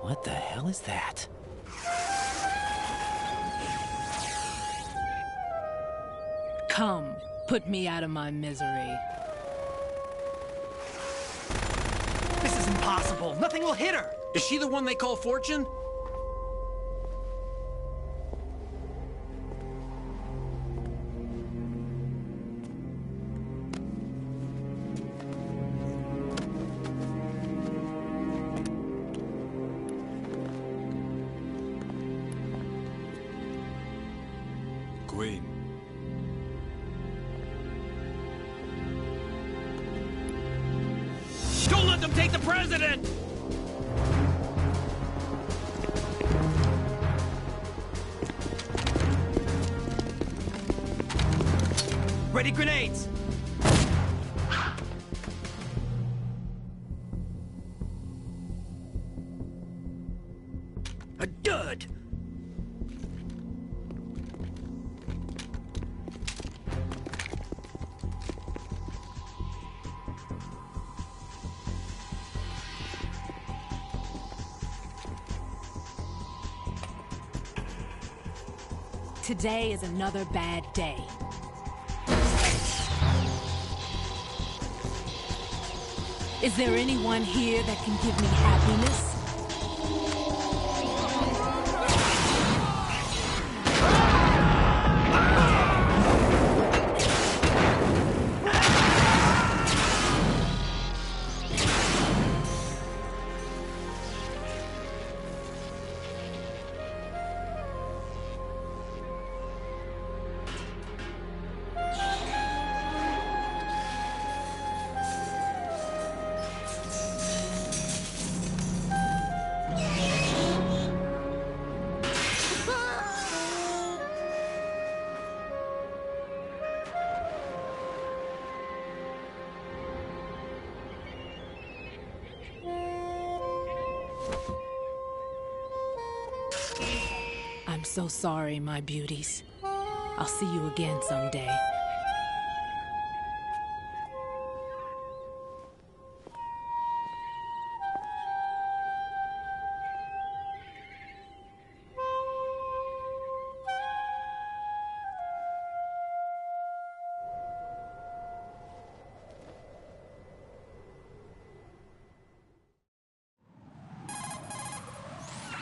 What the hell is that? Come, put me out of my misery. This is impossible. Nothing will hit her. Is she the one they call Fortune? Queen. Don't let them take the president! Ready grenades! A dud! Today is another bad day. Is there anyone here that can give me happiness? I'm so sorry, my beauties. I'll see you again someday.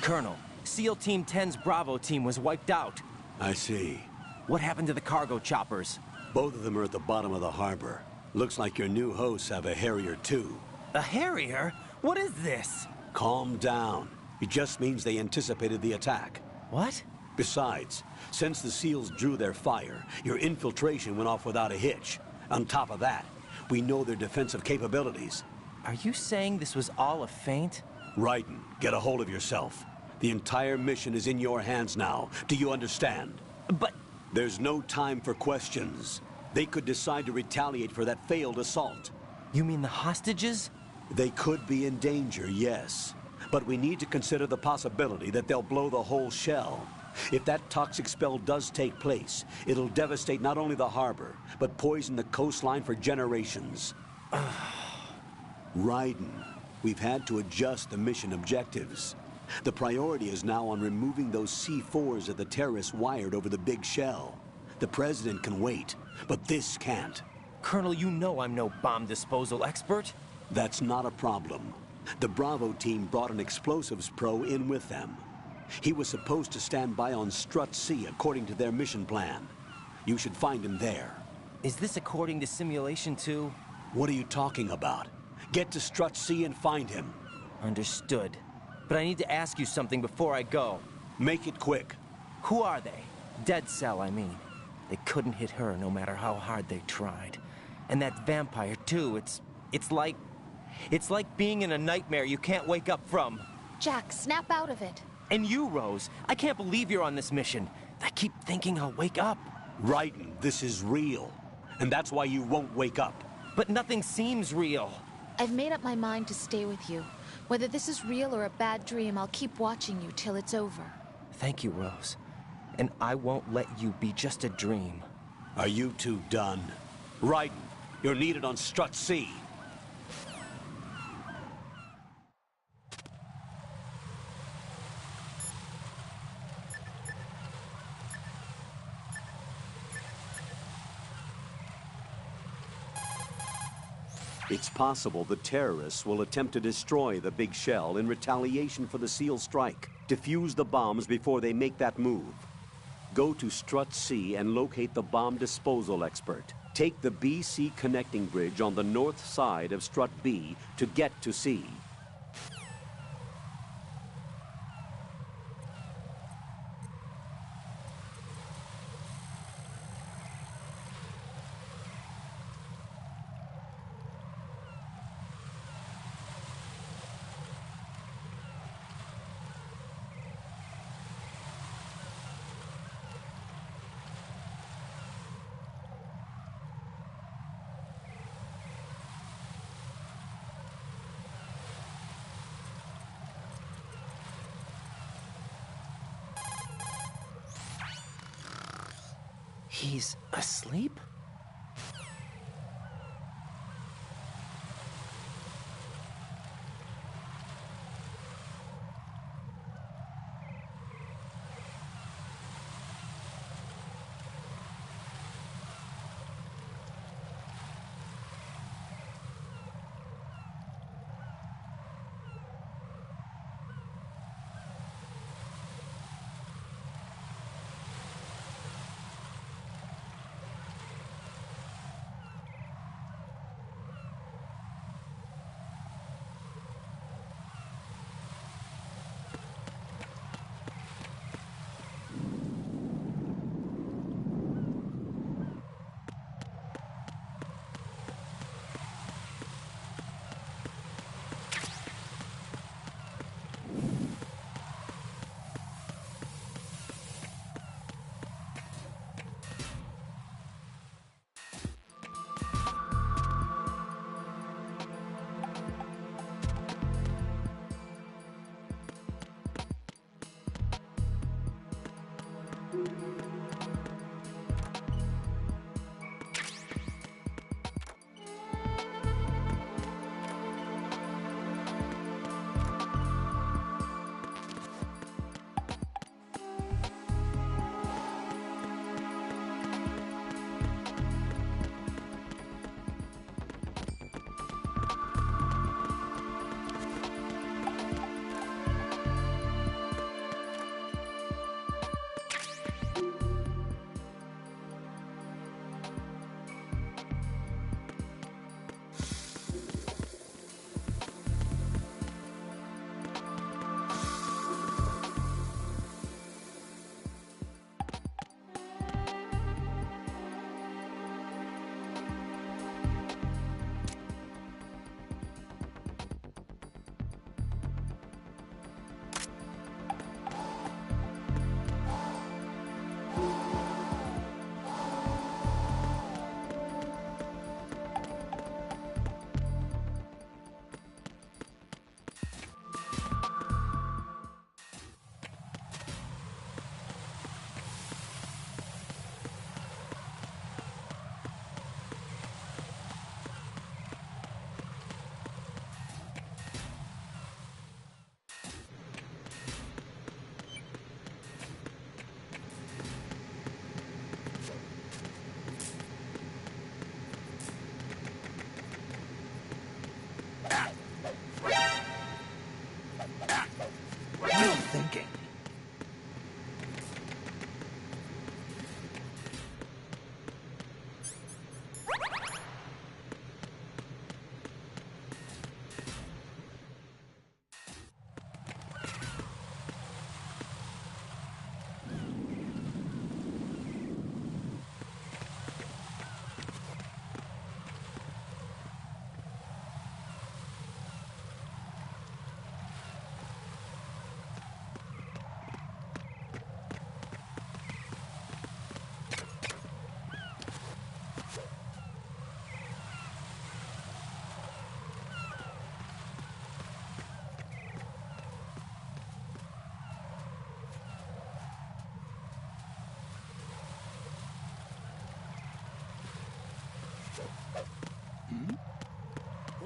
Colonel, SEAL Team 10's Bravo team was wiped out. I see. What happened to the cargo choppers? Both of them are at the bottom of the harbor. Looks like your new hosts have a Harrier too. A Harrier? What is this? Calm down. It just means they anticipated the attack. What? Besides, since the SEALs drew their fire, your infiltration went off without a hitch. On top of that, we know their defensive capabilities. Are you saying this was all a feint? Raiden, get a hold of yourself. The entire mission is in your hands now. Do you understand? But... There's no time for questions. They could decide to retaliate for that failed assault. You mean the hostages? They could be in danger, yes. But we need to consider the possibility that they'll blow the whole shell. If that toxic spell does take place, it'll devastate not only the harbor, but poison the coastline for generations. Raiden, we've had to adjust the mission objectives. The priority is now on removing those C4s that the terrorists wired over the big shell. The President can wait, but this can't. Colonel, you know I'm no bomb disposal expert. That's not a problem. The Bravo team brought an explosives pro in with them. He was supposed to stand by on Strut C according to their mission plan. You should find him there. Is this according to Simulation 2? What are you talking about? Get to Strut C and find him. Understood. But I need to ask you something before I go. Make it quick. Who are they? Dead Cell, I mean. They couldn't hit her no matter how hard they tried. And that vampire, too, it's like being in a nightmare you can't wake up from. Jack, snap out of it. And you, Rose, I can't believe you're on this mission. I keep thinking I'll wake up. Raiden, this is real. And that's why you won't wake up. But nothing seems real. I've made up my mind to stay with you. Whether this is real or a bad dream, I'll keep watching you till it's over. Thank you, Rose. And I won't let you be just a dream. Are you two done? Raiden, you're needed on Strut C. It's possible the terrorists will attempt to destroy the big shell in retaliation for the SEAL strike. Defuse the bombs before they make that move. Go to Strut C and locate the bomb disposal expert. Take the BC connecting bridge on the north side of Strut B to get to C. He's asleep? Thinking.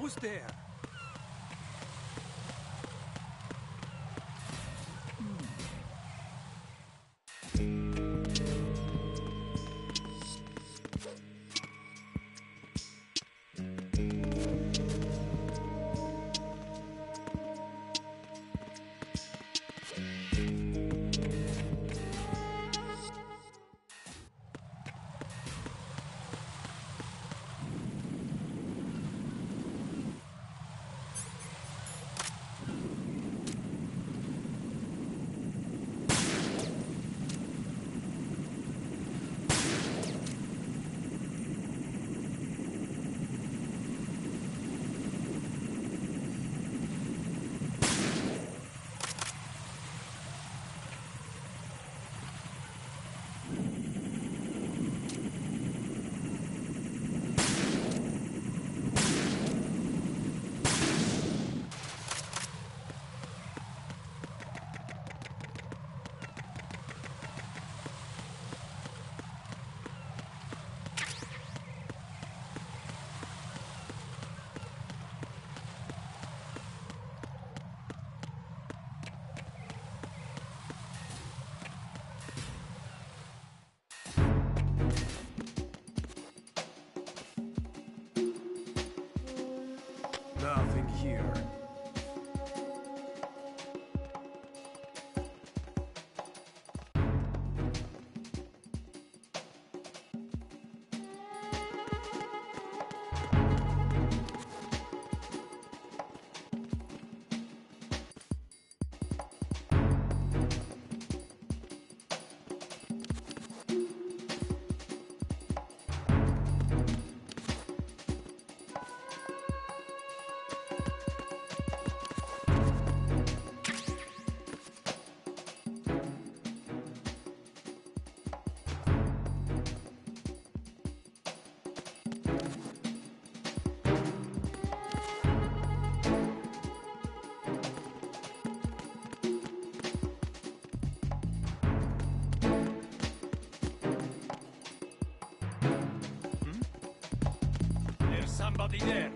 Who's there? Nothing here. There's somebody there.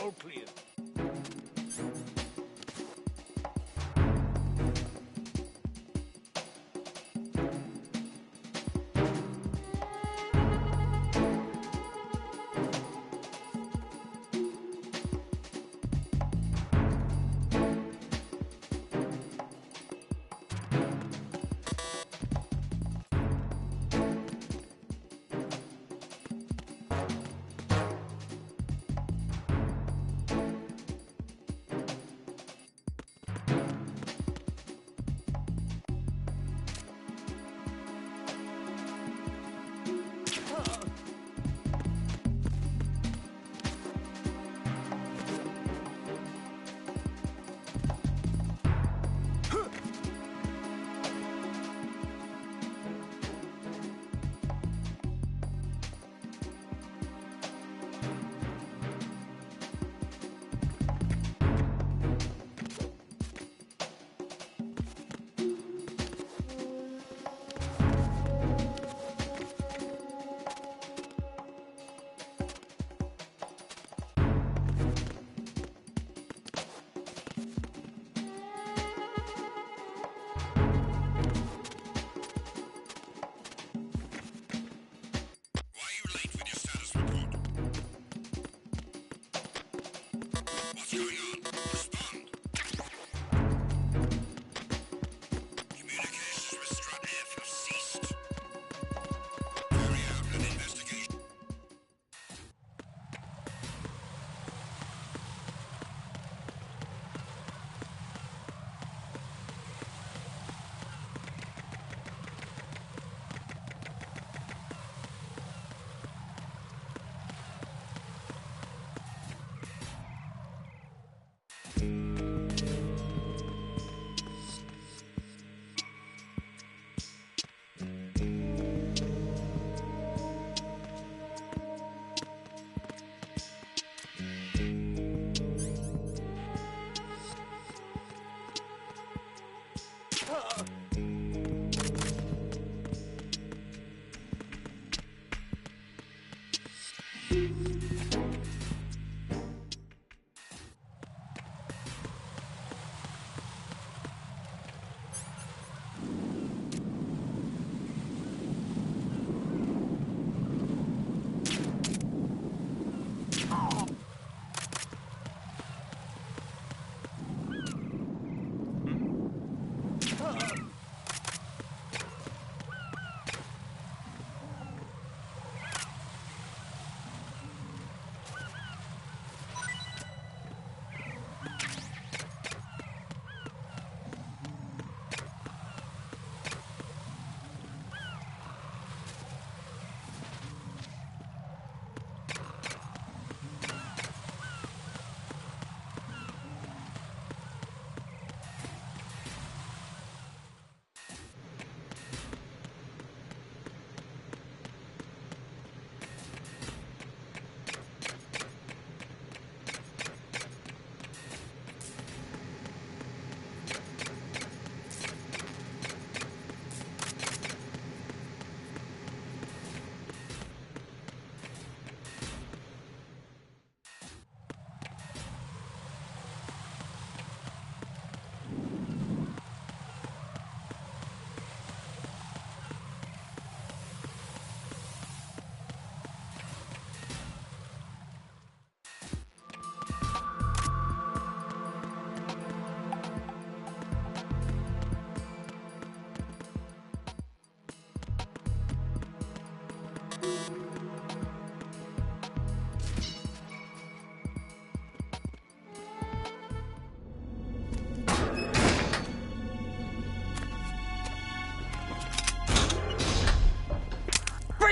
All clear.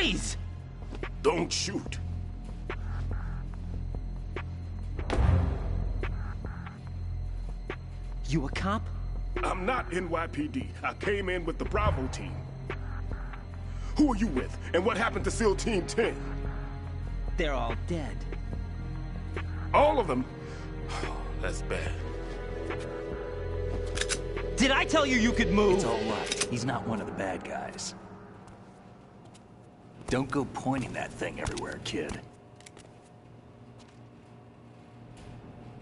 Freeze! Don't shoot. You a cop? I'm not NYPD. I came in with the Bravo team. Who are you with? And what happened to SEAL Team 10? They're all dead. All of them? That's bad. Did I tell you you could move? It's all right. He's not one of the bad guys. Don't go pointing that thing everywhere, kid.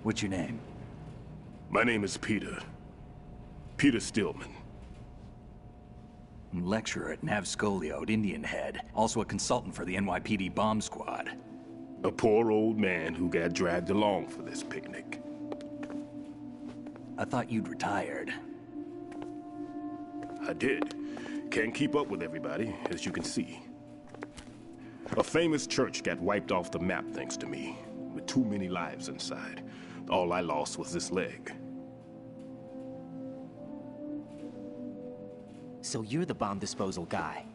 What's your name? My name is Peter. Peter Stillman. Lecturer at Nav Scolio at Indian Head. Also a consultant for the NYPD bomb squad. A poor old man who got dragged along for this picnic. I thought you'd retired. I did. Can't keep up with everybody, as you can see. A famous church got wiped off the map thanks to me, with too many lives inside. All I lost was this leg. So you're the bomb disposal guy.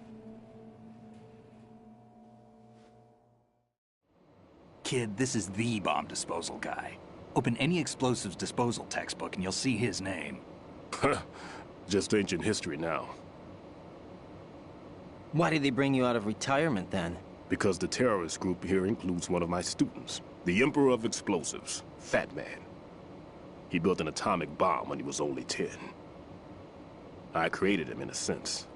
Kid, this is the bomb disposal guy. Open any explosives disposal textbook and you'll see his name. Just ancient history now. Why did they bring you out of retirement then? Because the terrorist group here includes one of my students, the Emperor of Explosives, Fat Man. He built an atomic bomb when he was only 10. I created him in a sense.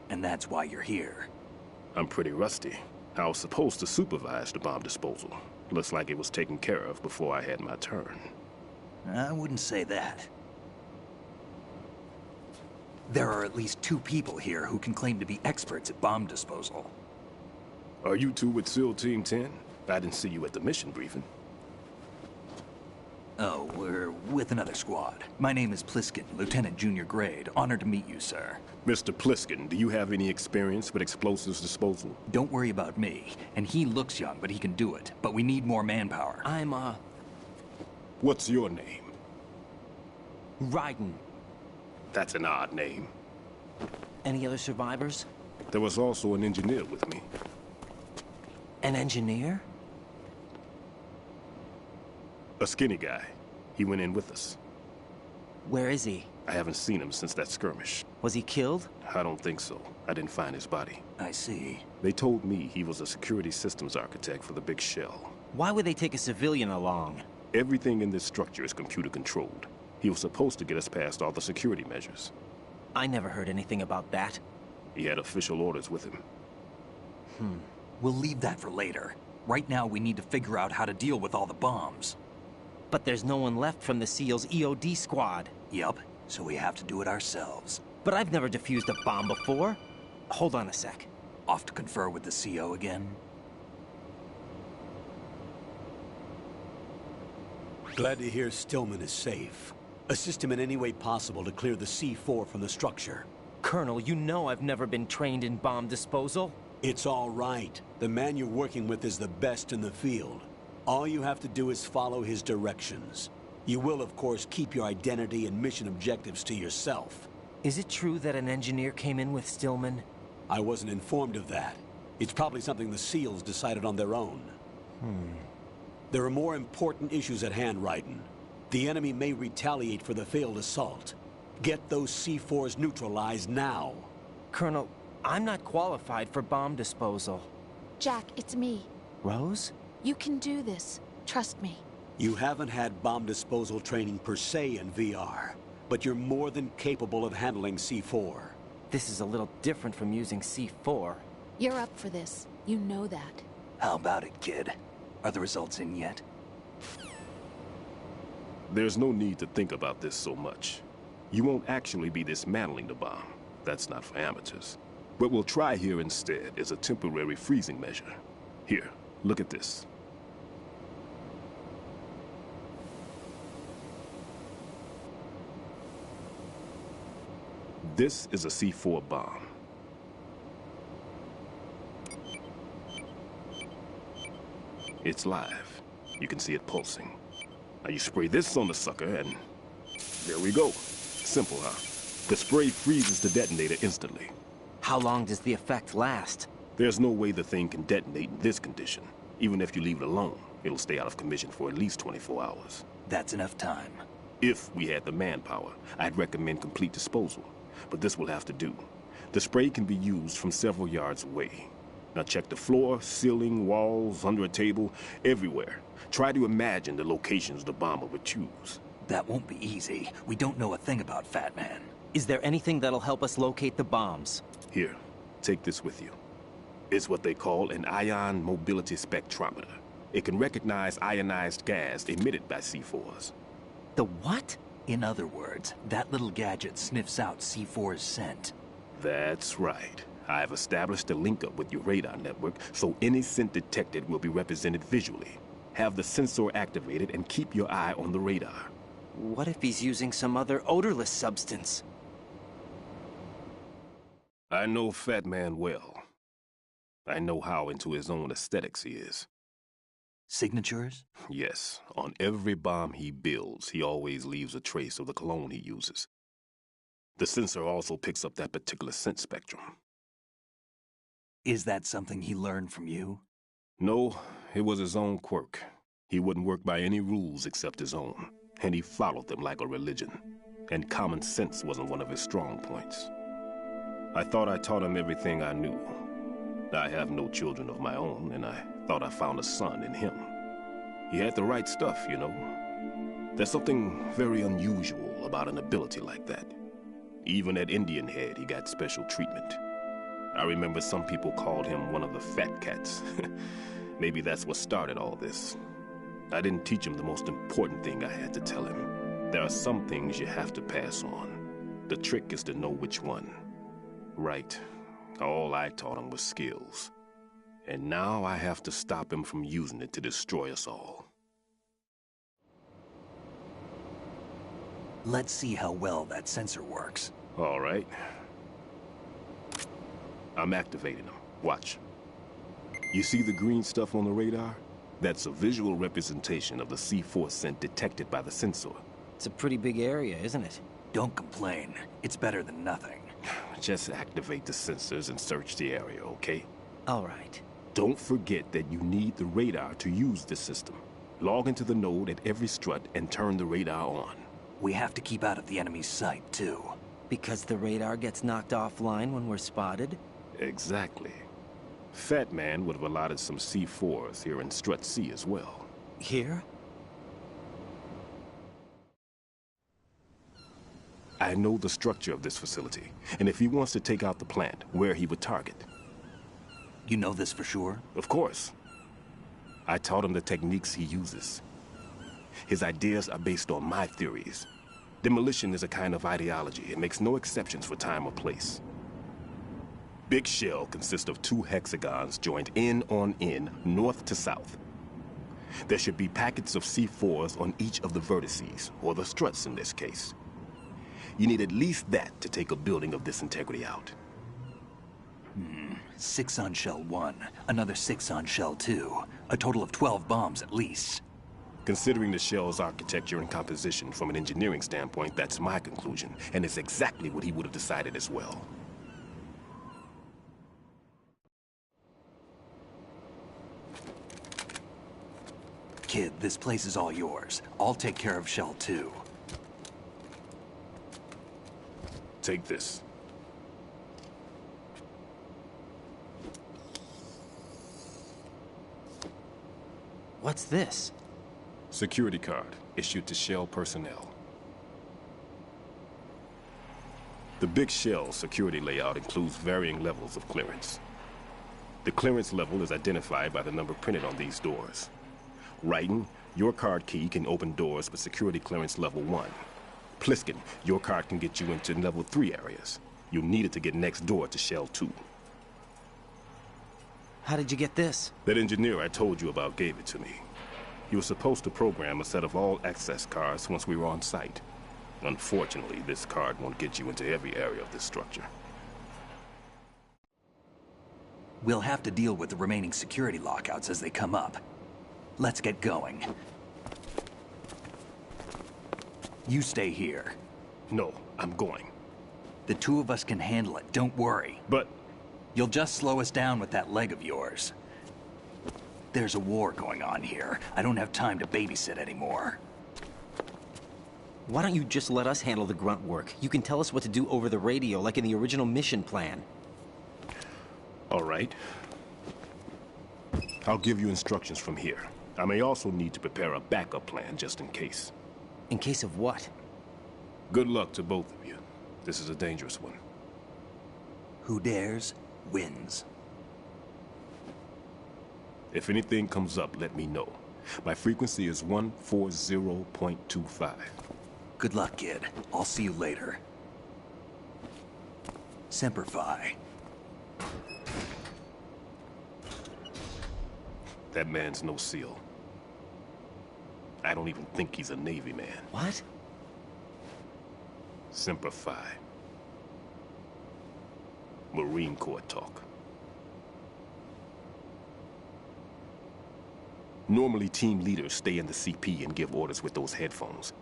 And that's why you're here. I'm pretty rusty. I was supposed to supervise the bomb disposal. Looks like it was taken care of before I had my turn. I wouldn't say that. There are at least 2 people here who can claim to be experts at bomb disposal. Are you two with SEAL Team 10? I didn't see you at the mission briefing. Oh, we're with another squad. My name is Pliskin, Lieutenant Junior Grade. Honored to meet you, sir. Mr. Pliskin, do you have any experience with explosives disposal? Don't worry about me. And he looks young, but he can do it. But we need more manpower. I'm, What's your name? Raiden. That's an odd name. Any other survivors? There was also an engineer with me. An engineer? A skinny guy. He went in with us. Where is he? I haven't seen him since that skirmish. Was he killed? I don't think so. I didn't find his body. I see. They told me he was a security systems architect for the big shell. Why would they take a civilian along? Everything in this structure is computer controlled. He was supposed to get us past all the security measures. I never heard anything about that. He had official orders with him. We'll leave that for later. Right now, we need to figure out how to deal with all the bombs. But there's no one left from the SEAL's EOD squad. Yup, so we have to do it ourselves. But I've never defused a bomb before. Hold on a sec. Off to confer with the CO again? Glad to hear Stillman is safe. Assist him in any way possible to clear the C4 from the structure. Colonel, you know I've never been trained in bomb disposal. It's all right. The man you're working with is the best in the field. All you have to do is follow his directions. You will, of course, keep your identity and mission objectives to yourself. Is it true that an engineer came in with Stillman? I wasn't informed of that. It's probably something the SEALs decided on their own. There are more important issues at hand, Raiden. The enemy may retaliate for the failed assault. Get those C4s neutralized now. Colonel, I'm not qualified for bomb disposal. Jack, it's me. Rose? You can do this. Trust me. You haven't had bomb disposal training per se in VR, but you're more than capable of handling C4. This is a little different from using C4. You're up for this. You know that. How about it, kid? Are the results in yet? There's no need to think about this so much. You won't actually be dismantling the bomb. That's not for amateurs. What we'll try here instead is a temporary freezing measure. Here, look at this. This is a C4 bomb. It's live. You can see it pulsing. Now you spray this on the sucker and there we go. Simple, huh? The spray freezes the detonator instantly. How long does the effect last? There's no way the thing can detonate in this condition. Even if you leave it alone, it'll stay out of commission for at least 24 hours. That's enough time. If we had the manpower, I'd recommend complete disposal. But this will have to do. The spray can be used from several yards away. Now check the floor, ceiling, walls, under a table, everywhere. Try to imagine the locations the bomber would choose. That won't be easy. We don't know a thing about Fat Man. Is there anything that'll help us locate the bombs? Here, take this with you. It's what they call an ion mobility spectrometer. It can recognize ionized gas emitted by C4s. The what? In other words, that little gadget sniffs out C4's scent. That's right. I've established a link up with your radar network, so any scent detected will be represented visually. Have the sensor activated and keep your eye on the radar. What if he's using some other odorless substance? I know Fat Man well. I know how into his own aesthetics he is. Signatures? Yes, on every bomb he builds, he always leaves a trace of the cologne he uses. The sensor also picks up that particular scent spectrum. Is that something he learned from you? No, it was his own quirk. He wouldn't work by any rules except his own, and he followed them like a religion. And common sense wasn't one of his strong points. I thought I taught him everything I knew. I have no children of my own, and I thought I found a son in him. He had the right stuff, you know. There's something very unusual about an ability like that. Even at Indian Head, he got special treatment. I remember some people called him one of the fat cats. Maybe that's what started all this. I didn't teach him the most important thing I had to tell him. There are some things you have to pass on. The trick is to know which one. Right. All I taught him was skills. And now I have to stop him from using it to destroy us all. Let's see how well that sensor works. All right. I'm activating them. Watch. You see the green stuff on the radar? That's a visual representation of the C4 scent detected by the sensor. It's a pretty big area, isn't it? Don't complain. It's better than nothing. Just activate the sensors and search the area, okay? All right. Don't forget that you need the radar to use this system. Log into the node at every strut and turn the radar on. We have to keep out of the enemy's sight, too. Because the radar gets knocked offline when we're spotted? Exactly. Fat Man would have allotted some C4s here in Strut C as well. Here? I know the structure of this facility, and if he wants to take out the plant, where he would target. You know this for sure? Of course. I taught him the techniques he uses. His ideas are based on my theories. Demolition is a kind of ideology. It makes no exceptions for time or place. Big shell consists of 2 hexagons joined end on end, north to south. There should be packets of C4s on each of the vertices, or the struts in this case. You need at least that to take a building of this integrity out. 6 on shell 1, another 6 on shell 2. A total of 12 bombs at least. Considering the shell's architecture and composition from an engineering standpoint, that's my conclusion, and it's exactly what he would have decided as well. Kid, this place is all yours. I'll take care of shell 2. Take this. What's this? Security card, issued to Shell personnel. The Big Shell security layout includes varying levels of clearance. The clearance level is identified by the number printed on these doors. Writing, your card key can open doors with security clearance level 1. Pliskin, your card can get you into level 3 areas. You'll need it to get next door to Shell 2. How did you get this? That engineer I told you about gave it to me. He was supposed to program a set of all access cards once we were on site. Unfortunately, this card won't get you into every area of this structure. We'll have to deal with the remaining security lockouts as they come up. Let's get going. You stay here. No, I'm going. The 2 of us can handle it, don't worry. But You'll just slow us down with that leg of yours. There's a war going on here. I don't have time to babysit anymore. Why don't you just let us handle the grunt work? You can tell us what to do over the radio, like in the original mission plan. all right. I'll give you instructions from here. I may also need to prepare a backup plan just in case. In case of what? Good luck to both of you. This is a dangerous one. Who dares, wins. If anything comes up, let me know. My frequency is 140.25. Good luck, kid. I'll see you later. Semper Fi. That man's no SEAL. I don't even think he's a Navy man. What? Semper Fi. Marine Corps talk. Normally, team leaders stay in the CP and give orders with those headphones.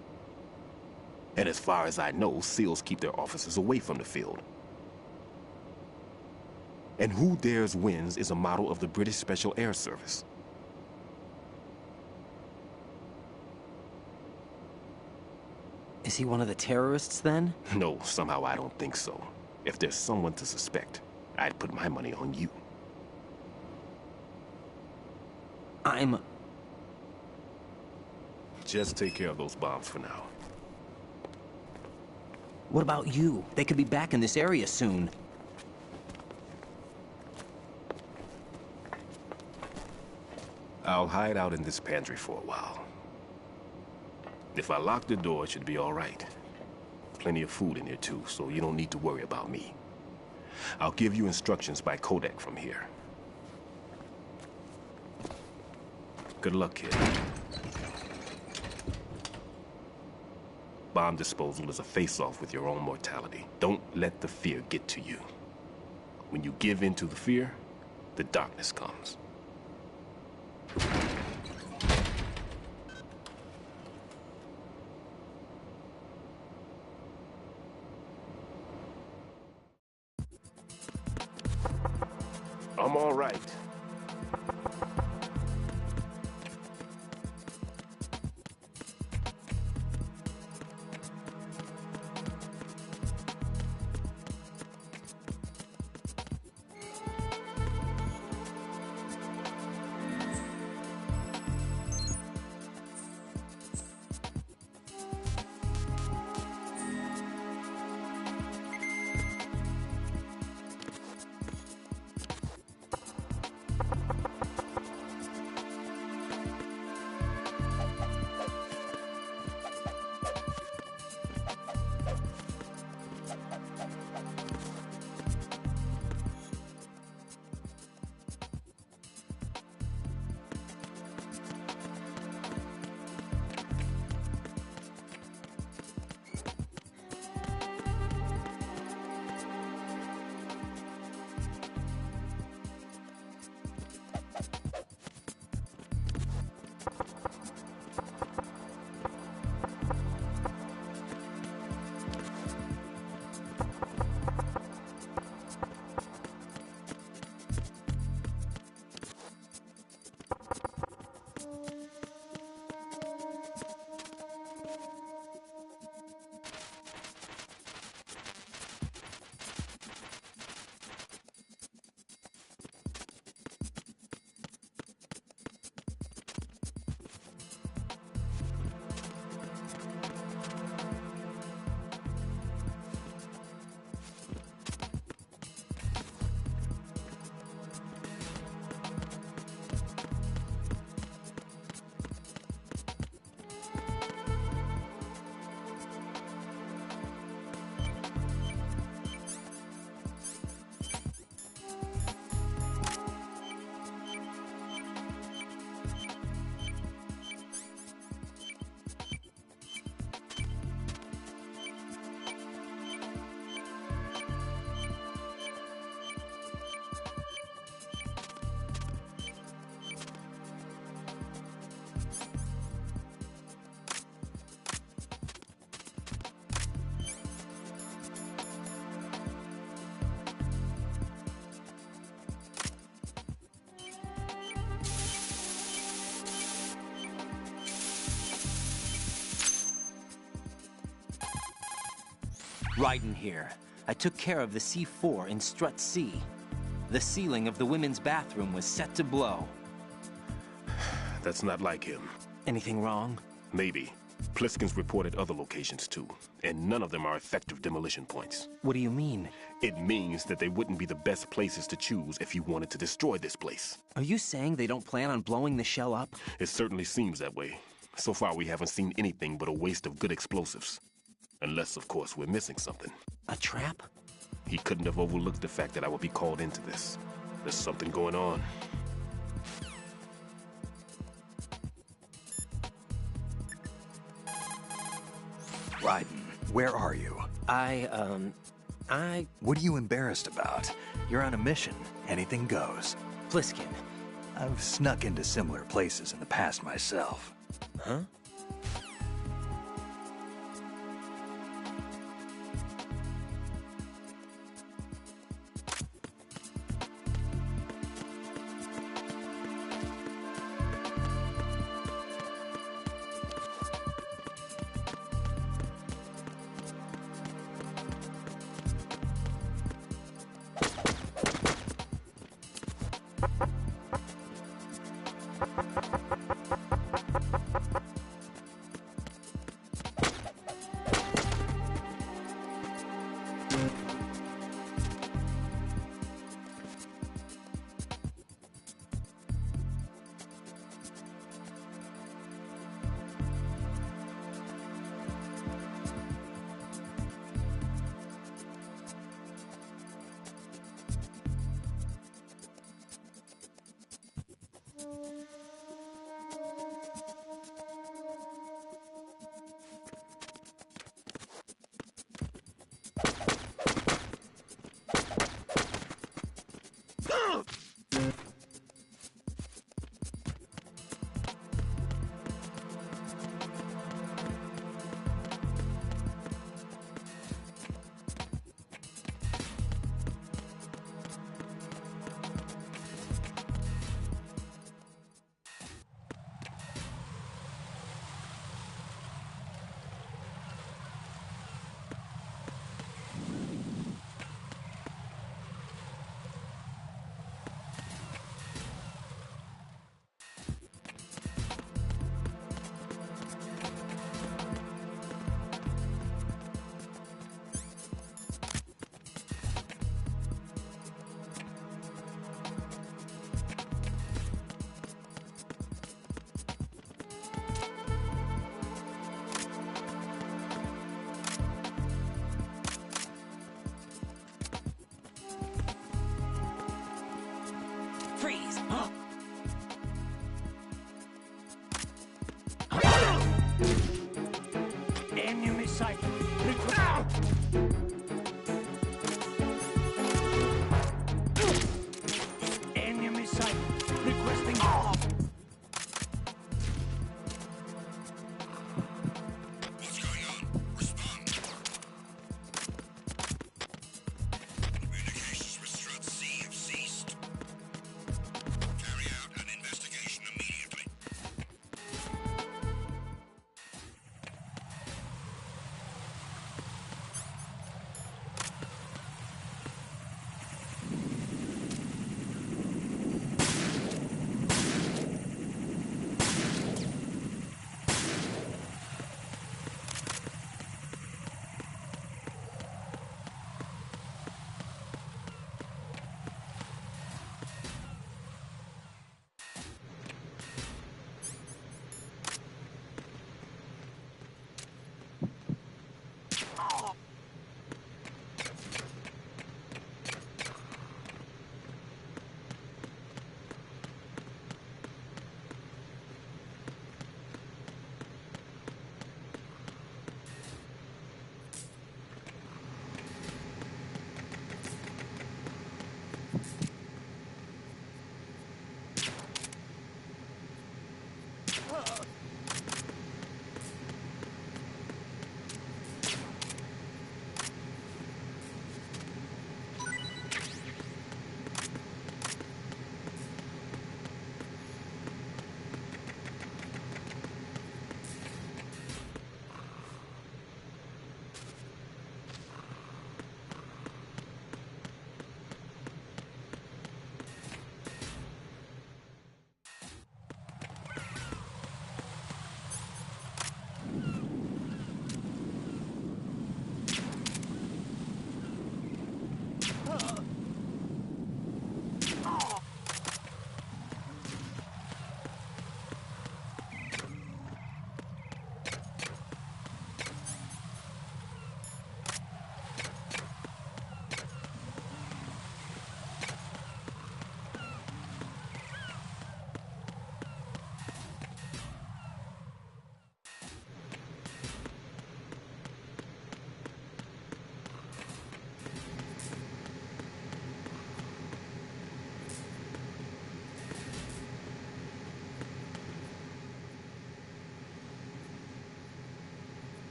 And as far as I know, SEALs keep their officers away from the field. And Who Dares Wins is a model of the British Special Air Service. Is he one of the terrorists, then? No, somehow I don't think so. If there's someone to suspect, I'd put my money on you. Just take care of those bombs for now. What about you? They could be back in this area soon. I'll hide out in this pantry for a while. If I lock the door, it should be all right. Plenty of food in here too, so you don't need to worry about me. I'll give you instructions by codec from here. Good luck, kid. Bomb disposal is a face-off with your own mortality. Don't let the fear get to you. When you give in to the fear, the darkness comes. I'm all right. Raiden here. I took care of the C4 in Strut C. The ceiling of the women's bathroom was set to blow. That's not like him. Anything wrong? Maybe. Pliskin's reported other locations too, and none of them are effective demolition points. What do you mean? It means that they wouldn't be the best places to choose if you wanted to destroy this place. Are you saying they don't plan on blowing the shell up? It certainly seems that way. So far, we haven't seen anything but a waste of good explosives. Unless, of course, we're missing something. A trap? He couldn't have overlooked the fact that I would be called into this. There's something going on. Raiden, where are you? What are you embarrassed about? You're on a mission. Anything goes. Pliskin. I've snuck into similar places in the past myself. Huh? Freeze! Enemy sight. Enemy sight. Requesting off. What's going on? Respond. Communications with Strut C have ceased. Carry out an investigation immediately.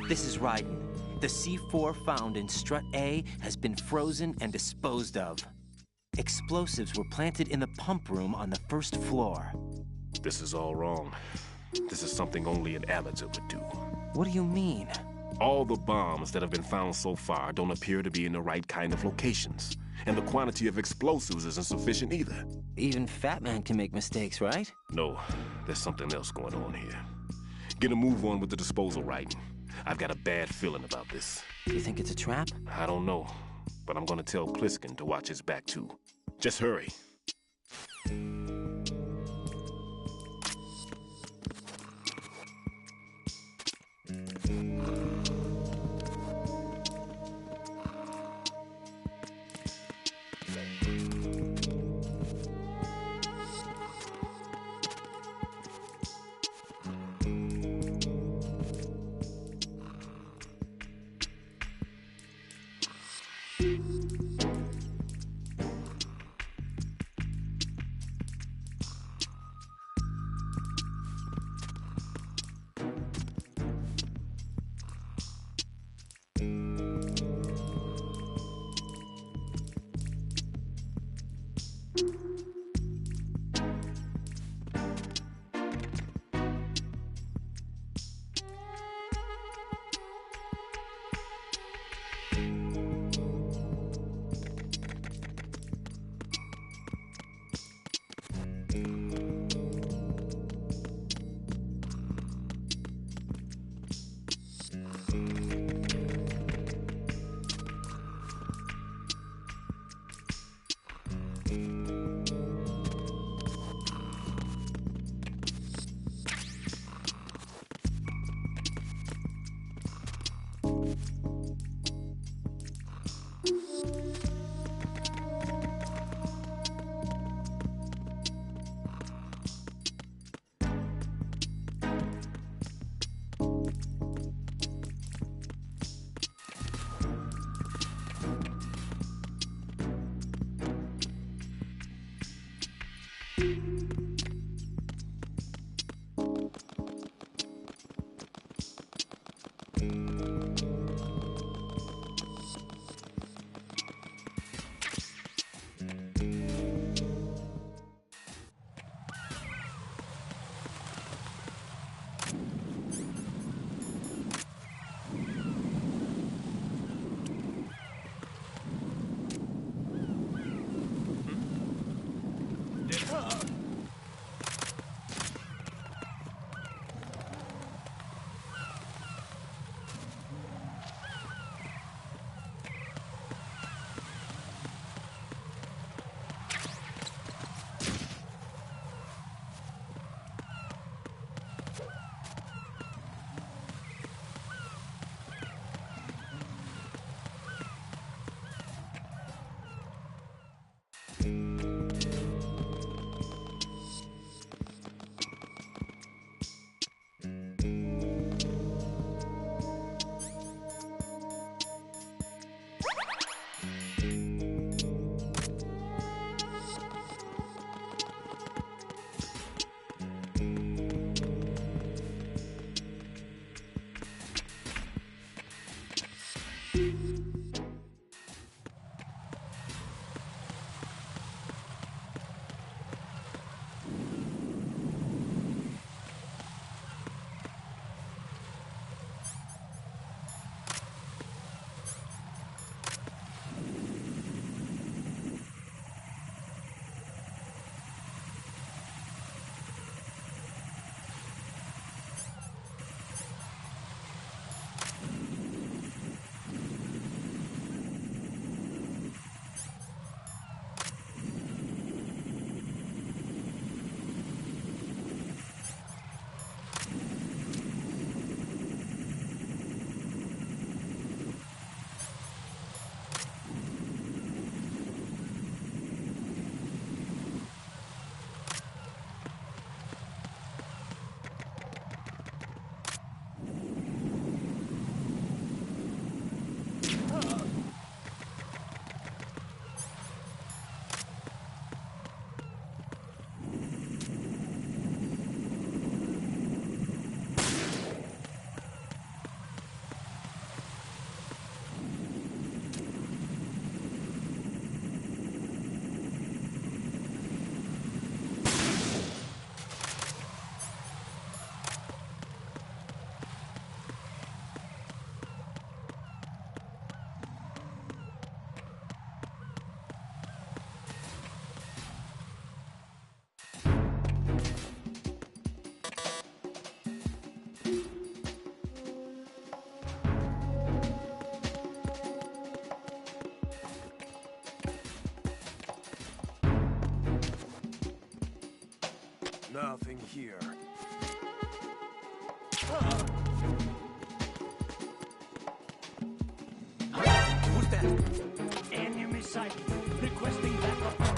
This is Raiden. The C4 found in Strut A has been frozen and disposed of. Explosives were planted in the pump room on the first floor. This is all wrong. This is something only an amateur would do. What do you mean? All the bombs that have been found so far don't appear to be in the right kind of locations. And the quantity of explosives isn't sufficient either. Even Fat Man can make mistakes, right? No, there's something else going on here. Get a move on with the disposal, Raiden. I've got a bad feeling about this. You think it's a trap? I don't know, but I'm gonna tell Pliskin to watch his back too. Just hurry. Nothing here. Who's that? Enemy sight. Requesting backup.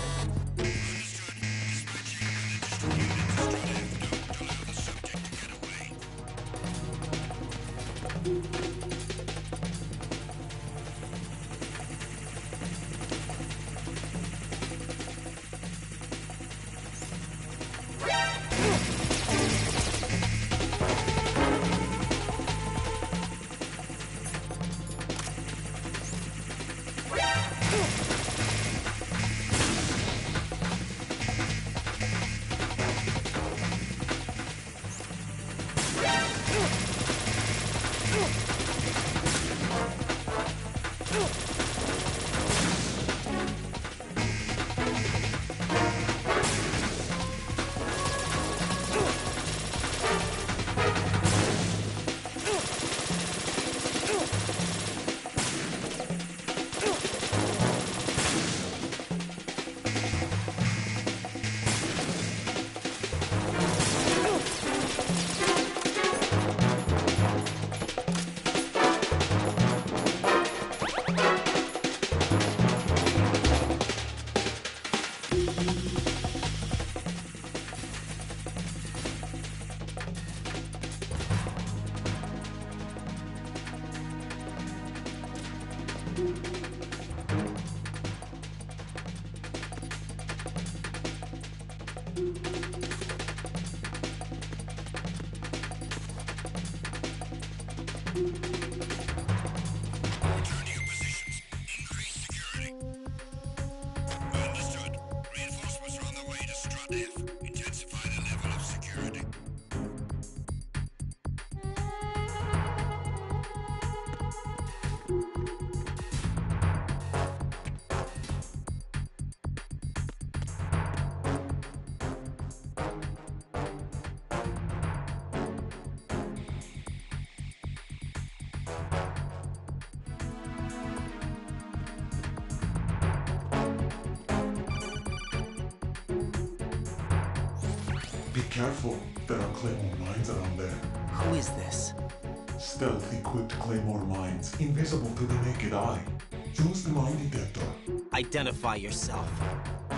Be careful, there are claymore mines around there. Who is this? Stealth equipped claymore mines, invisible to the naked eye. Use the mine detector. Identify yourself.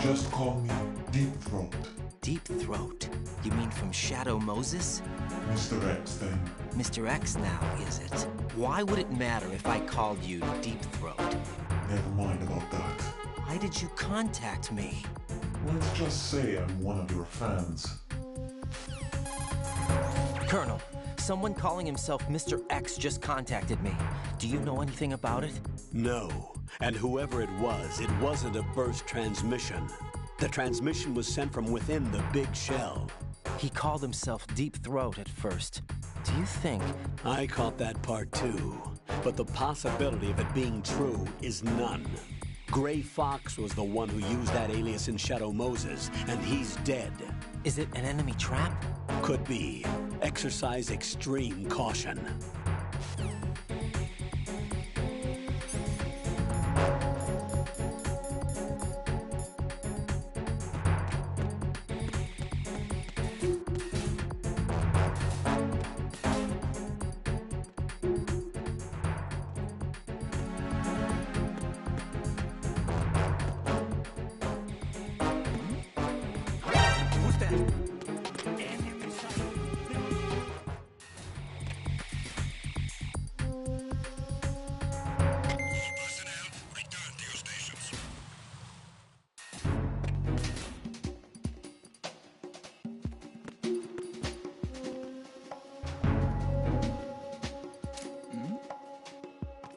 Just call me Deep Throat. Deep Throat? You mean from Shadow Moses? Mr. X, then. Mr. X now, is it? Why would it matter if I called you Deep Throat? Never mind about that. Why did you contact me? Let's just say I'm one of your fans. Colonel, someone calling himself Mr. X just contacted me. Do you know anything about it? No. And whoever it wasn't a burst transmission. The transmission was sent from within the big shell. He called himself Deep Throat at first. Do you think... I caught that part too. But the possibility of it being true is none. Gray Fox was the one who used that alias in Shadow Moses, and he's dead. Is it an enemy trap? Could be. Exercise extreme caution.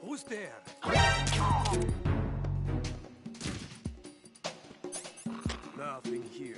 Who's there? Nothing here.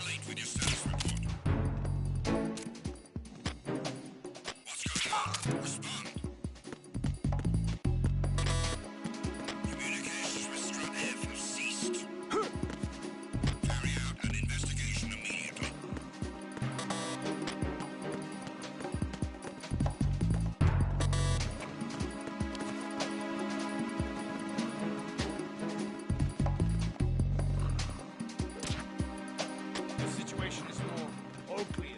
you late with your status report? What's going on? Respond. Communications with Strut F have ceased. Carry out an investigation immediately. The situation is normal. All clear.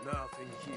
Nothing here.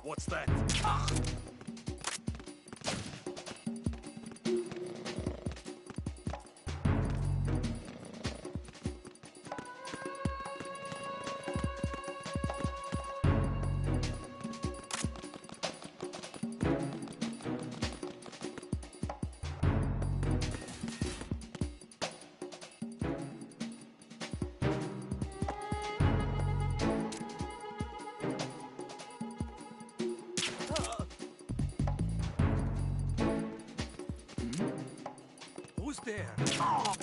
What's that? Ah! Who's there? Ah!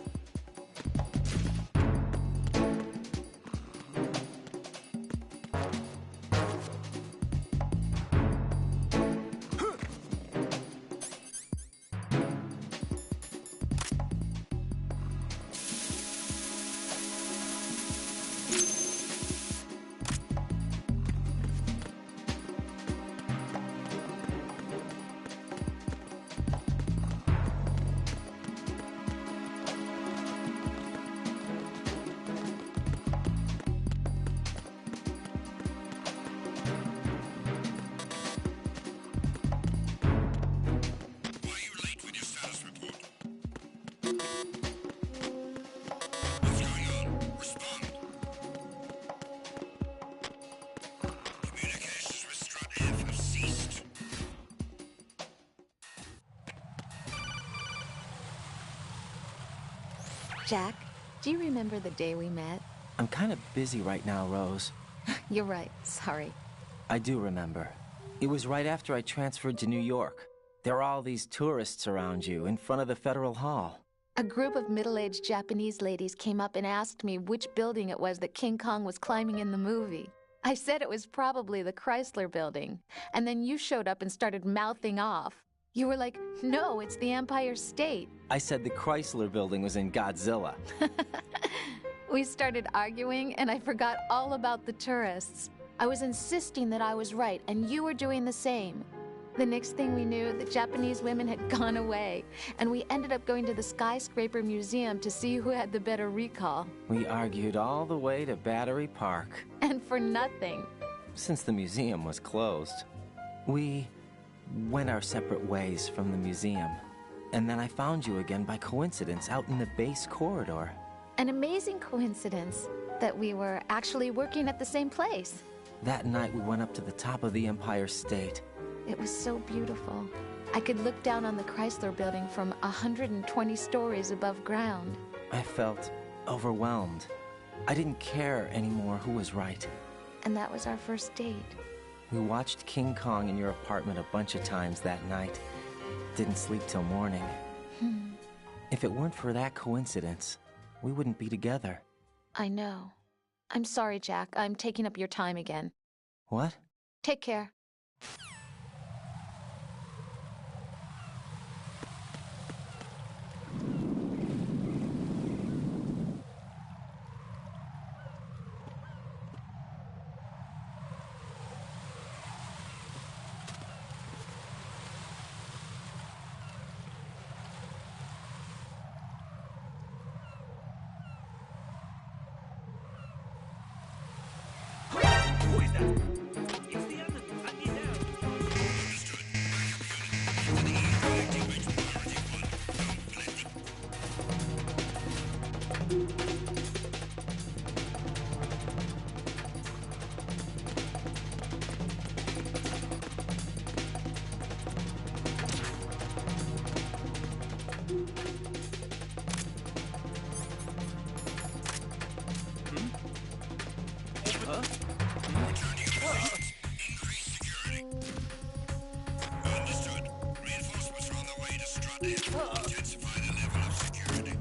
Jack, do you remember the day we met? I'm kind of busy right now, Rose. You're right, sorry. I do remember. It was right after I transferred to New York. There were all these tourists around you in front of the Federal Hall. A group of middle-aged Japanese ladies came up and asked me which building it was that King Kong was climbing in the movie. I said it was probably the Chrysler Building, and then you showed up and started mouthing off. You were like, no, it's the Empire State. I said the Chrysler Building was in Godzilla. We started arguing, and I forgot all about the tourists. I was insisting that I was right, and you were doing the same. The next thing we knew, the Japanese women had gone away, and we ended up going to the skyscraper museum to see who had the better recall. We argued all the way to Battery Park. And for nothing. Since the museum was closed, we went our separate ways from the museum. And then I found you again by coincidence out in the base corridor. An amazing coincidence that we were actually working at the same place. That night we went up to the top of the Empire State. It was so beautiful. I could look down on the Chrysler Building from 120 stories above ground. I felt overwhelmed. I didn't care anymore who was right. And that was our first date. We watched King Kong in your apartment a bunch of times that night. Didn't sleep till morning. If it weren't for that coincidence, we wouldn't be together. I know. I'm sorry, Jack. I'm taking up your time again. What? Take care. Understood. Reinforcements are on the way to strut in. Intensify the level of security.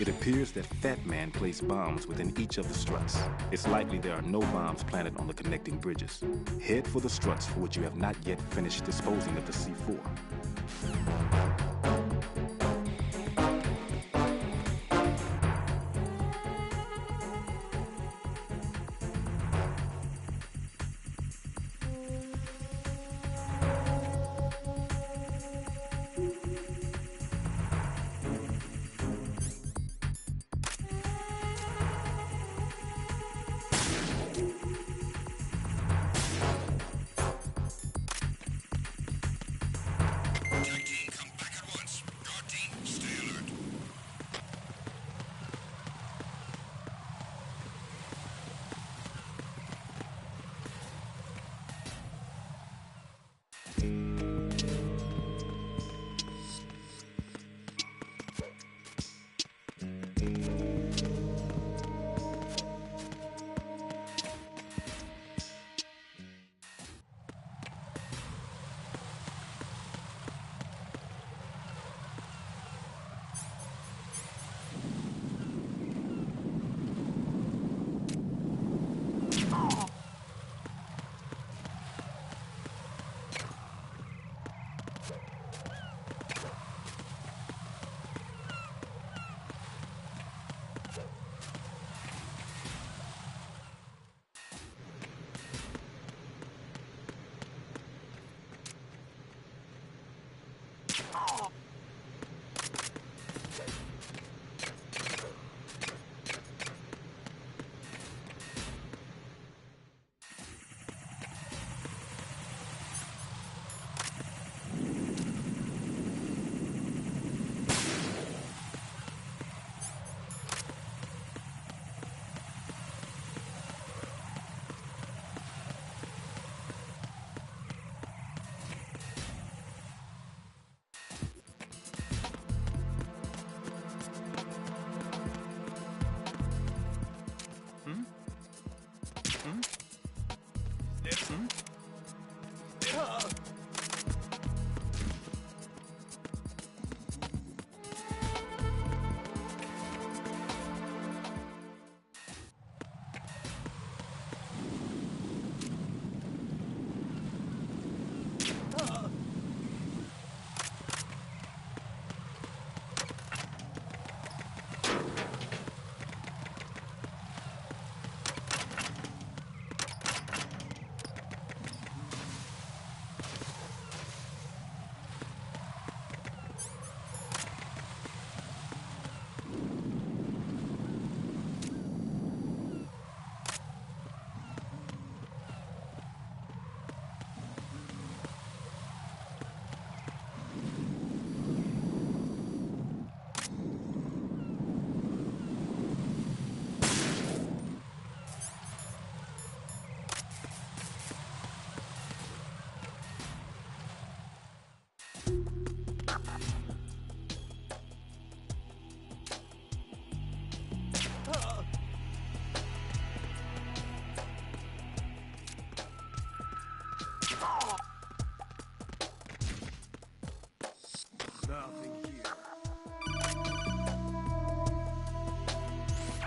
It appears that Fat Man placed bombs within each of the struts. It's likely there are no bombs planted on the connecting bridges. Head for the struts for which you have not yet finished disposing of the C4.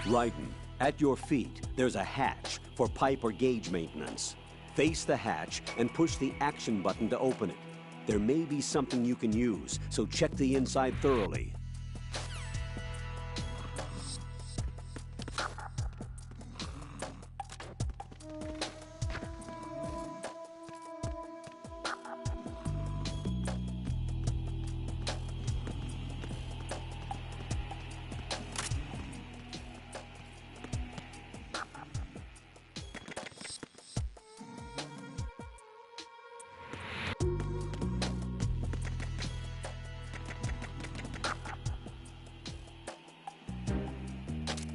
Raiden, at your feet, there's a hatch for pipe or gauge maintenance. Face the hatch and push the action button to open it. There may be something you can use, so check the inside thoroughly.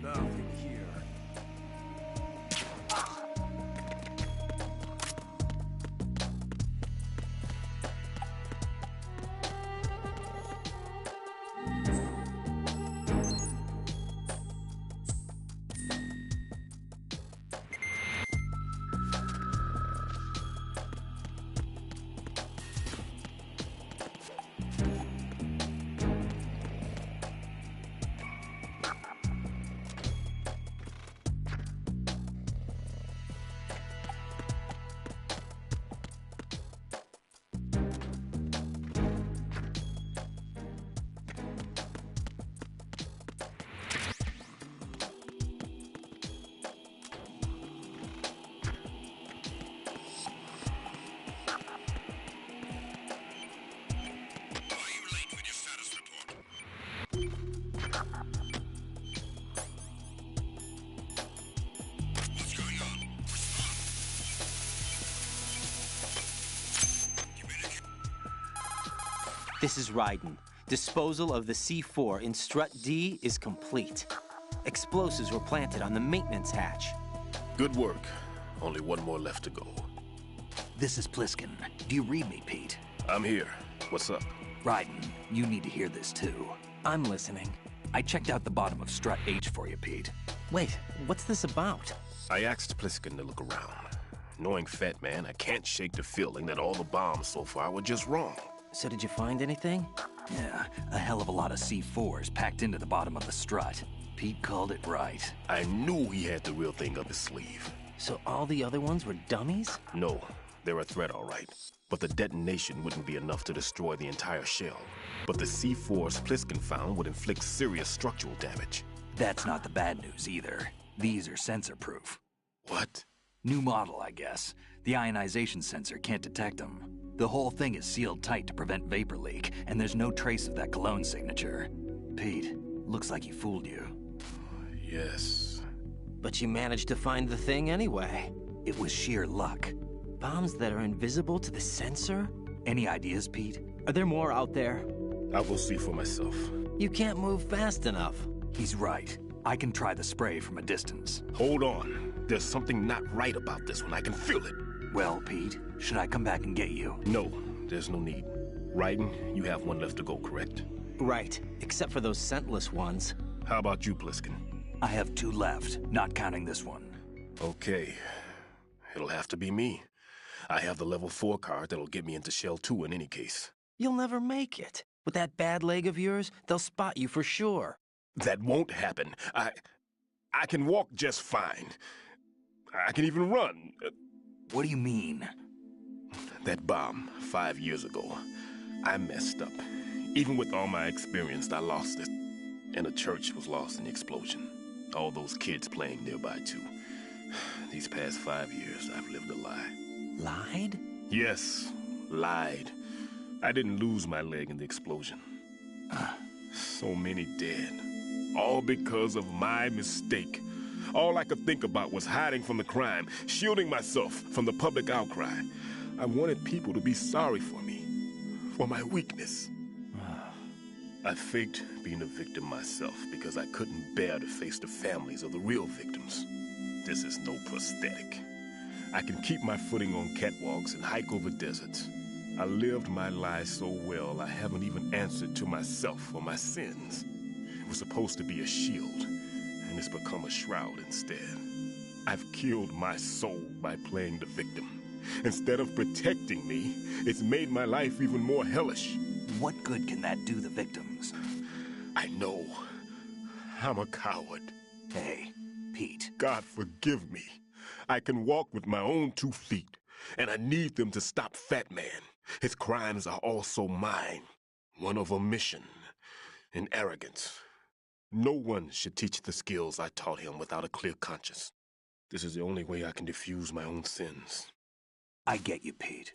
Nothing here. This is Raiden. Disposal of the C4 in Strut D is complete. Explosives were planted on the maintenance hatch. Good work. Only one more left to go. This is Pliskin. Do you read me, Pete? I'm here. What's up? Raiden, you need to hear this too. I'm listening. I checked out the bottom of Strut H for you, Pete. Wait, what's this about? I asked Pliskin to look around. Knowing Fat Man, I can't shake the feeling that all the bombs so far were just wrong. So did you find anything? Yeah, a hell of a lot of C4s packed into the bottom of the strut. Pete called it right. I knew he had the real thing up his sleeve. So all the other ones were dummies? No, they're a threat, all right. But the detonation wouldn't be enough to destroy the entire shell. But the C4s Pliskin found would inflict serious structural damage. That's not the bad news either. These are sensor-proof. What? New model, I guess. The ionization sensor can't detect them. The whole thing is sealed tight to prevent vapor leak, and there's no trace of that cologne signature. Pete, looks like he fooled you. Yes. But you managed to find the thing anyway. It was sheer luck. Bombs that are invisible to the sensor? Any ideas, Pete? Are there more out there? I'll go see for myself. You can't move fast enough. He's right. I can try the spray from a distance. Hold on. There's something not right about this one. I can feel it. Well, Pete, should I come back and get you? No, there's no need. Raiden, you have one left to go, correct? Right, except for those scentless ones. How about you, Pliskin? I have 2 left, not counting this one. Okay. It'll have to be me. I have the level 4 card that'll get me into Shell 2 in any case. You'll never make it. With that bad leg of yours, they'll spot you for sure. That won't happen. I can walk just fine. I can even run. What do you mean? That bomb 5 years ago, I messed up. Even with all my experience, I lost it. And the church was lost in the explosion. All those kids playing nearby, too. These past 5 years, I've lived a lie. Lied? Yes, lied. I didn't lose my leg in the explosion. So many dead. All because of my mistake. All I could think about was hiding from the crime, shielding myself from the public outcry. I wanted people to be sorry for me, for my weakness. I faked being a victim myself because I couldn't bear to face the families of the real victims. This is no prosthetic. I can keep my footing on catwalks and hike over deserts. I lived my lie so well I haven't even answered to myself for my sins. It was supposed to be a shield, and it's become a shroud instead. I've killed my soul by playing the victim. Instead of protecting me, it's made my life even more hellish. What good can that do the victims? I know. I'm a coward. Hey, Pete. God forgive me. I can walk with my own 2 feet, and I need them to stop Fat Man. His crimes are also mine. One of omission and arrogance. No one should teach the skills I taught him without a clear conscience. This is the only way I can diffuse my own sins. I get you, Pete.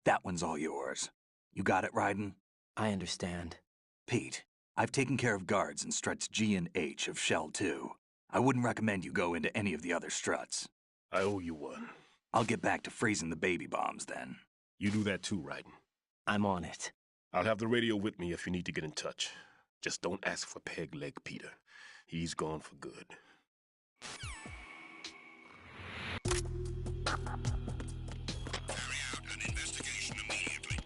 That one's all yours. You got it, Raiden? I understand. Pete, I've taken care of guards in struts G and H of Shell 2. I wouldn't recommend you go into any of the other struts. I owe you one. I'll get back to freezing the baby bombs then. You do that too, Raiden. I'm on it. I'll have the radio with me if you need to get in touch. Just don't ask for Peg Leg Peter. He's gone for good. Carry out an investigation immediately.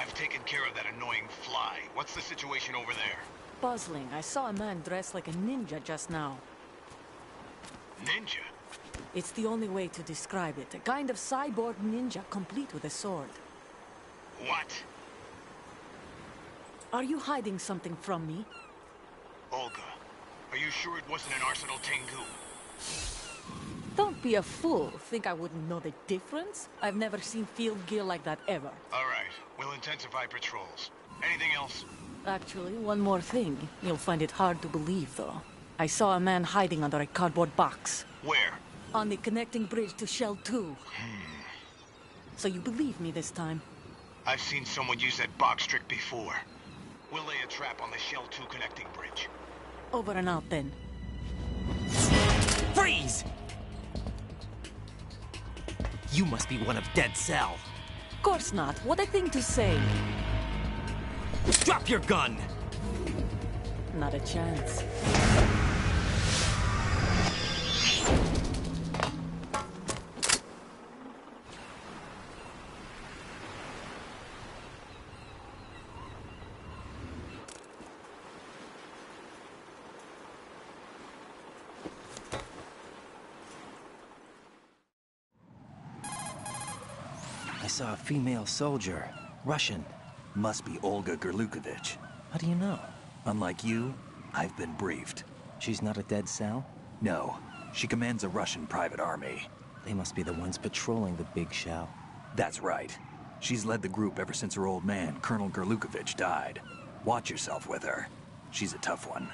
I've taken care of that annoying fly. What's the situation over there? Puzzling. I saw a man dressed like a ninja just now. Ninja? It's the only way to describe it. A kind of cyborg ninja, complete with a sword. What? Are you hiding something from me? Olga, are you sure it wasn't an Arsenal Tengu? Don't be a fool. Think I wouldn't know the difference? I've never seen field gear like that ever. All right, we'll intensify patrols. Anything else? Actually, one more thing. You'll find it hard to believe, though. I saw a man hiding under a cardboard box. Where? On the connecting bridge to Shell 2. So you believe me this time? I've seen someone use that box trick before. We'll lay a trap on the Shell 2 connecting bridge. Over and out, then. Freeze! You must be one of Dead Cell. Of course not. What a thing to say. Drop your gun! Not a chance. I saw a female soldier. Russian. Must be Olga Gerlukovich. How do you know? Unlike you, I've been briefed. She's not a Dead Cell? No, she commands a Russian private army. They must be the ones patrolling the big shell. That's right. She's led the group ever since her old man, Colonel Gerlukovich, died. Watch yourself with her. She's a tough one.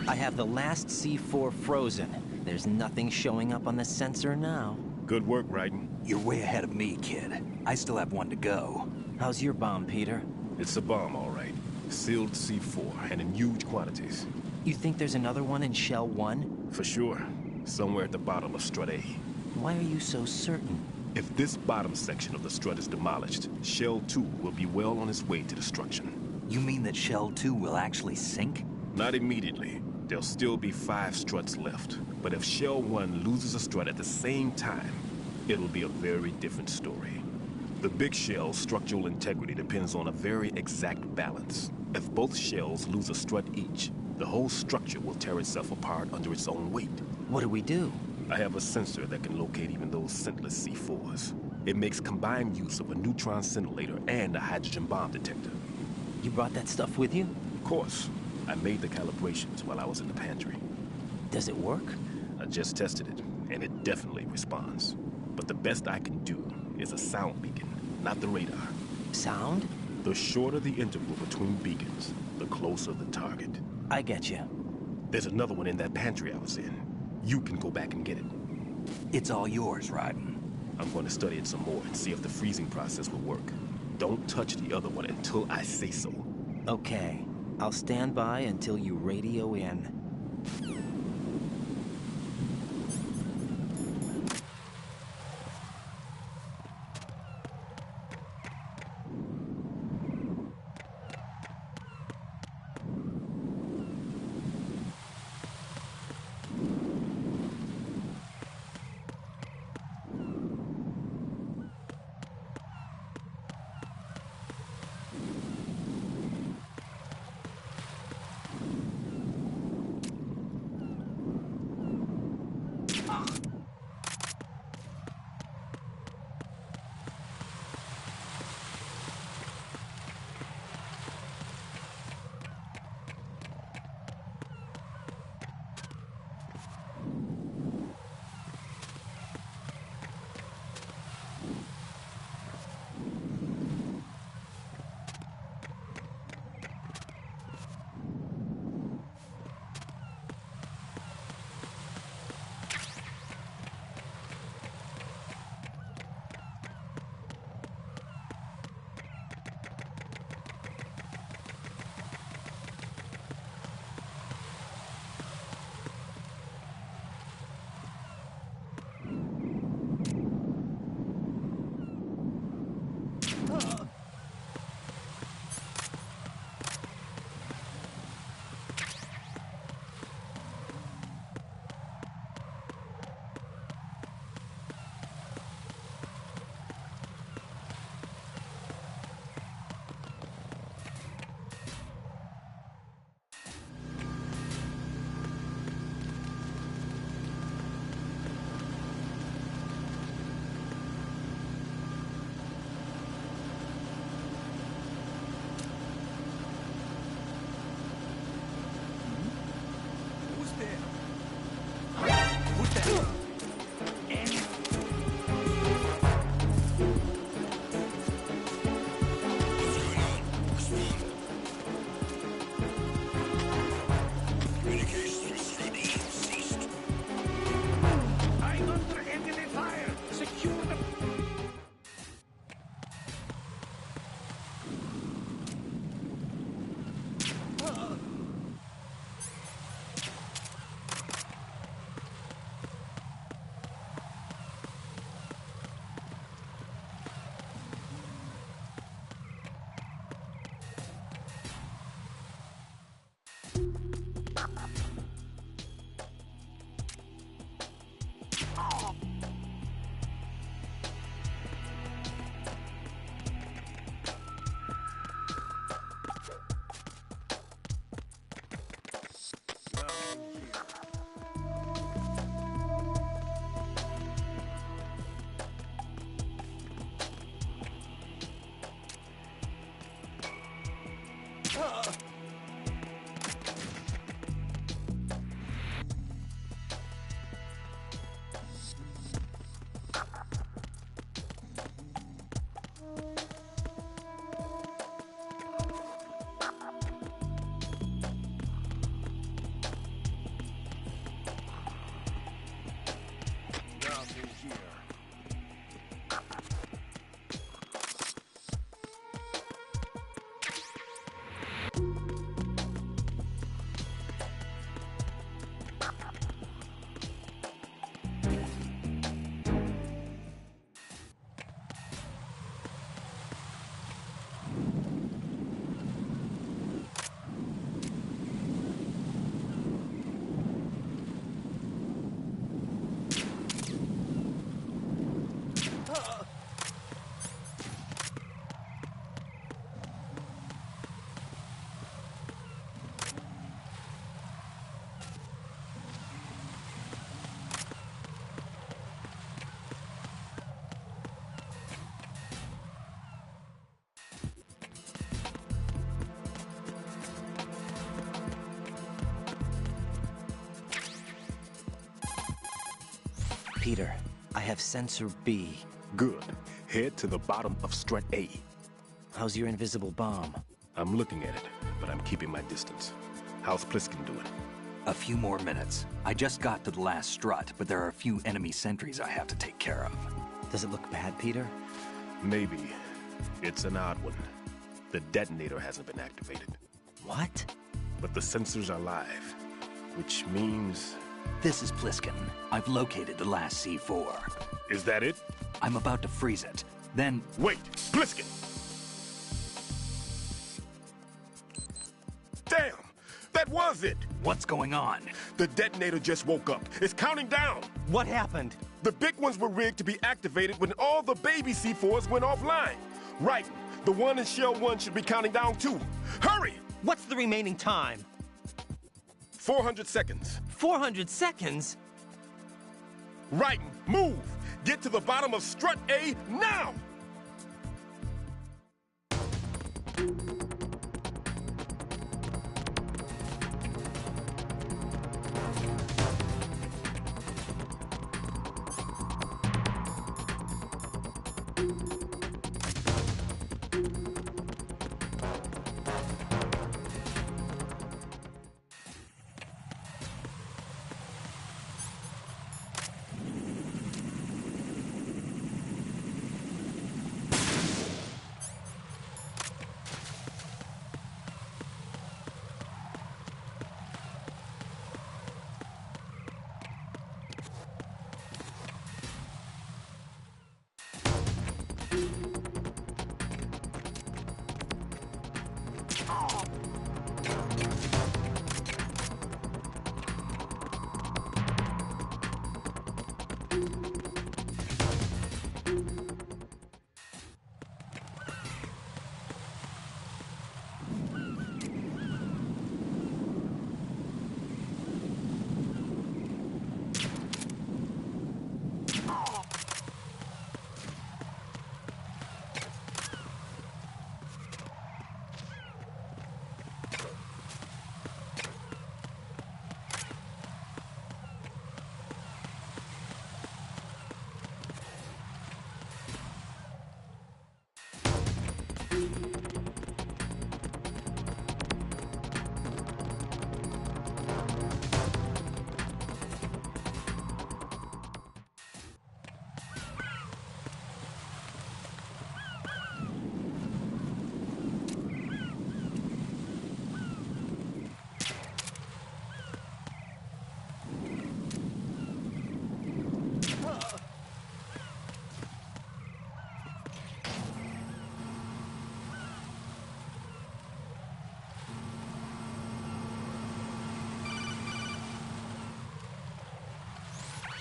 I have the last C4 frozen. There's nothing showing up on the sensor now. Good work, Raiden. You're way ahead of me, kid. I still have one to go. How's your bomb, Peter? It's a bomb, all right. Sealed C4, and in huge quantities. You think there's another one in Shell 1? For sure. Somewhere at the bottom of Strut A. Why are you so certain? If this bottom section of the strut is demolished, Shell 2 will be well on its way to destruction. You mean that Shell 2 will actually sink? Not immediately. There'll still be 5 struts left. But if Shell 1 loses a strut at the same time, it'll be a very different story. The big shell's structural integrity depends on a very exact balance. If both shells lose a strut each, the whole structure will tear itself apart under its own weight. What do we do? I have a sensor that can locate even those scentless C4s. It makes combined use of a neutron scintillator and a hydrogen bomb detector. You brought that stuff with you? Of course. I made the calibrations while I was in the pantry. Does it work? I just tested it, and it definitely responds. But the best I can do is a sound beacon, not the radar. Sound? The shorter the interval between beacons, the closer the target. I get you. There's another one in that pantry I was in. You can go back and get it. It's all yours, Raiden. I'm going to study it some more and see if the freezing process will work. Don't touch the other one until I say so. Okay. I'll stand by until you radio in. Peter, I have sensor B. Good. Head to the bottom of strut A. How's your invisible bomb? I'm looking at it, but I'm keeping my distance. How's Pliskin doing? A few more minutes. I just got to the last strut, but there are a few enemy sentries I have to take care of. Does it look bad, Peter? Maybe. It's an odd one. The detonator hasn't been activated. What? But the sensors are live, which means... This is Pliskin. I've located the last C4. Is that it? I'm about to freeze it. Then... Wait! Pliskin! Damn! That was it! What's going on? The detonator just woke up. It's counting down! What happened? The big ones were rigged to be activated when all the baby C4s went offline. Right. The one in Shell 1 should be counting down too. Hurry! What's the remaining time? 400 seconds. 400 seconds? Right. Move! Get to the bottom of strut A now!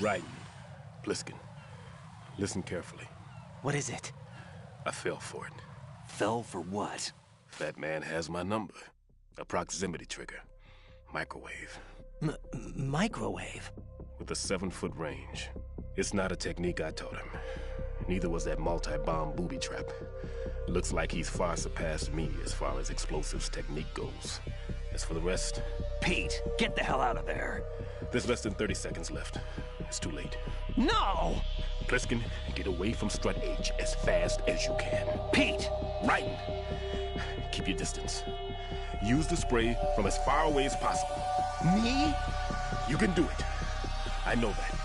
Right. Pliskin. Listen carefully. What is it? I fell for it. Fell for what? Fat man has my number. A proximity trigger. Microwave. Microwave? With a 7-foot range. It's not a technique I taught him. Neither was that multi-bomb booby trap. Looks like he's far surpassed me as far as explosives technique goes. As for the rest... Pete, get the hell out of there. There's less than 30 seconds left. It's too late. No! Pliskin, get away from strut H as fast as you can. Pete! Right! Keep your distance. Use the spray from as far away as possible. Me? You can do it. I know that.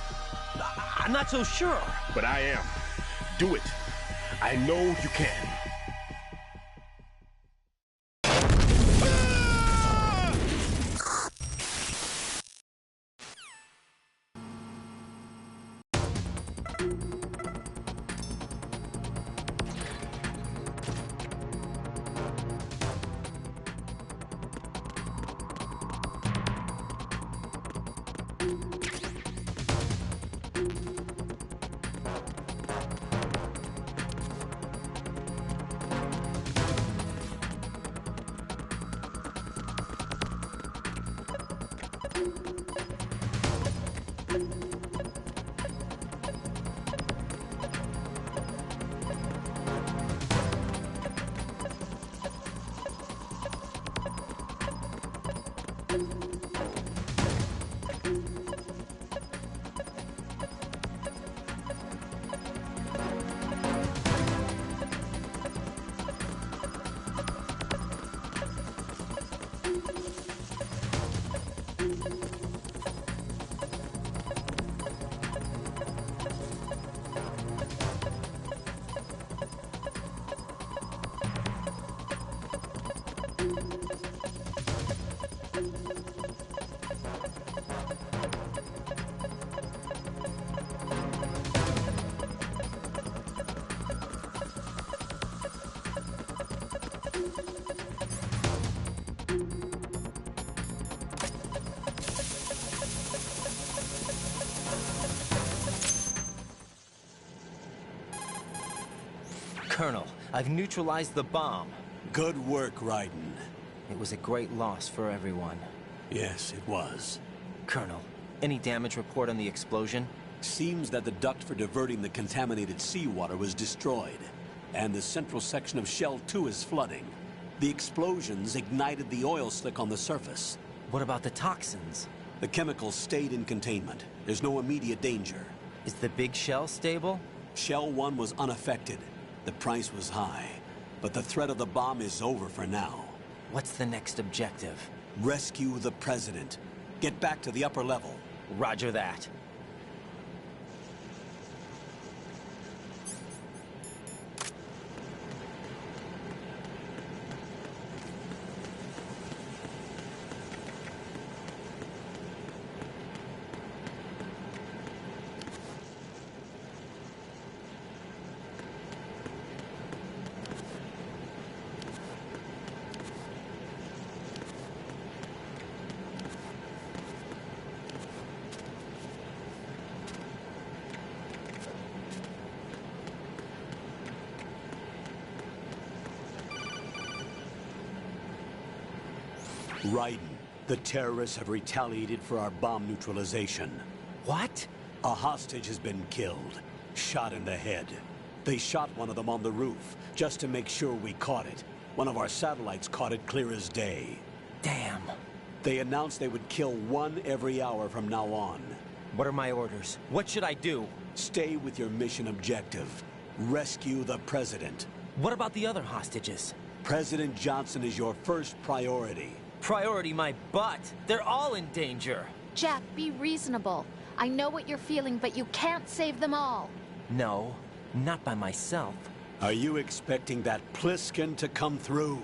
I'm not so sure. But I am. Do it. I know you can. Colonel, I've neutralized the bomb. Good work, Raiden. It was a great loss for everyone. Yes, it was. Colonel, any damage report on the explosion? Seems that the duct for diverting the contaminated seawater was destroyed, and the central section of Shell 2 is flooding. The explosions ignited the oil slick on the surface. What about the toxins? The chemicals stayed in containment. There's no immediate danger. Is the big shell stable? Shell 1 was unaffected. The price was high, but the threat of the bomb is over for now. What's the next objective? Rescue the President. Get back to the upper level. Roger that. Raiden, the terrorists have retaliated for our bomb neutralization. What? A hostage has been killed, shot in the head. They shot one of them on the roof, just to make sure we caught it. One of our satellites caught it clear as day. Damn. They announced they would kill one every hour from now on. What are my orders? What should I do? Stay with your mission objective. Rescue the President. What about the other hostages? President Johnson is your first priority. Priority my butt. They're all in danger. Jack, be reasonable. I know what you're feeling, but you can't save them all. No, not by myself. Are you expecting that Pliskin to come through?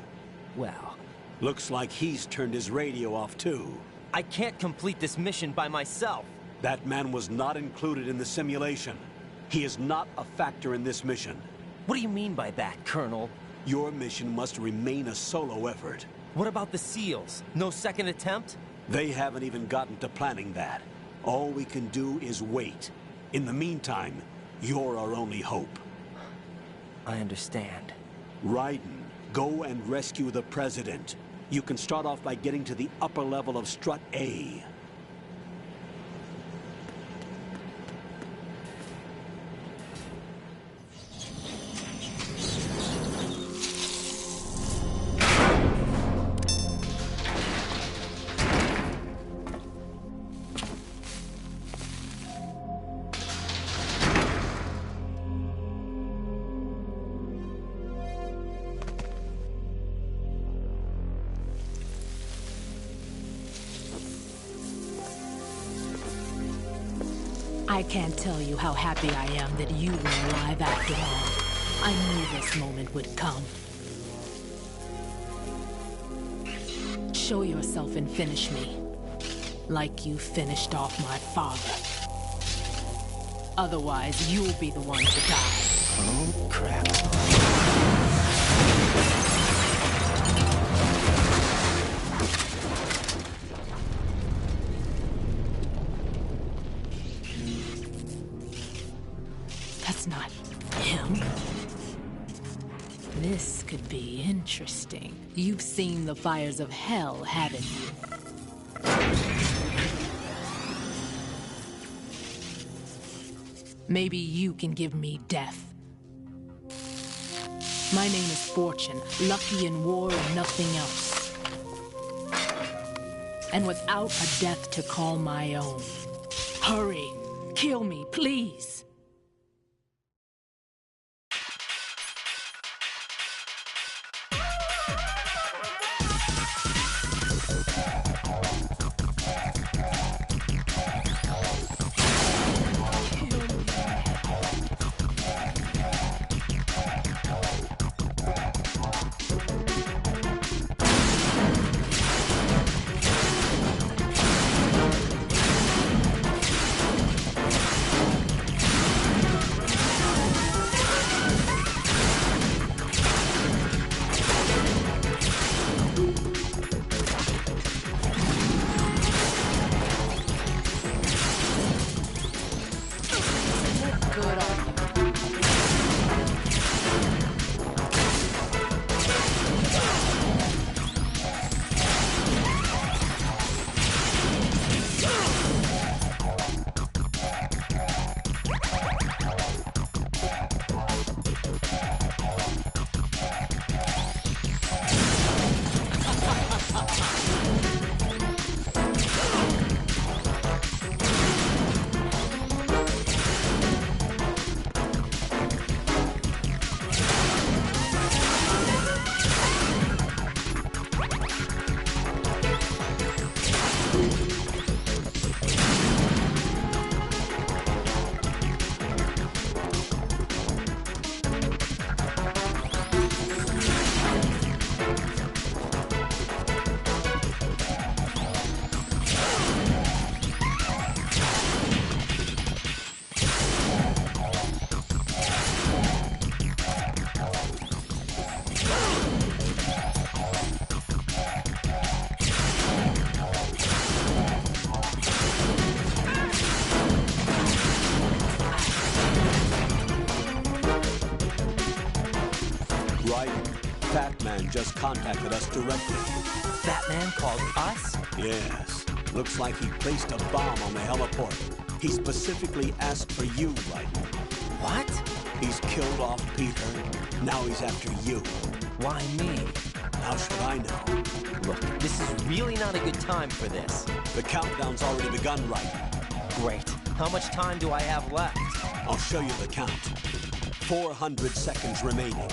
Well, looks like he's turned his radio off too. I can't complete this mission by myself. That man was not included in the simulation. He is not a factor in this mission. What do you mean by that, Colonel? Your mission must remain a solo effort. What about the SEALs? No second attempt? They haven't even gotten to planning that. All we can do is wait. In the meantime, you're our only hope. I understand. Raiden, go and rescue the President. You can start off by getting to the upper level of Strut A. I can't tell you how happy I am that you were alive after all. I knew this moment would come. Show yourself and finish me. Like you finished off my father. Otherwise, you'll be the one to die. Oh, crap. That's not him. This could be interesting. You've seen the fires of hell, haven't you? Maybe you can give me death. My name is Fortune, lucky in war and nothing else. And without a death to call my own. Hurry, kill me, please. Man just contacted us directly. Fat Man called us? Yes. Looks like he placed a bomb on the heliport. He specifically asked for you, Raiden. What? He's killed off Peter. Now he's after you. Why me? How should I know? Look, this is really not a good time for this. The countdown's already begun, Raiden. Great. How much time do I have left? I'll show you the count. 400 seconds remaining.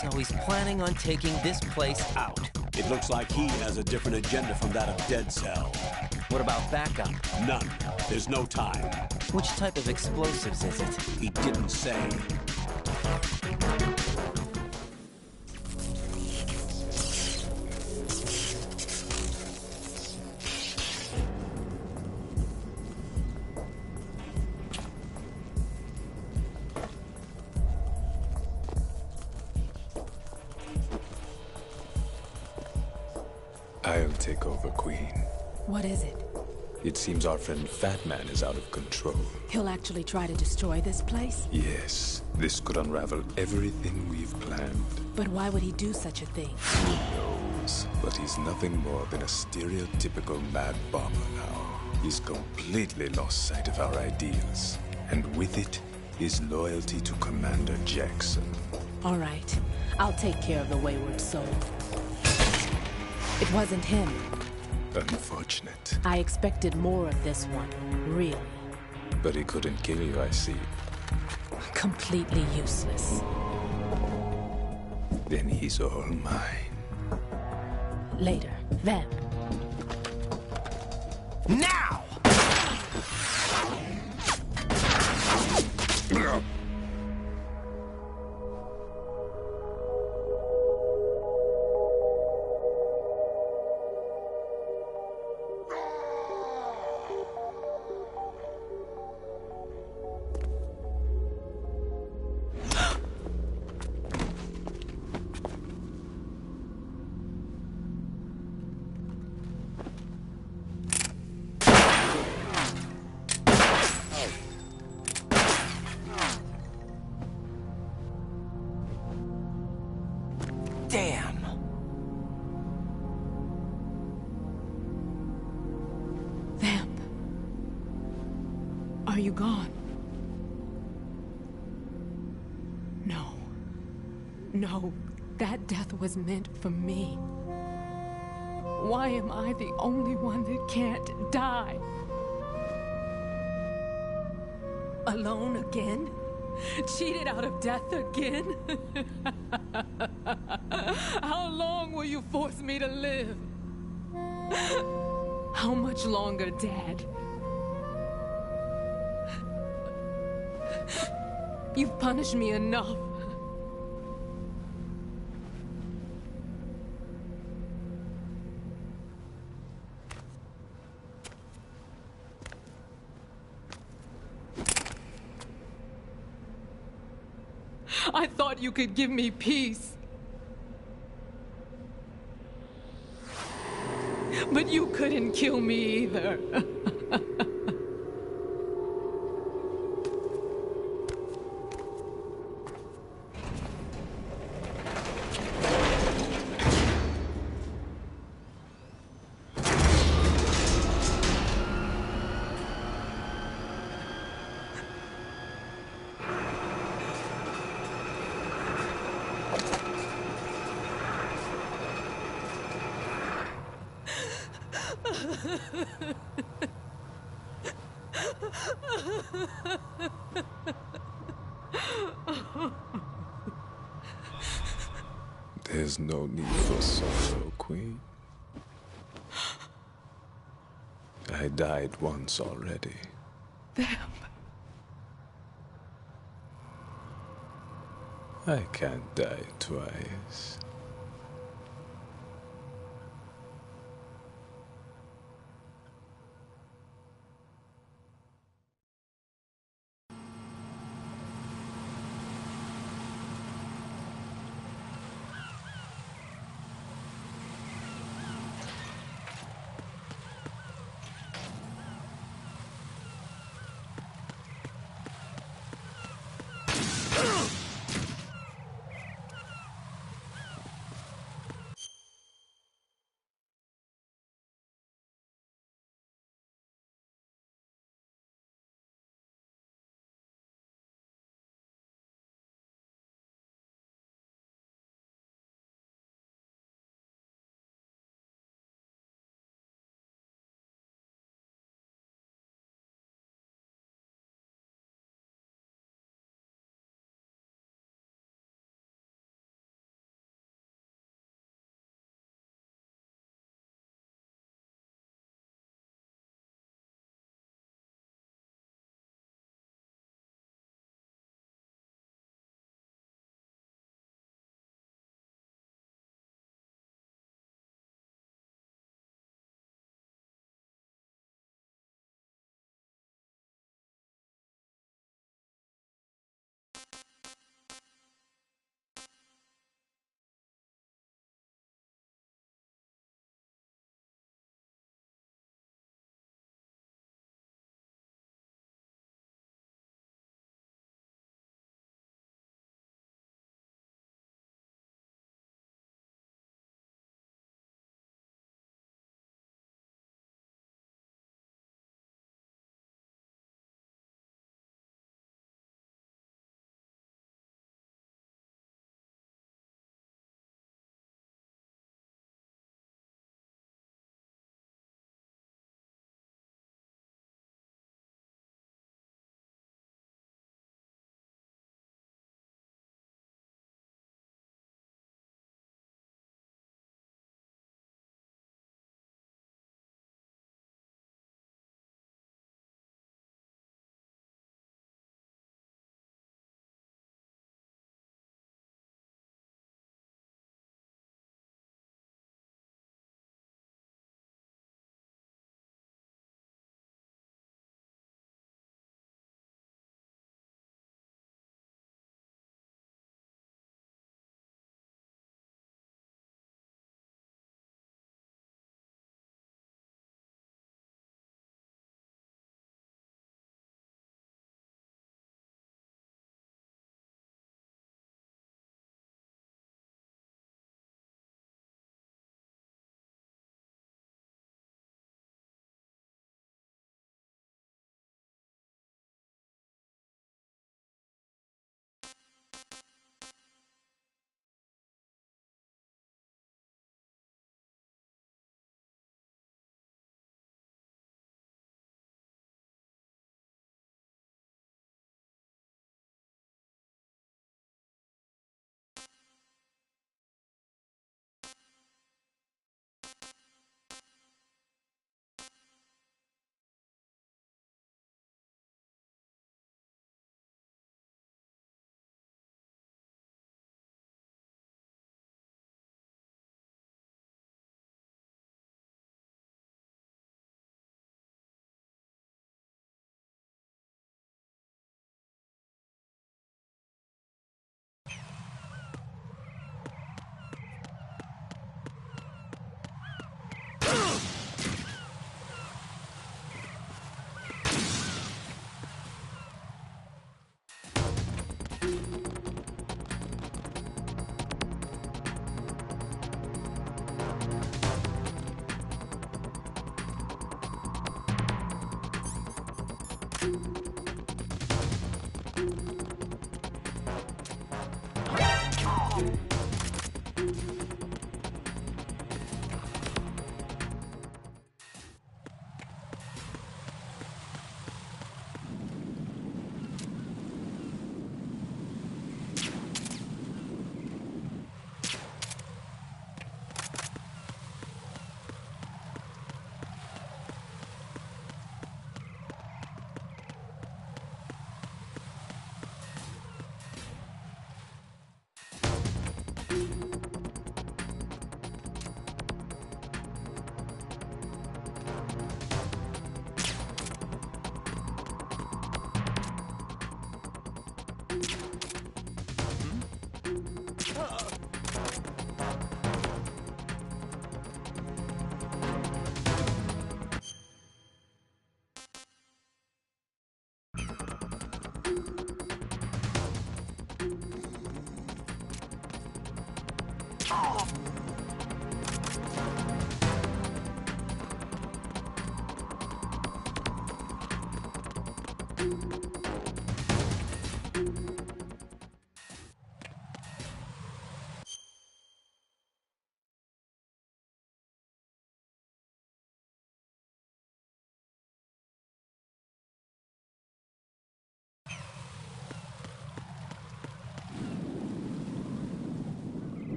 So he's planning on taking this place out. It looks like he has a different agenda from that of Dead Cell. What about backup? None. There's no time. Which type of explosives is it? He didn't say. I'll take over, Queen. What is it? It seems our friend Fat Man is out of control. He'll actually try to destroy this place? Yes, this could unravel everything we've planned. But why would he do such a thing? Who knows? But he's nothing more than a stereotypical mad bomber now. He's completely lost sight of our ideals. And with it, his loyalty to Commander Jackson. All right. I'll take care of the wayward soul. It wasn't him. Unfortunate. I expected more of this one, really. But he couldn't kill you, I see. Completely useless. Then he's all mine. Later. Then. Now! Damn! Vamp. Are you gone? No. No. That death was meant for me. Why am I the only one that can't die? Alone again? Cheated out of death again? How long will you force me to live? How much longer, Dad? You've punished me enough. I thought you could give me peace. But you couldn't kill me either. There's no need for sorrow, Queen. I died once already. Vamp. I can't die twice.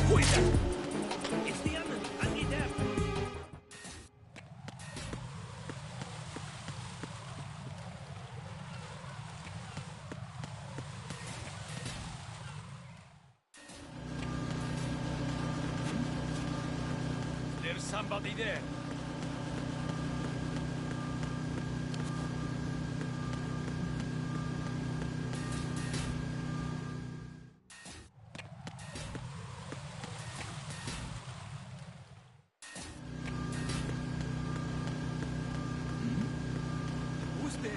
Who is that? It's the enemy. I need them. There's somebody there. Who's there?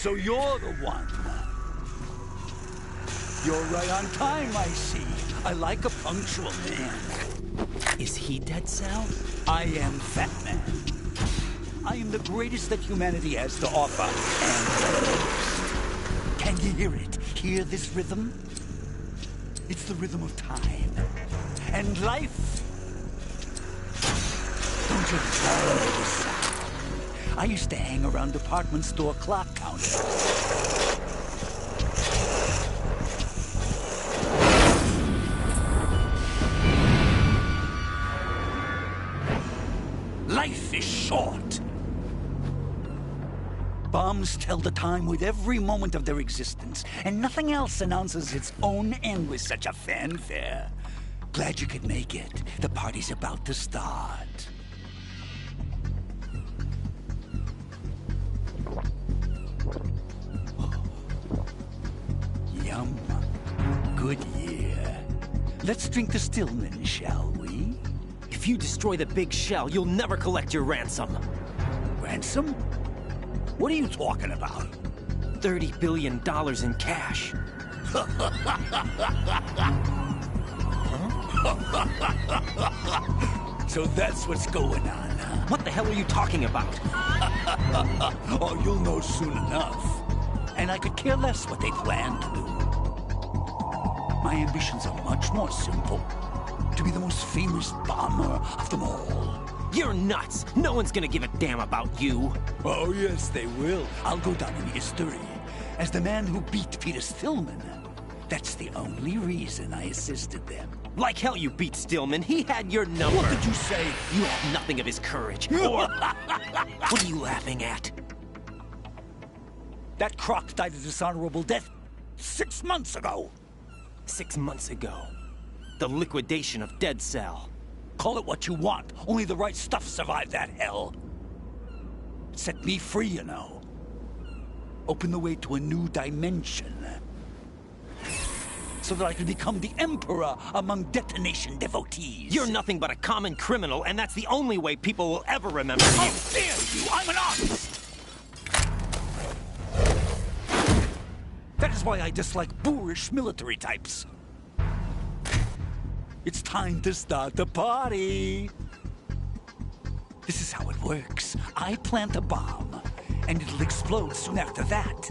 So you're the one. You're right on time, I see. I like a punctual man. Is he Dead Cell? I am Fat Man. I am the greatest that humanity has to offer, and the most. Can you hear it? Hear this rhythm? It's the rhythm of time. And life. Don't you love this sound? I used to hang around department store clock counters. Life is short. Bombs tell the time with every moment of their existence, and nothing else announces its own end with such a fanfare. Glad you could make it. The party's about to start. Yum. Good year. Let's drink the Stillman, shall we? If you destroy the big shell, you'll never collect your ransom. Ransom? What are you talking about? $30 billion in cash. So that's what's going on, huh? What the hell are you talking about? Oh, you'll know soon enough. And I could care less what they plan to do. My ambitions are much more simple. To be the most famous bomber of them all. You're nuts! No one's gonna give a damn about you! Oh, yes, they will. I'll go down in history as the man who beat Peter Stillman. That's the only reason I assisted them. Like hell you beat Stillman. He had your number. What did you say? You have nothing of his courage. Or... What are you laughing at? That croc died a dishonorable death 6 months ago. 6 months ago. The liquidation of Dead Cell. Call it what you want. Only the right stuff survived that hell. It set me free, you know. Opened the way to a new dimension. So that I could become the emperor among detonation devotees. You're nothing but a common criminal, and that's the only way people will ever remember you. How dare you! I'm an artist! That is why I dislike boorish military types. It's time to start the party. This is how it works. I plant a bomb, and it'll explode soon after that.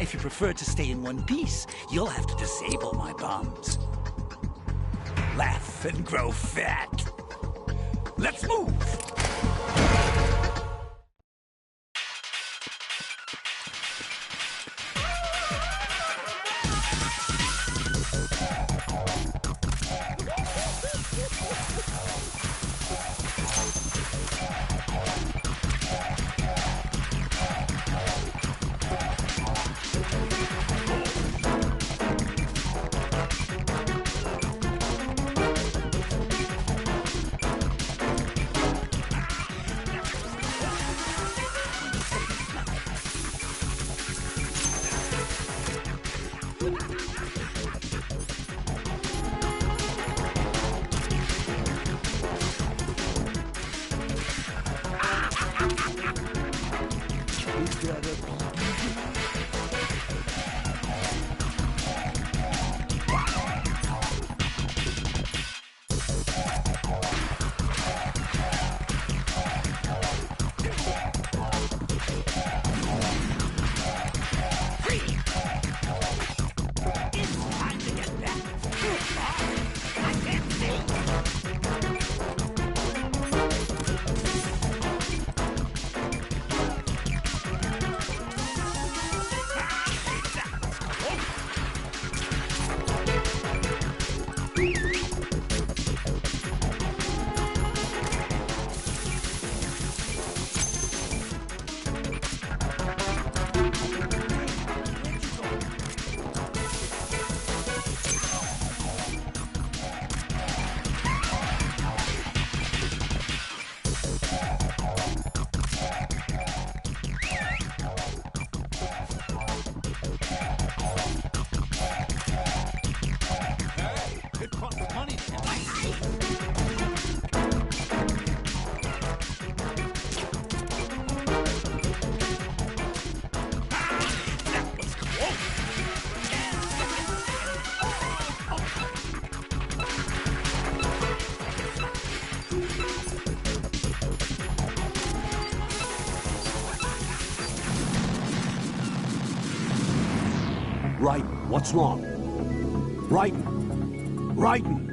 If you prefer to stay in one piece, you'll have to disable my bombs. Laugh and grow fat. Let's move! Raiden, what's wrong? Raiden! Raiden!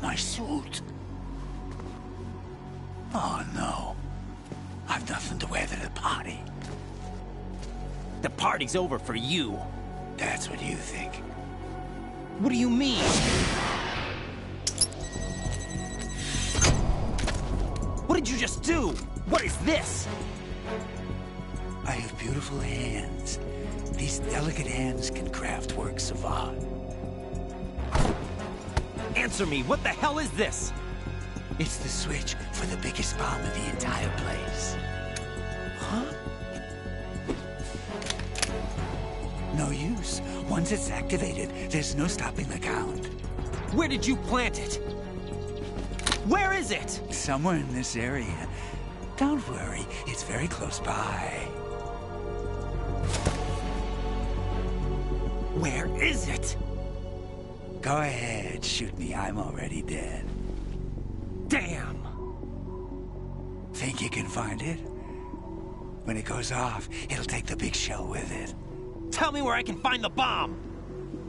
My suit. Oh no. I've nothing to wear to the party. The party's over for you. That's what you think. What do you mean? What did you just do? What is this? I have beautiful hands. These delicate hands can craft works of art. Answer me, what the hell is this? It's the switch for the biggest bomb in the entire place. Huh? No use. Once it's activated, there's no stopping the count. Where did you plant it? Where is it? Somewhere in this area. Don't worry, it's very close by. Where is it? Go ahead, shoot me. I'm already dead. Damn! Think you can find it? When it goes off, it'll take the big shell with it. Tell me where I can find the bomb!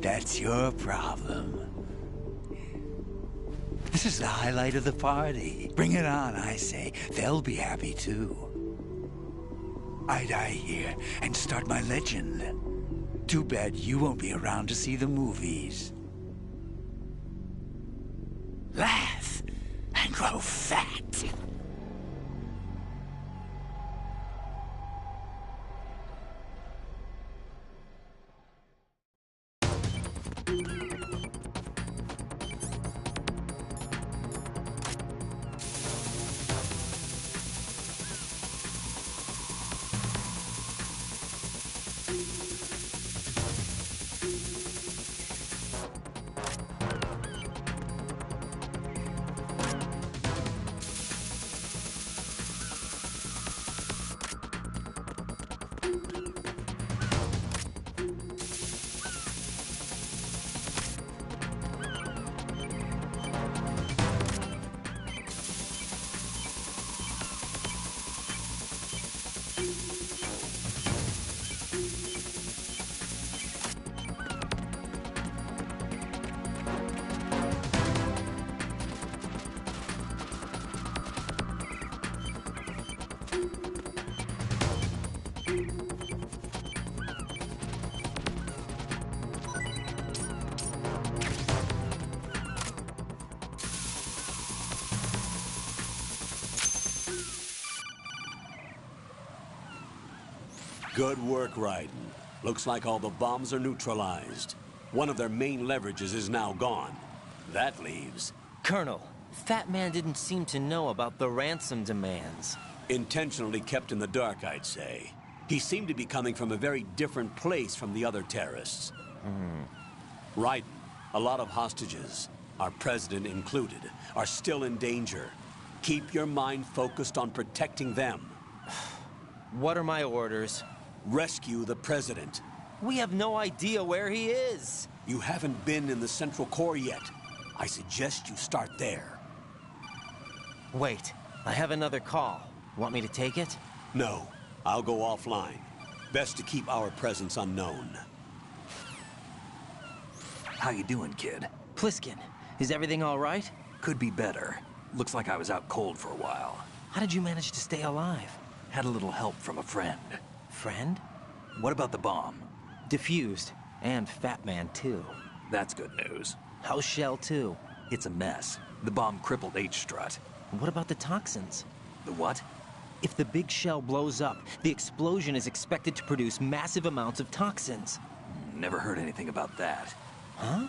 That's your problem. This is the highlight of the party. Bring it on, I say. They'll be happy too. I die here and start my legend. Too bad you won't be around to see the movies. Laugh and grow fat. Good work, Raiden. Looks like all the bombs are neutralized. One of their main leverages is now gone. That leaves... Colonel, Fat Man didn't seem to know about the ransom demands. Intentionally kept in the dark, I'd say. He seemed to be coming from a very different place from the other terrorists. Raiden, a lot of hostages, our president included, are still in danger. Keep your mind focused on protecting them. What are my orders? Rescue the president. We have no idea where he is. You haven't been in the Central Core yet. I suggest you start there. Wait, I have another call. Want me to take it? No, I'll go offline. Best to keep our presence unknown. How you doing, kid? Pliskin, is everything all right? Could be better. Looks like I was out cold for a while. How did you manage to stay alive? Had a little help from a friend. Friend? What about the bomb? Diffused. And Fat Man, too. That's good news. How's Shell 2? It's a mess. The bomb crippled H-Strut. What about the toxins? The what? If the big shell blows up, the explosion is expected to produce massive amounts of toxins. Never heard anything about that. Huh?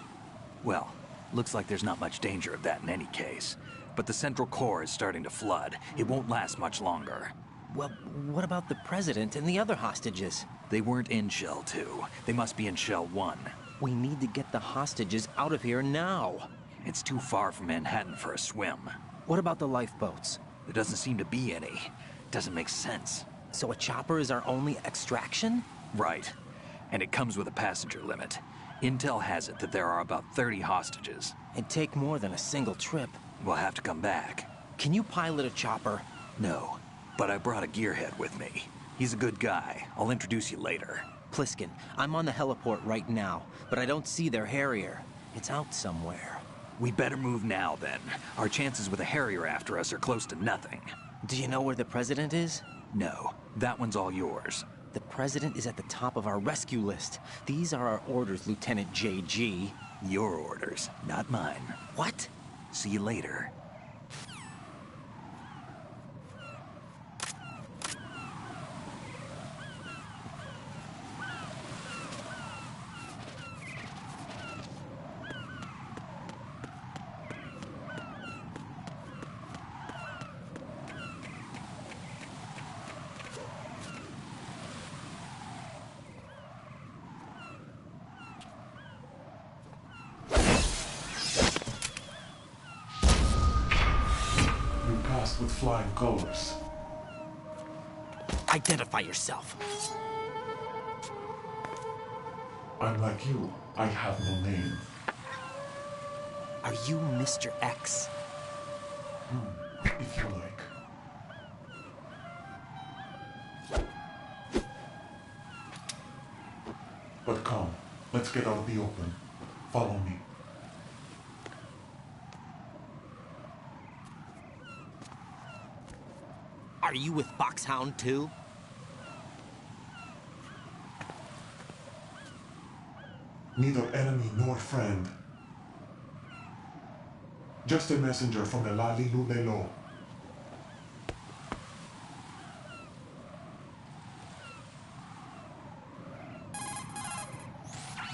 Well, looks like there's not much danger of that in any case. But the Central Core is starting to flood. It won't last much longer. Well, what about the President and the other hostages? They weren't in Shell 2. They must be in Shell 1. We need to get the hostages out of here now. It's too far from Manhattan for a swim. What about the lifeboats? There doesn't seem to be any. Doesn't make sense. So a chopper is our only extraction? Right. and it comes with a passenger limit. Intel has it that there are about 30 hostages. It'd take more than a single trip. We'll have to come back. Can you pilot a chopper? No, but I brought a gearhead with me. He's a good guy. I'll introduce you later. Pliskin, I'm on the heliport right now, but I don't see their Harrier. It's out somewhere. We better move now, then. Our chances with a Harrier after us are close to nothing. Do you know where the President is? No, that one's all yours. The President is at the top of our rescue list. These are our orders, Lieutenant JG. Your orders, not mine. What? See you later. With flying colors. Identify yourself. I'm like you. I have no name. Are you Mr. X? If you like. But come, let's get out of the open. Follow me. Are you with Foxhound too? Neither enemy nor friend. Just a messenger from the Lali Lulelo.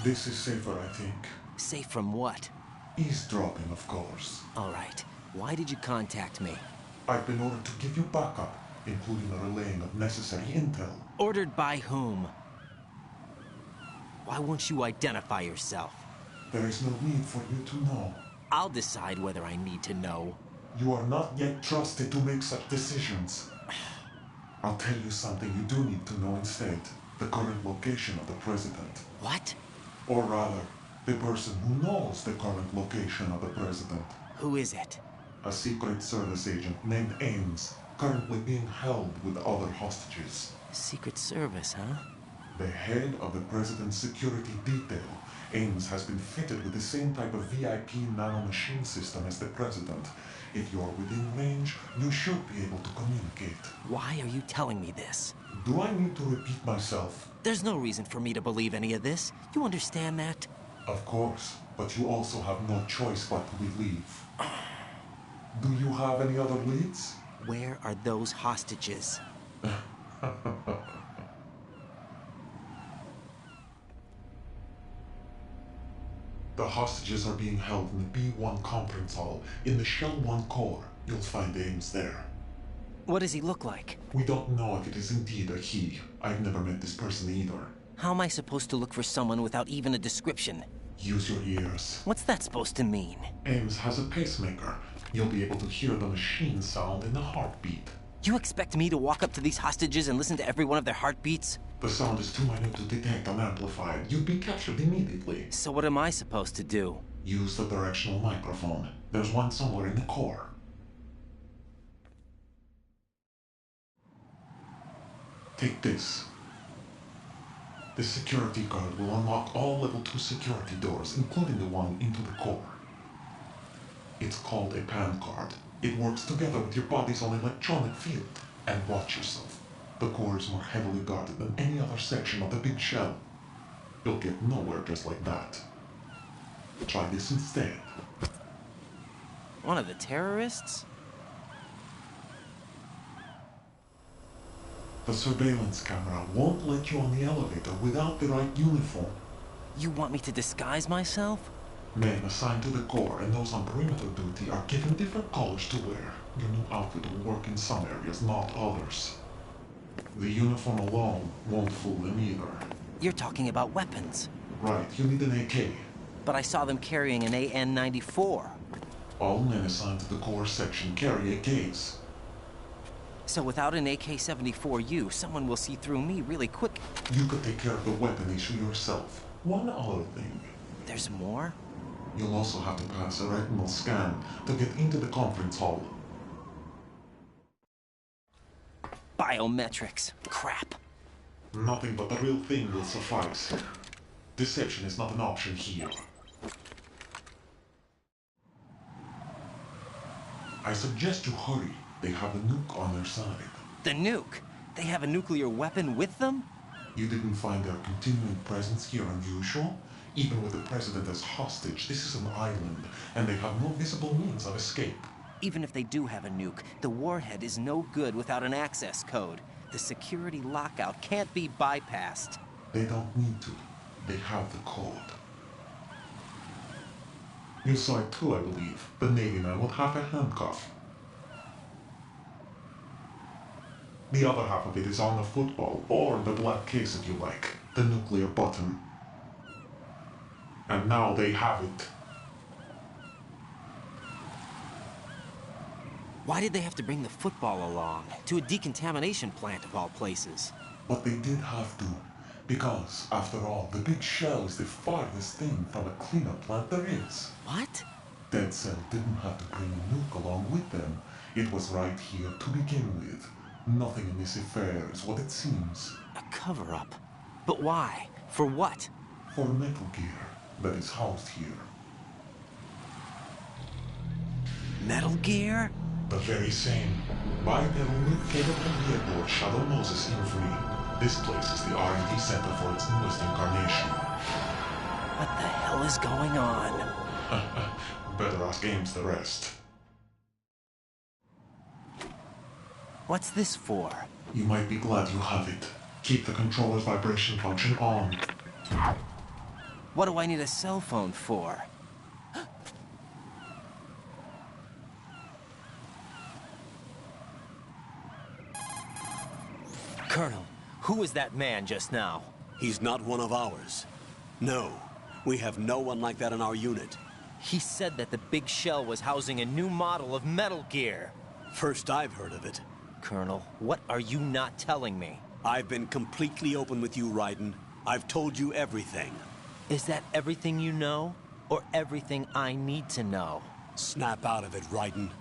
This is safer, I think. Safe from what? Eavesdropping, of course. All right. Why did you contact me? I've been ordered to give you backup, including the relaying of necessary intel. Ordered by whom? Why won't you identify yourself? There is no need for you to know. I'll decide whether I need to know. You are not yet trusted to make such decisions. I'll tell you something you do need to know instead. The current location of the President. What? Or rather, the person who knows the current location of the President. Who is it? A Secret Service agent named Ames, currently being held with other hostages. Secret Service, huh? The head of the President's security detail, Ames, has been fitted with the same type of VIP nanomachine system as the President. If you're within range, you should be able to communicate. Why are you telling me this? Do I need to repeat myself? There's no reason for me to believe any of this. You understand that? Of course, but you also have no choice but to believe. Do you have any other leads? Where are those hostages? The hostages are being held in the B1 conference hall. In the Shell 1 core, you'll find Ames there. What does he look like? We don't know if it is indeed a he. I've never met this person either. How am I supposed to look for someone without even a description? Use your ears. What's that supposed to mean? Ames has a pacemaker. You'll be able to hear the machine sound in the heartbeat. You expect me to walk up to these hostages and listen to every one of their heartbeats? The sound is too minute to detect and amplify. You'd be captured immediately. So what am I supposed to do? Use the directional microphone. There's one somewhere in the core. Take this. The security card will unlock all level 2 security doors, including the one into the core. It's called a PAN card. It works together with your body's own electronic field. And watch yourself. The core is more heavily guarded than any other section of the big shell. You'll get nowhere just like that. Try this instead. One of the terrorists? The surveillance camera won't let you on the elevator without the right uniform. You want me to disguise myself? Men assigned to the core and those on perimeter duty are given different colors to wear. Your new outfit will work in some areas, not others. The uniform alone won't fool them either. You're talking about weapons. Right, you need an AK. But I saw them carrying an AN-94. All men assigned to the core section carry AKs. So without an AK-74U, someone will see through me really quick. You could take care of the weapon issue yourself. One other thing. There's more? You'll also have to pass a retinal scan to get into the conference hall. Biometrics. Crap. Nothing but the real thing will suffice. Deception is not an option here. I suggest you hurry. They have a nuke on their side. The nuke? They have a nuclear weapon with them? You didn't find their continuing presence here unusual? Even with the president as hostage, this is an island, and they have no visible means of escape. Even if they do have a nuke, the warhead is no good without an access code. The security lockout can't be bypassed. They don't need to. They have the code. You saw it too, I believe. The Navy man with half a handcuff. The other half of it is on the football, or the black case if you like. The nuclear button. And now they have it. Why did they have to bring the football along? To a decontamination plant of all places. But they did have to. Because, after all, the big shell is the farthest thing from a cleanup plant there is. What? Dead Cell didn't have to bring a nuke along with them. It was right here to begin with. Nothing in this affair is what it seems. A cover-up? But why? For what? For Metal Gear that is housed here. Metal Gear? The very same. Bipedal nuke capable vehicle Shadow Moses Infamy. This place is the R&D center for its newest incarnation. What the hell is going on? Better ask Ames the rest. What's this for? You might be glad you have it. Keep the controller's vibration function on. What do I need a cell phone for? Colonel, who was that man just now? He's not one of ours. No, we have no one like that in our unit. He said that the big shell was housing a new model of Metal Gear. First I've heard of it. Colonel, what are you not telling me? I've been completely open with you, Raiden. I've told you everything. Is that everything you know? Or everything I need to know? Snap out of it, Raiden.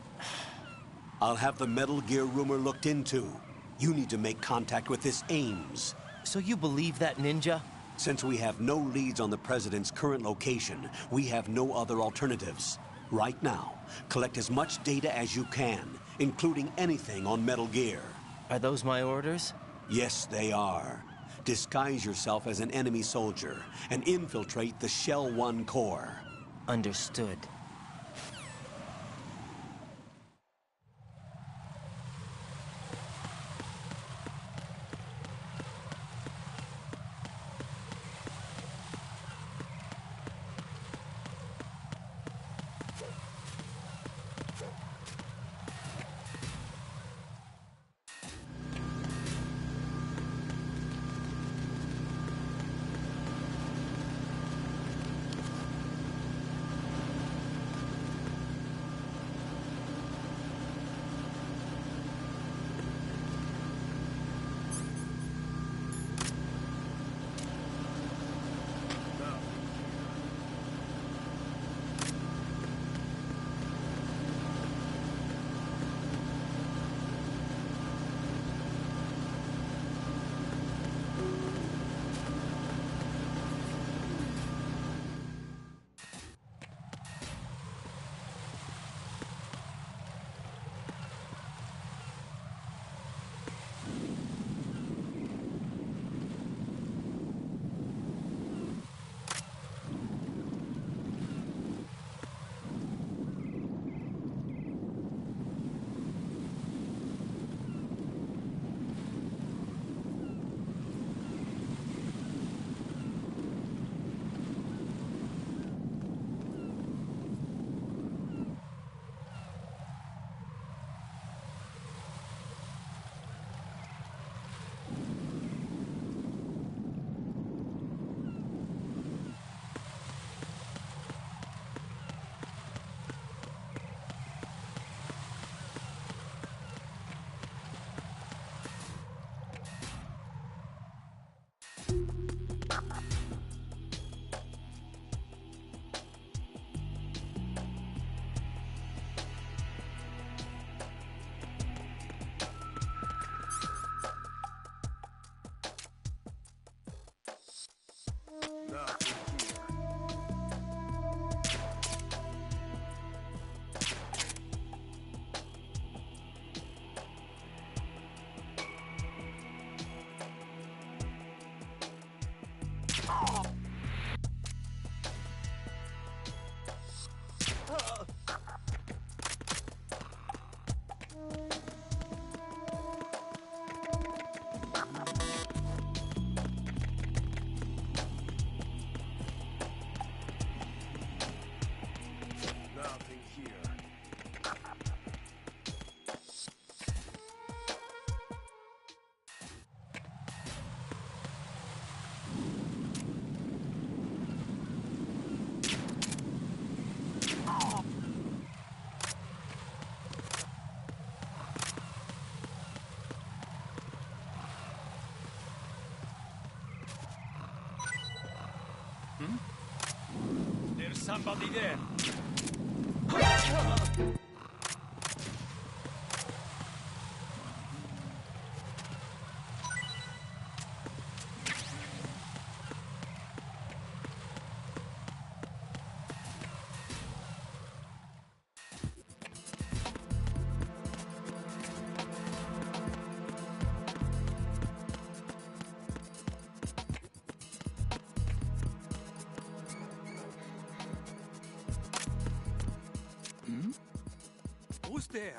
I'll have the Metal Gear rumor looked into. You need to make contact with this Ames. So you believe that ninja? Since we have no leads on the President's current location, we have no other alternatives. Right now, collect as much data as you can, including anything on Metal Gear. Are those my orders? Yes, they are. Disguise yourself as an enemy soldier and infiltrate the Shell 1 core. Understood. There's somebody there. Who's there?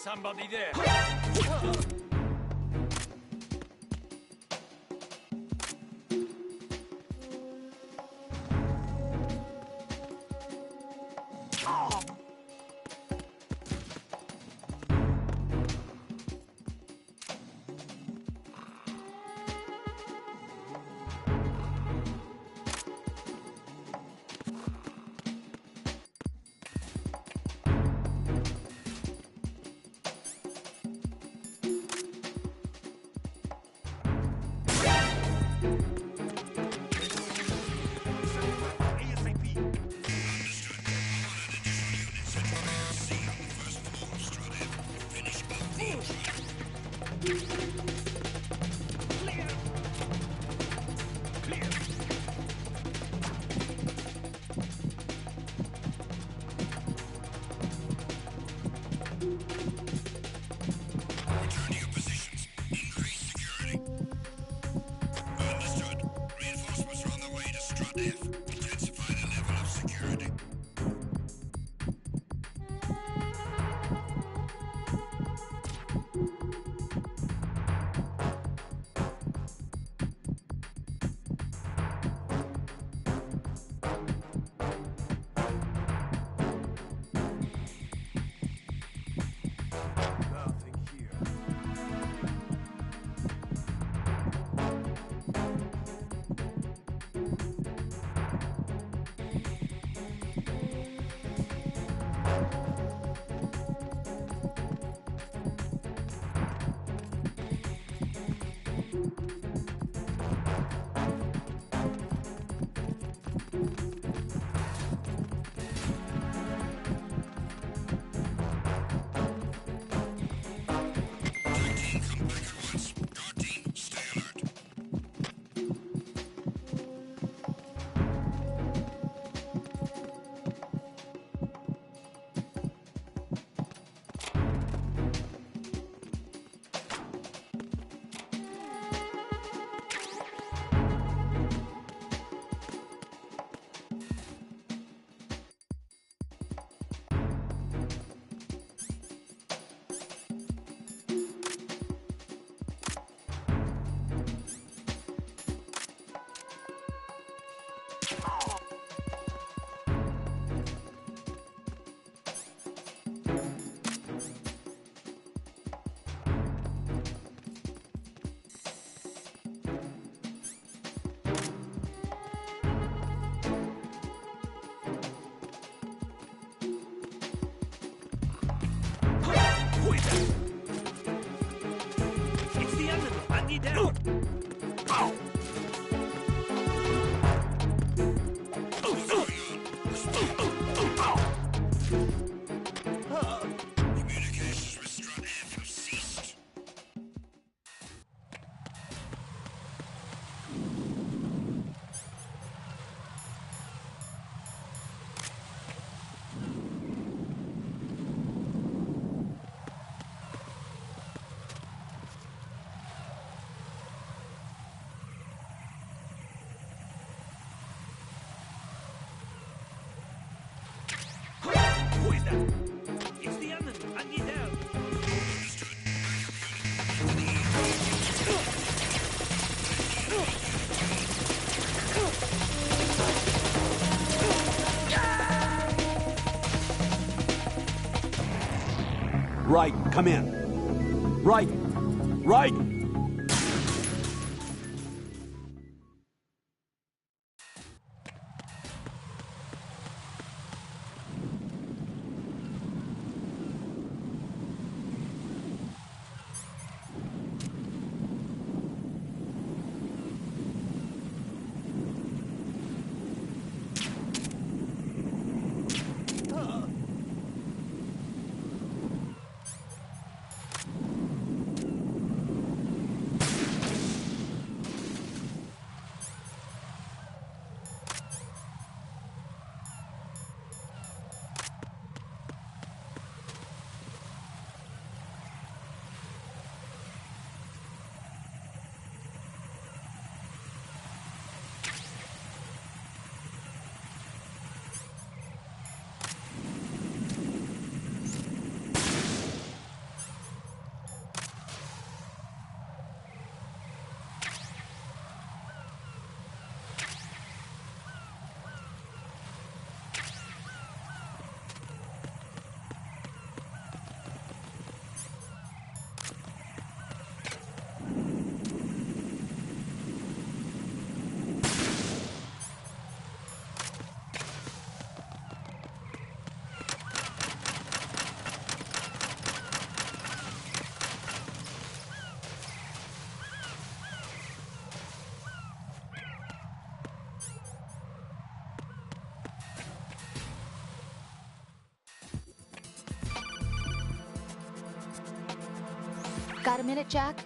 somebody there. It's the enemy! I need help! Communications with Strut F have ceased. Who is that? It's the enemy! I need help! Right, come in. Right, right. Got a minute, Jack?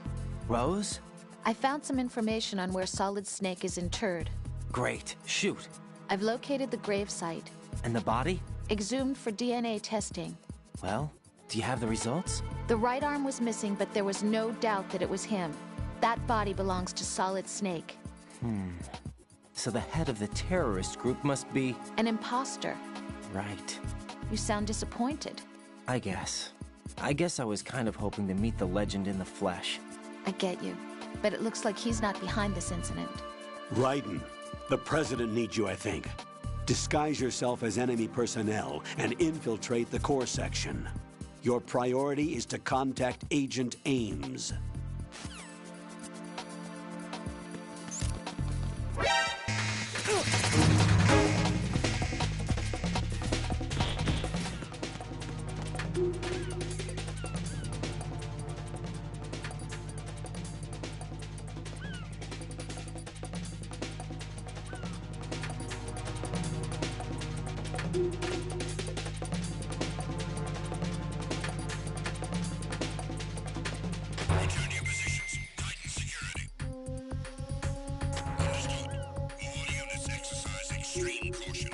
Rose? I found some information on where Solid Snake is interred. Great. Shoot. I've located the gravesite. And the body? Exhumed for DNA testing. Well, do you have the results? The right arm was missing, but there was no doubt that it was him. That body belongs to Solid Snake. So the head of the terrorist group must be... An imposter. Right. You sound disappointed. I guess I was kind of hoping to meet the legend in the flesh. I get you. But it looks like he's not behind this incident. Raiden, the President needs you, I think. Disguise yourself as enemy personnel and infiltrate the core section. Your priority is to contact Agent Ames. Return to your positions. Tighten security. Understood. All units exercise extreme caution.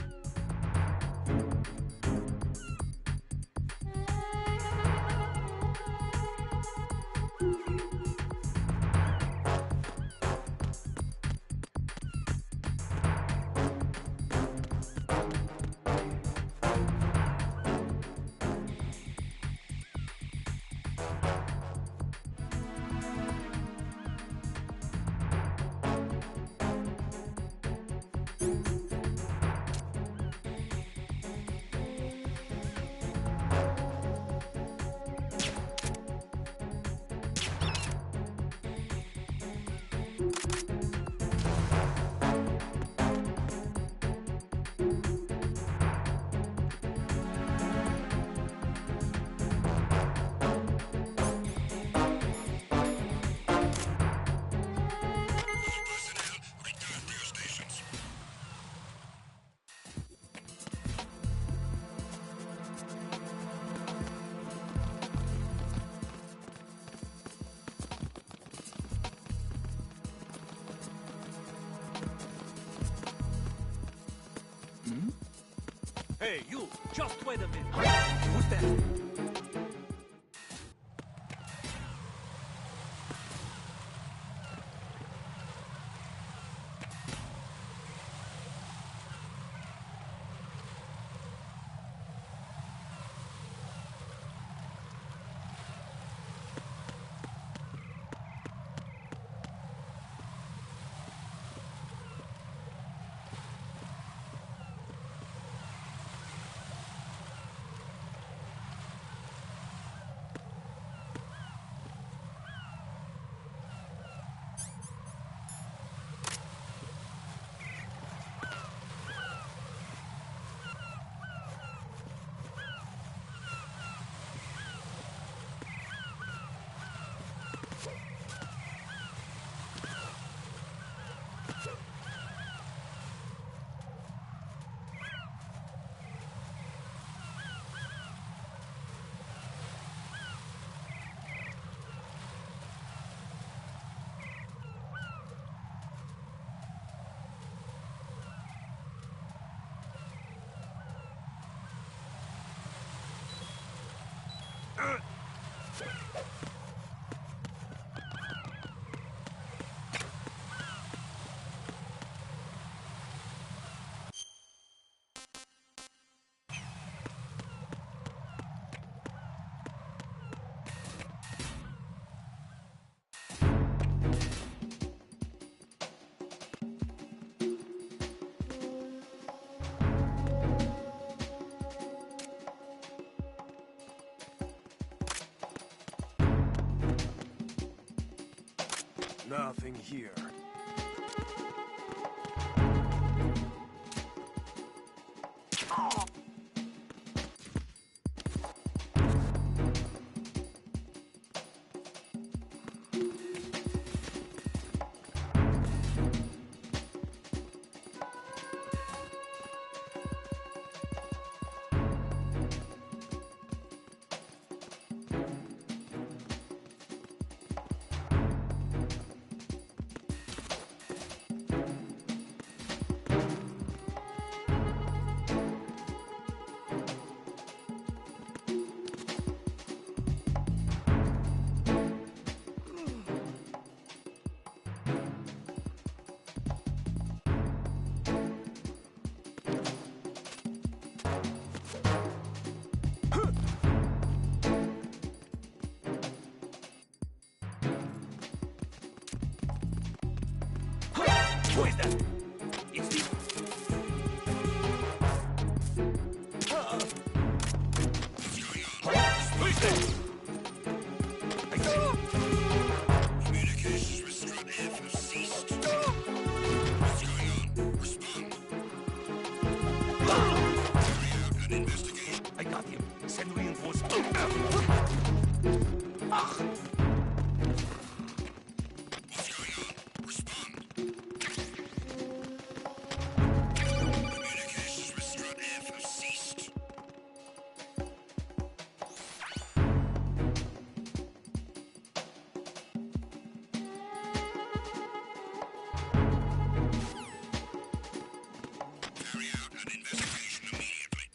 Hey, you! Just wait a minute! Who's that? Nothing here. Who is that? It's the... Who is that? I see. Communications with Strut F have ceased. What's going on? Respond. Carry out an investigation. I got him. Send reinforcements. What's going on? Respond. Communications with Strut F have ceased. Carry out an investigation immediately.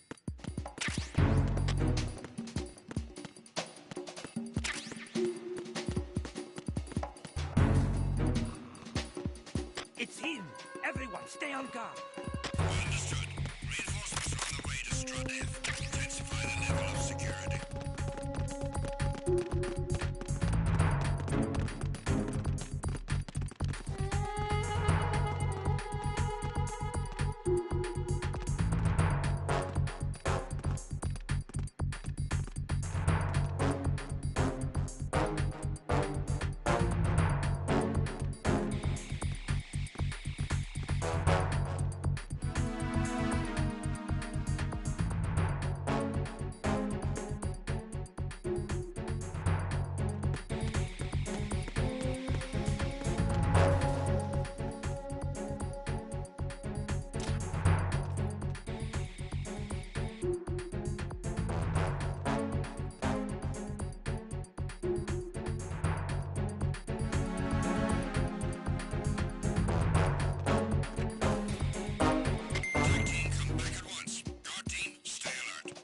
It's him. Everyone, stay on guard. Understood. Reinforcements are on the way to Strut F. Intensify the level of security. Attack team, come back at once. Guard team, stay alert.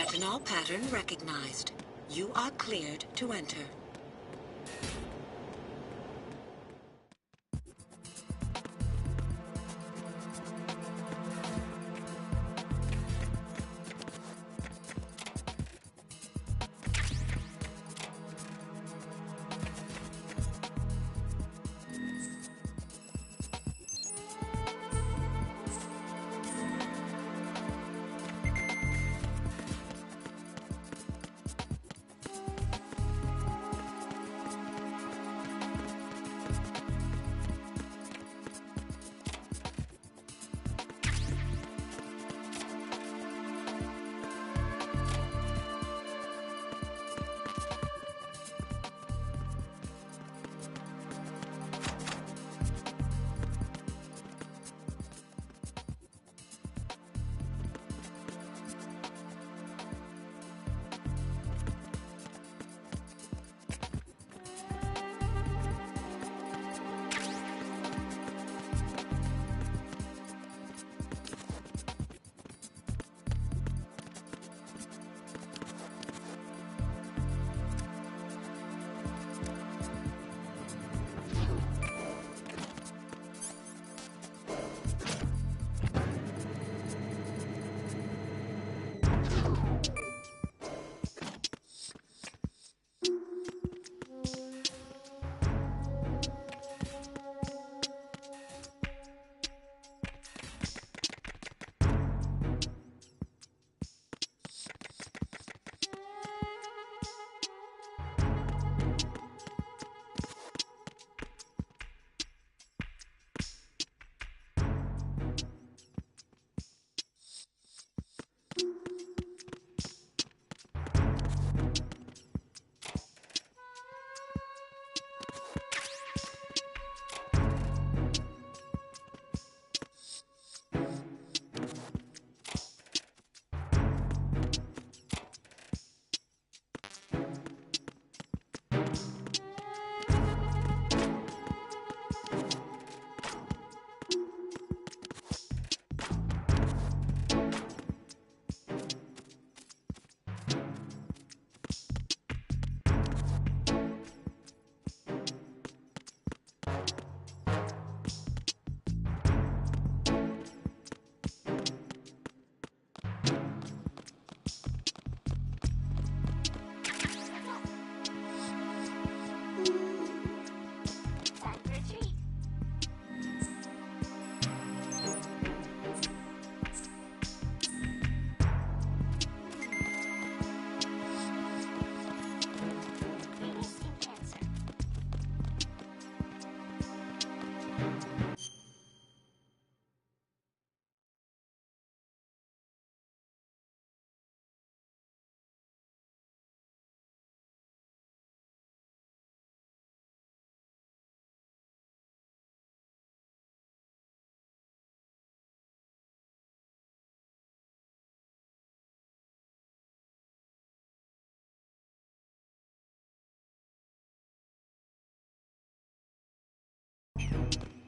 Retinol pattern recognized. You are cleared to enter.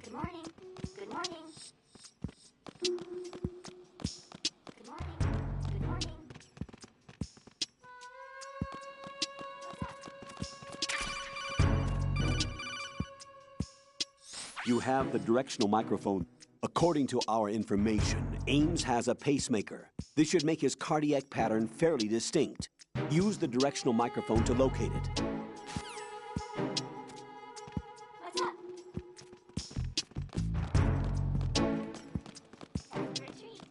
Good morning. Good morning. Good morning. Good morning. You have the directional microphone. According to our information, Ames has a pacemaker. This should make his cardiac pattern fairly distinct. Use the directional microphone to locate it. What's up? Time to retreat.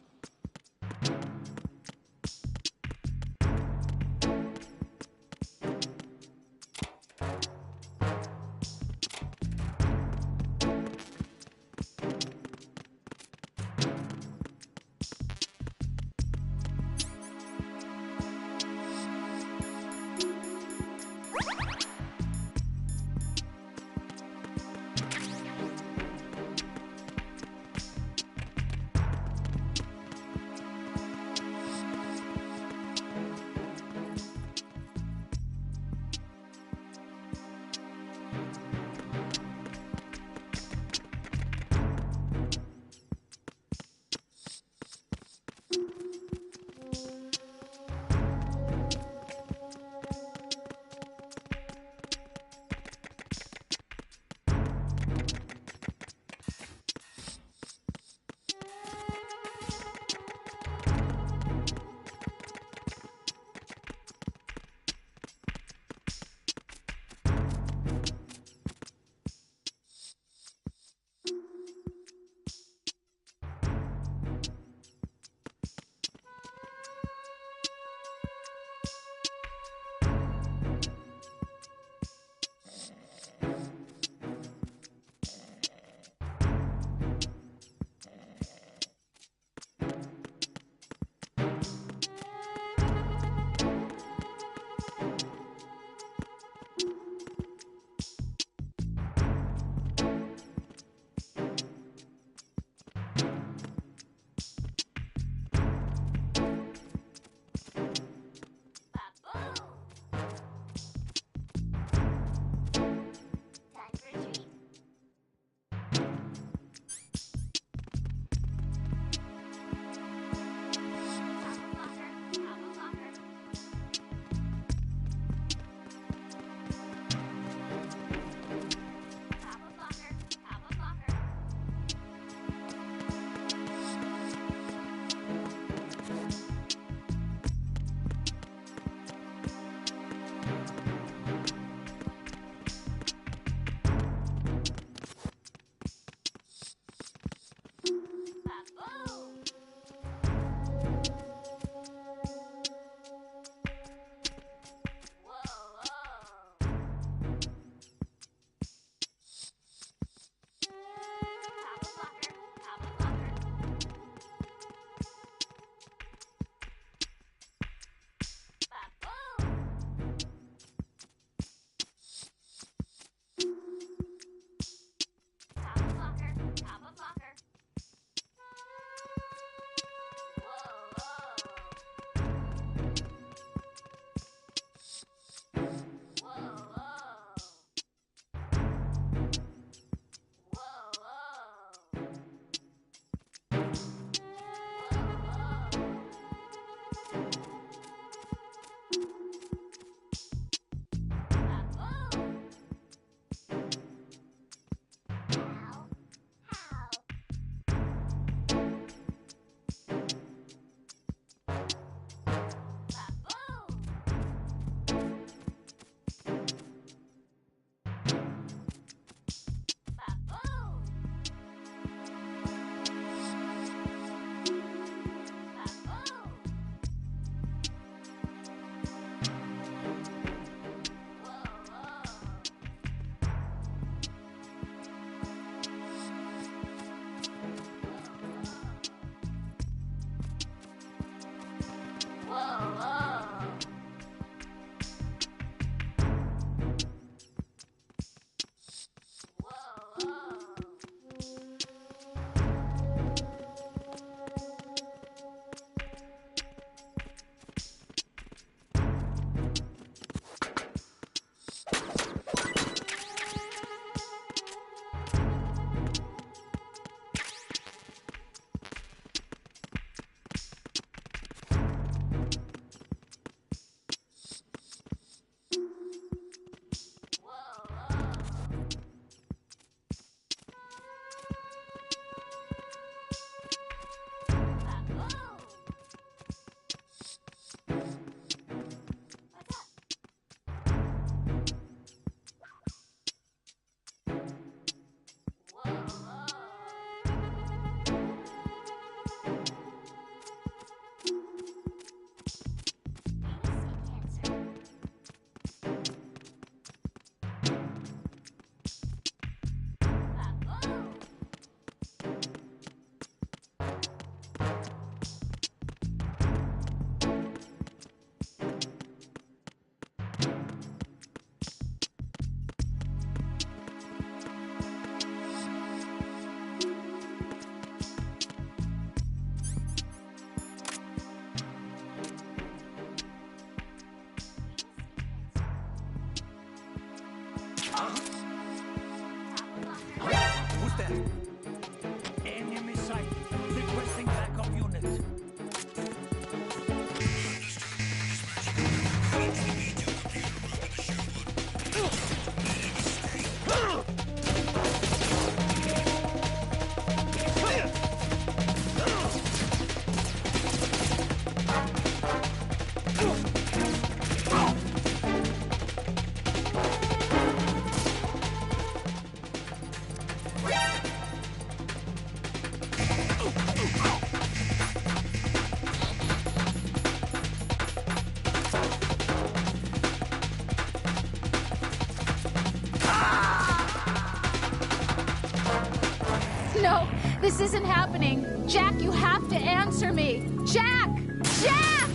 Enemy sighted. Requesting backup unit. No, this isn't happening. Jack, you have to answer me. Jack! Jack!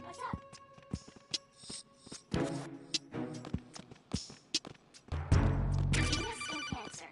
What's up? Venus in Cancer.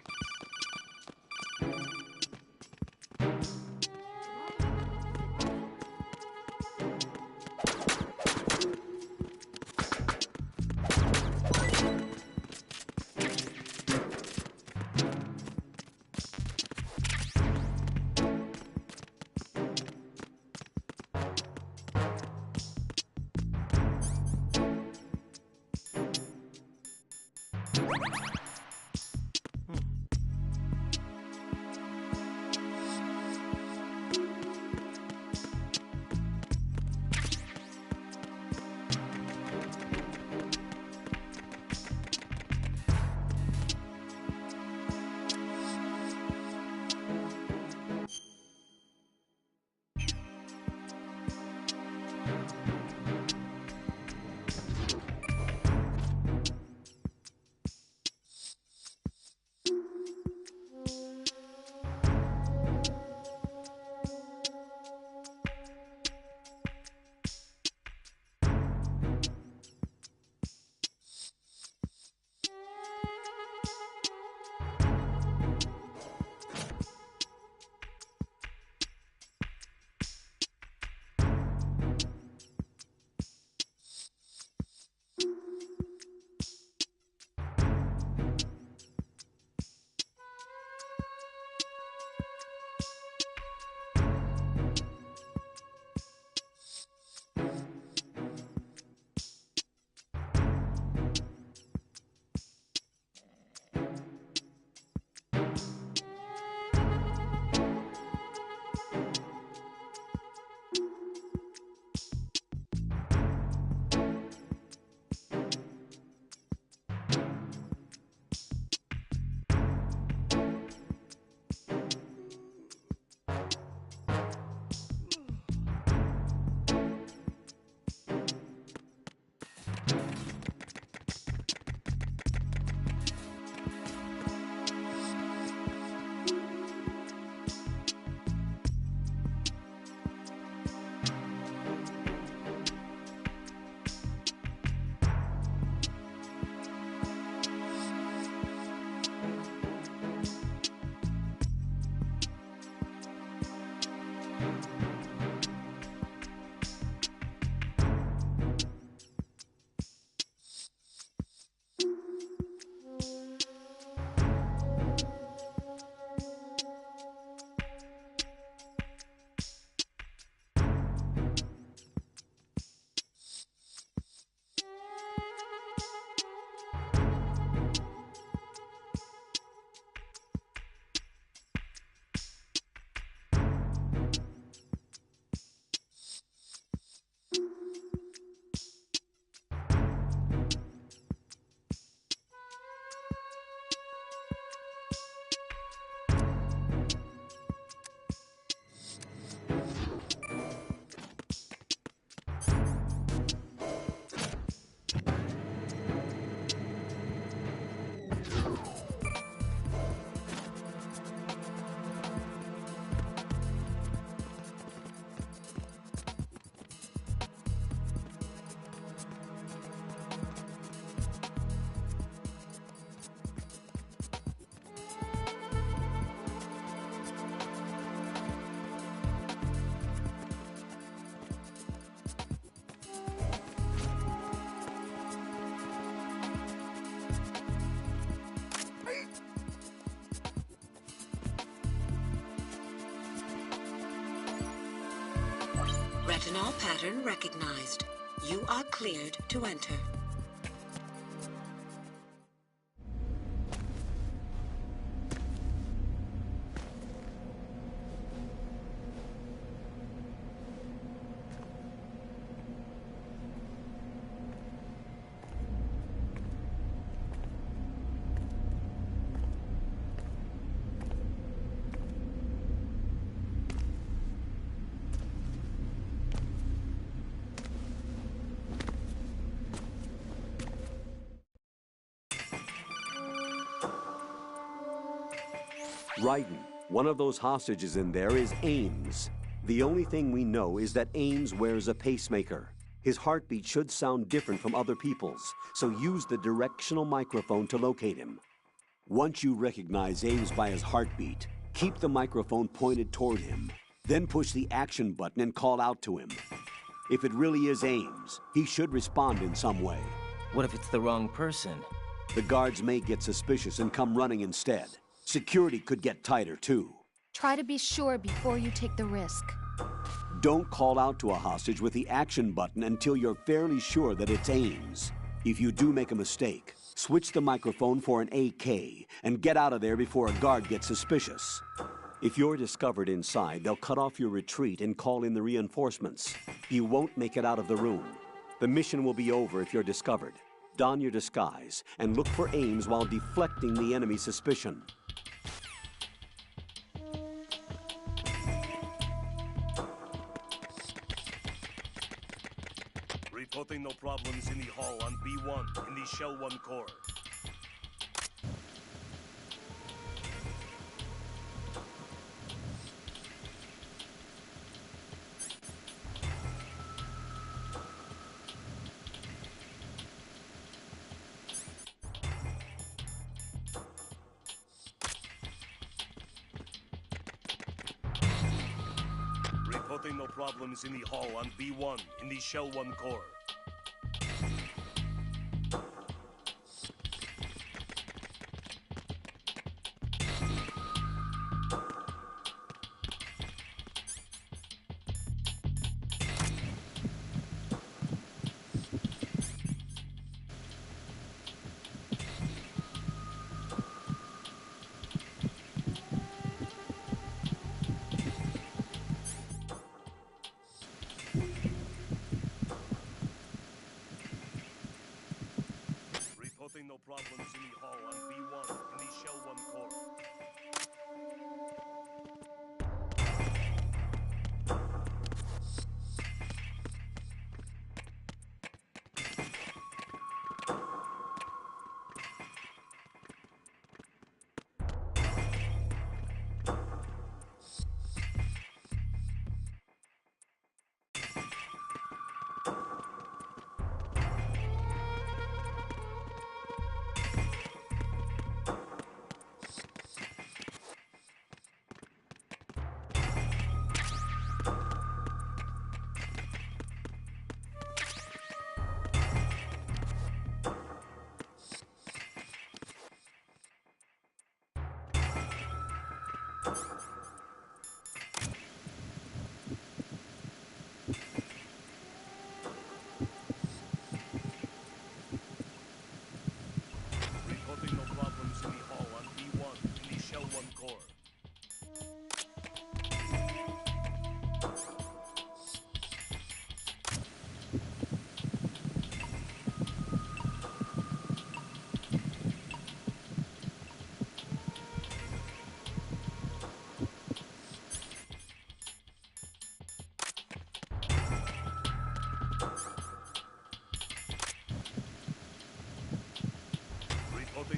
Retinol pattern recognized. You are cleared to enter. Raiden, one of those hostages in there is Ames. The only thing we know is that Ames wears a pacemaker. His heartbeat should sound different from other people's, so use the directional microphone to locate him. Once you recognize Ames by his heartbeat, keep the microphone pointed toward him. Then push the action button and call out to him. If it really is Ames, he should respond in some way. What if it's the wrong person? The guards may get suspicious and come running instead. Security could get tighter, too. Try to be sure before you take the risk. Don't call out to a hostage with the action button until you're fairly sure that it's Ames. If you do make a mistake, switch the microphone for an AK and get out of there before a guard gets suspicious. If you're discovered inside, they'll cut off your retreat and call in the reinforcements. You won't make it out of the room. The mission will be over if you're discovered. Don your disguise and look for Ames while deflecting the enemy's suspicion. Reporting no problems in the hall on B1 in the Shell 1 core. Reporting no problems in the hall on B1 in the Shell 1 core. No problems in the hall on B1 in the Shell 1 core.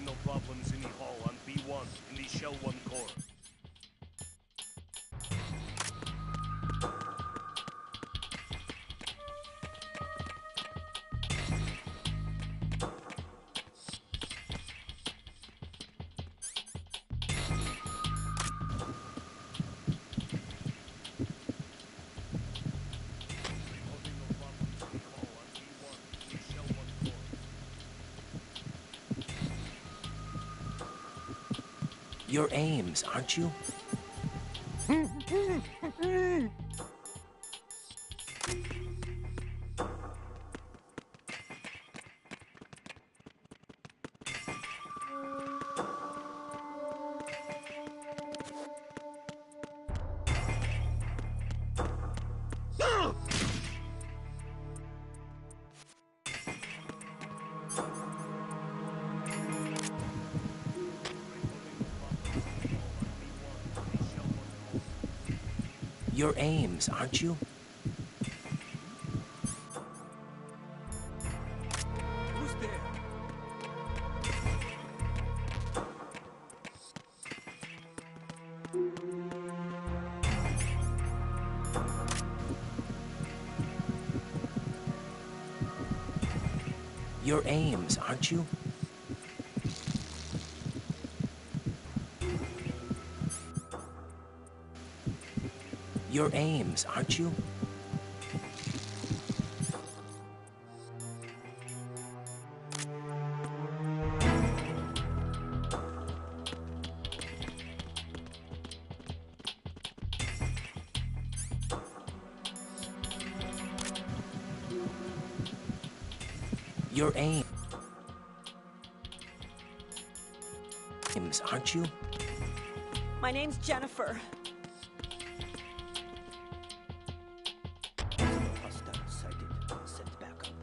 No problems in the hall on B1 in the Shell 1 core. You're Ames, aren't you? You're Ames, aren't you? Who's there? You're Ames, aren't you? You're Ames, aren't you? You're Ames, aren't you? My name's Jennifer. Hostile sighted. Send back up.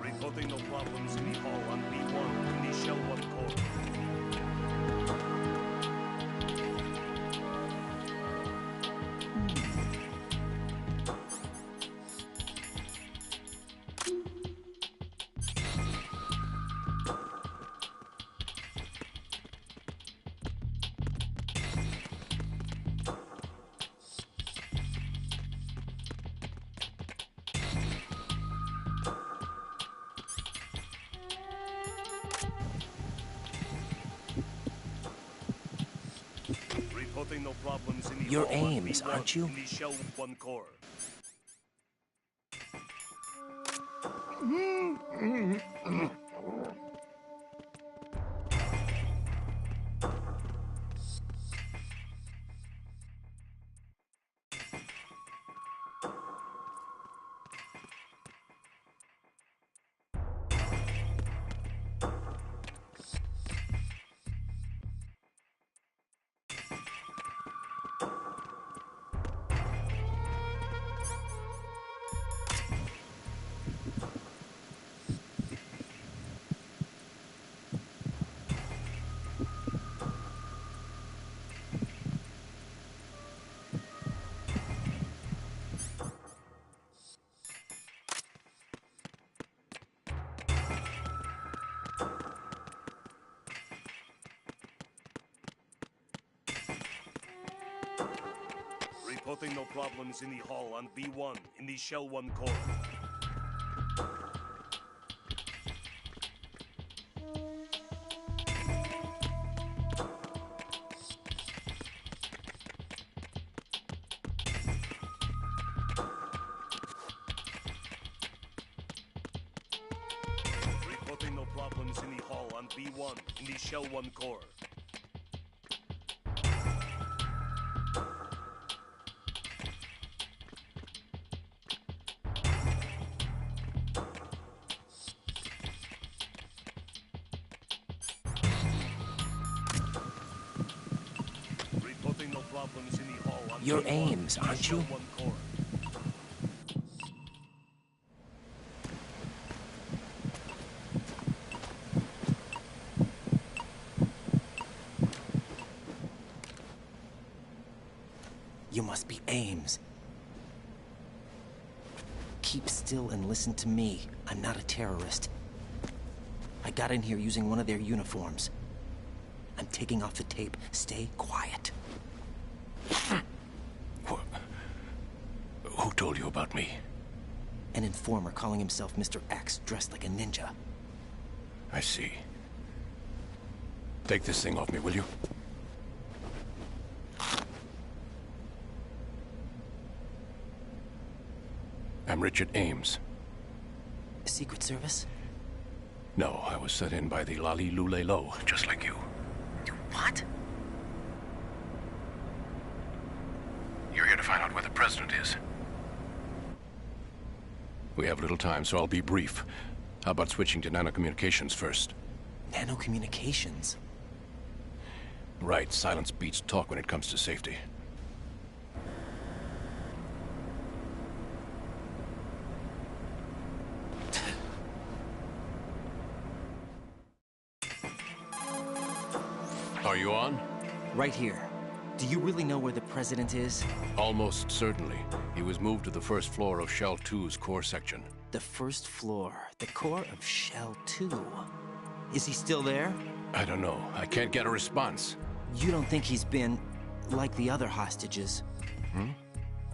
Reporting no problems in the hall on B1 in the Shell 1 core. Reporting no problems in the You're hall on Ames, B1 aren't you? in the Shell 1 core. Reporting no problems in the hall on B1 in the Shell 1 core. Reporting no problems in the hall on B1 in the Shell 1 core. Reporting no problems in the hall on You're B1 Ames, in the aren't Shell you? 1 core. You must be Ames. Keep still and listen to me. I'm not a terrorist. I got in here using one of their uniforms. I'm taking off the tape. Stay quiet. Who told you about me? An informer calling himself Mr. X, dressed like a ninja. I see. Take this thing off me, will you? I'm Richard Ames. Secret Service? No, I was sent in by the Lali Lule Lo, just like you. What? You're here to find out where the president is. We have little time, so I'll be brief. How about switching to nanocommunications first? Nanocommunications? Right, silence beats talk when it comes to safety. You on? Right here. Do you really know where the president is? Almost certainly. He was moved to the first floor of Shell 2's core section. The first floor. The core of Shell 2. Is he still there? I don't know. I can't get a response. You don't think he's been like the other hostages? Hmm?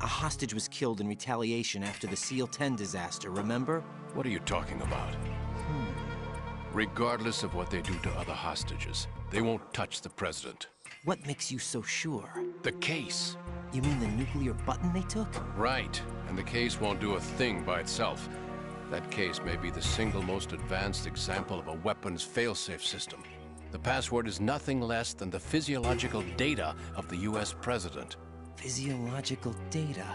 A hostage was killed in retaliation after the SEAL 10 disaster, remember? What are you talking about? Regardless of what they do to other hostages, they won't touch the president. What makes you so sure? The case. You mean the nuclear button they took? Right. And the case won't do a thing by itself. That case may be the single most advanced example of a weapons failsafe system. The password is nothing less than the physiological data of the US president. Physiological data?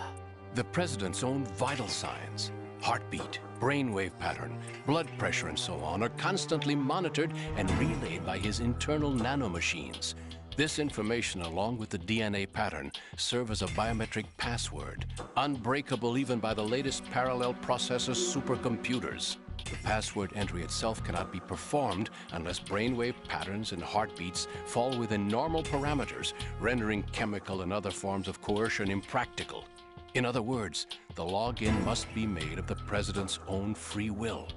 The president's own vital signs, heartbeat, brainwave pattern, blood pressure, and so on are constantly monitored and relayed by his internal nanomachines. This information, along with the DNA pattern, serve as a biometric password, unbreakable even by the latest parallel processor supercomputers. The password entry itself cannot be performed unless brainwave patterns and heartbeats fall within normal parameters, rendering chemical and other forms of coercion impractical. In other words, the login must be made of the president's own free will.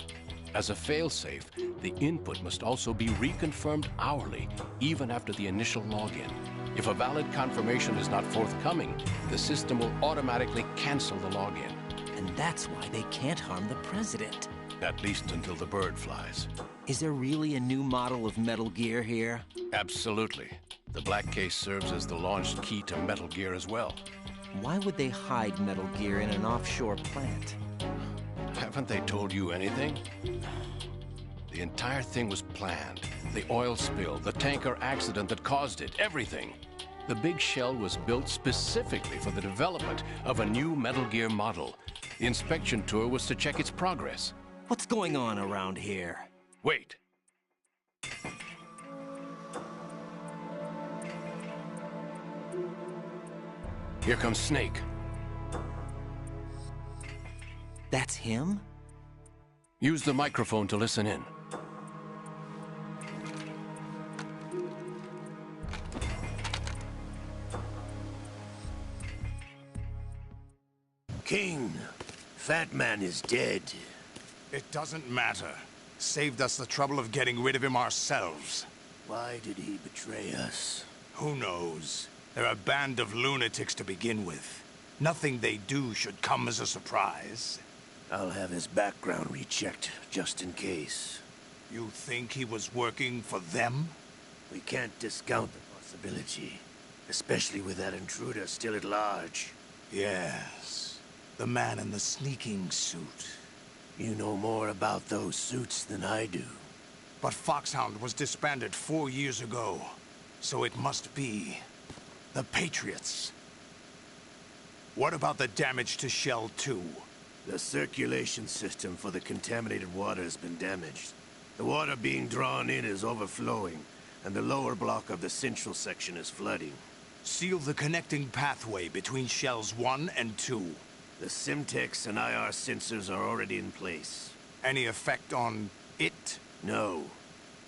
As a failsafe, the input must also be reconfirmed hourly, even after the initial login. If a valid confirmation is not forthcoming, the system will automatically cancel the login. And that's why they can't harm the president. At least until the bird flies. Is there really a new model of Metal Gear here? Absolutely. The black case serves as the launch key to Metal Gear as well. Why would they hide Metal Gear in an offshore plant? Haven't they told you anything? The entire thing was planned. The oil spill, the tanker accident that caused it, everything. The big shell was built specifically for the development of a new Metal Gear model. The inspection tour was to check its progress. What's going on around here? Wait. Here comes Snake. That's him? Use the microphone to listen in. King, Fat Man is dead. It doesn't matter. Saved us the trouble of getting rid of him ourselves. Why did he betray us? Who knows? They're a band of lunatics to begin with. Nothing they do should come as a surprise. I'll have his background rechecked, just in case. You think he was working for them? We can't discount the possibility, especially with that intruder still at large. Yes, the man in the sneaking suit. You know more about those suits than I do. But Foxhound was disbanded 4 years ago, so it must be the Patriots. What about the damage to Shell 2? The circulation system for the contaminated water has been damaged. The water being drawn in is overflowing, and the lower block of the central section is flooding. Seal the connecting pathway between Shells 1 and 2. The Simtex and IR sensors are already in place. Any effect on it? No.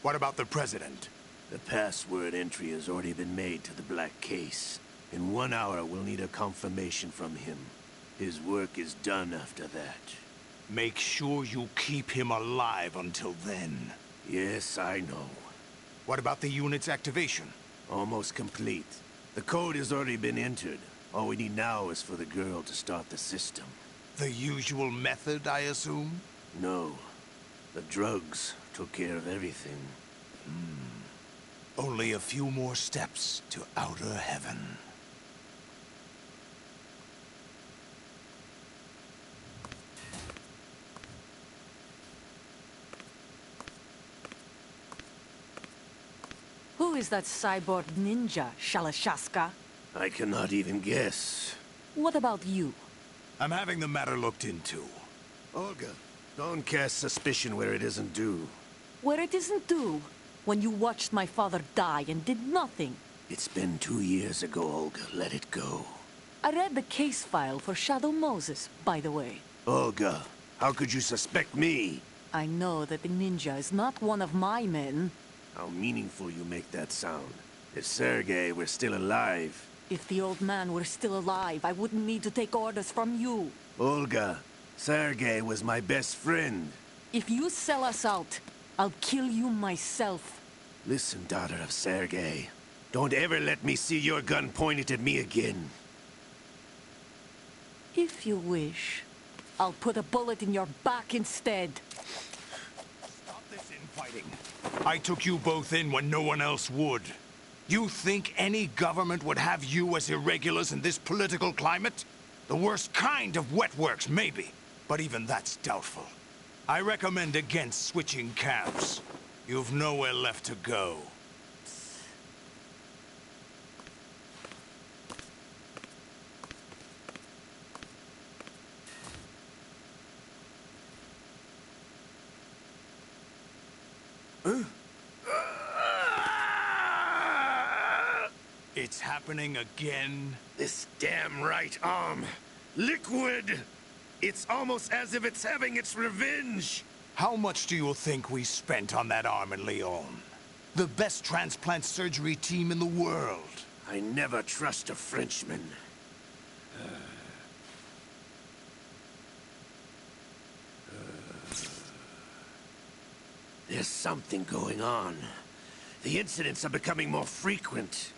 What about the President? The password entry has already been made to the black case. In 1 hour, we'll need a confirmation from him. His work is done after that. Make sure you keep him alive until then. Yes, I know. What about the unit's activation? Almost complete. The code has already been entered. All we need now is for the girl to start the system. The usual method, I assume? No. The drugs took care of everything. Only a few more steps to outer heaven. Who is that cyborg ninja, Shalashaska? I cannot even guess. What about you? I'm having the matter looked into. Olga, don't cast suspicion where it isn't due. Where it isn't due? When you watched my father die and did nothing. It's been 2 years ago, Olga. Let it go. I read the case file for Shadow Moses, by the way. Olga, how could you suspect me? I know that the ninja is not one of my men. How meaningful you make that sound. If Sergei were still alive... If the old man were still alive, I wouldn't need to take orders from you. Olga, Sergei was my best friend. If you sell us out, I'll kill you myself. Listen, daughter of Sergei. Don't ever let me see your gun pointed at me again. If you wish, I'll put a bullet in your back instead. Stop this infighting. I took you both in when no one else would. You think any government would have you as irregulars in this political climate? The worst kind of wet works, maybe. But even that's doubtful. I recommend against switching camps. You've nowhere left to go. It's happening again? This damn right arm. Liquid! It's almost as if it's having its revenge. How much do you think we spent on that arm in Lyon? The best transplant surgery team in the world. I never trust a Frenchman. There's something going on. The incidents are becoming more frequent.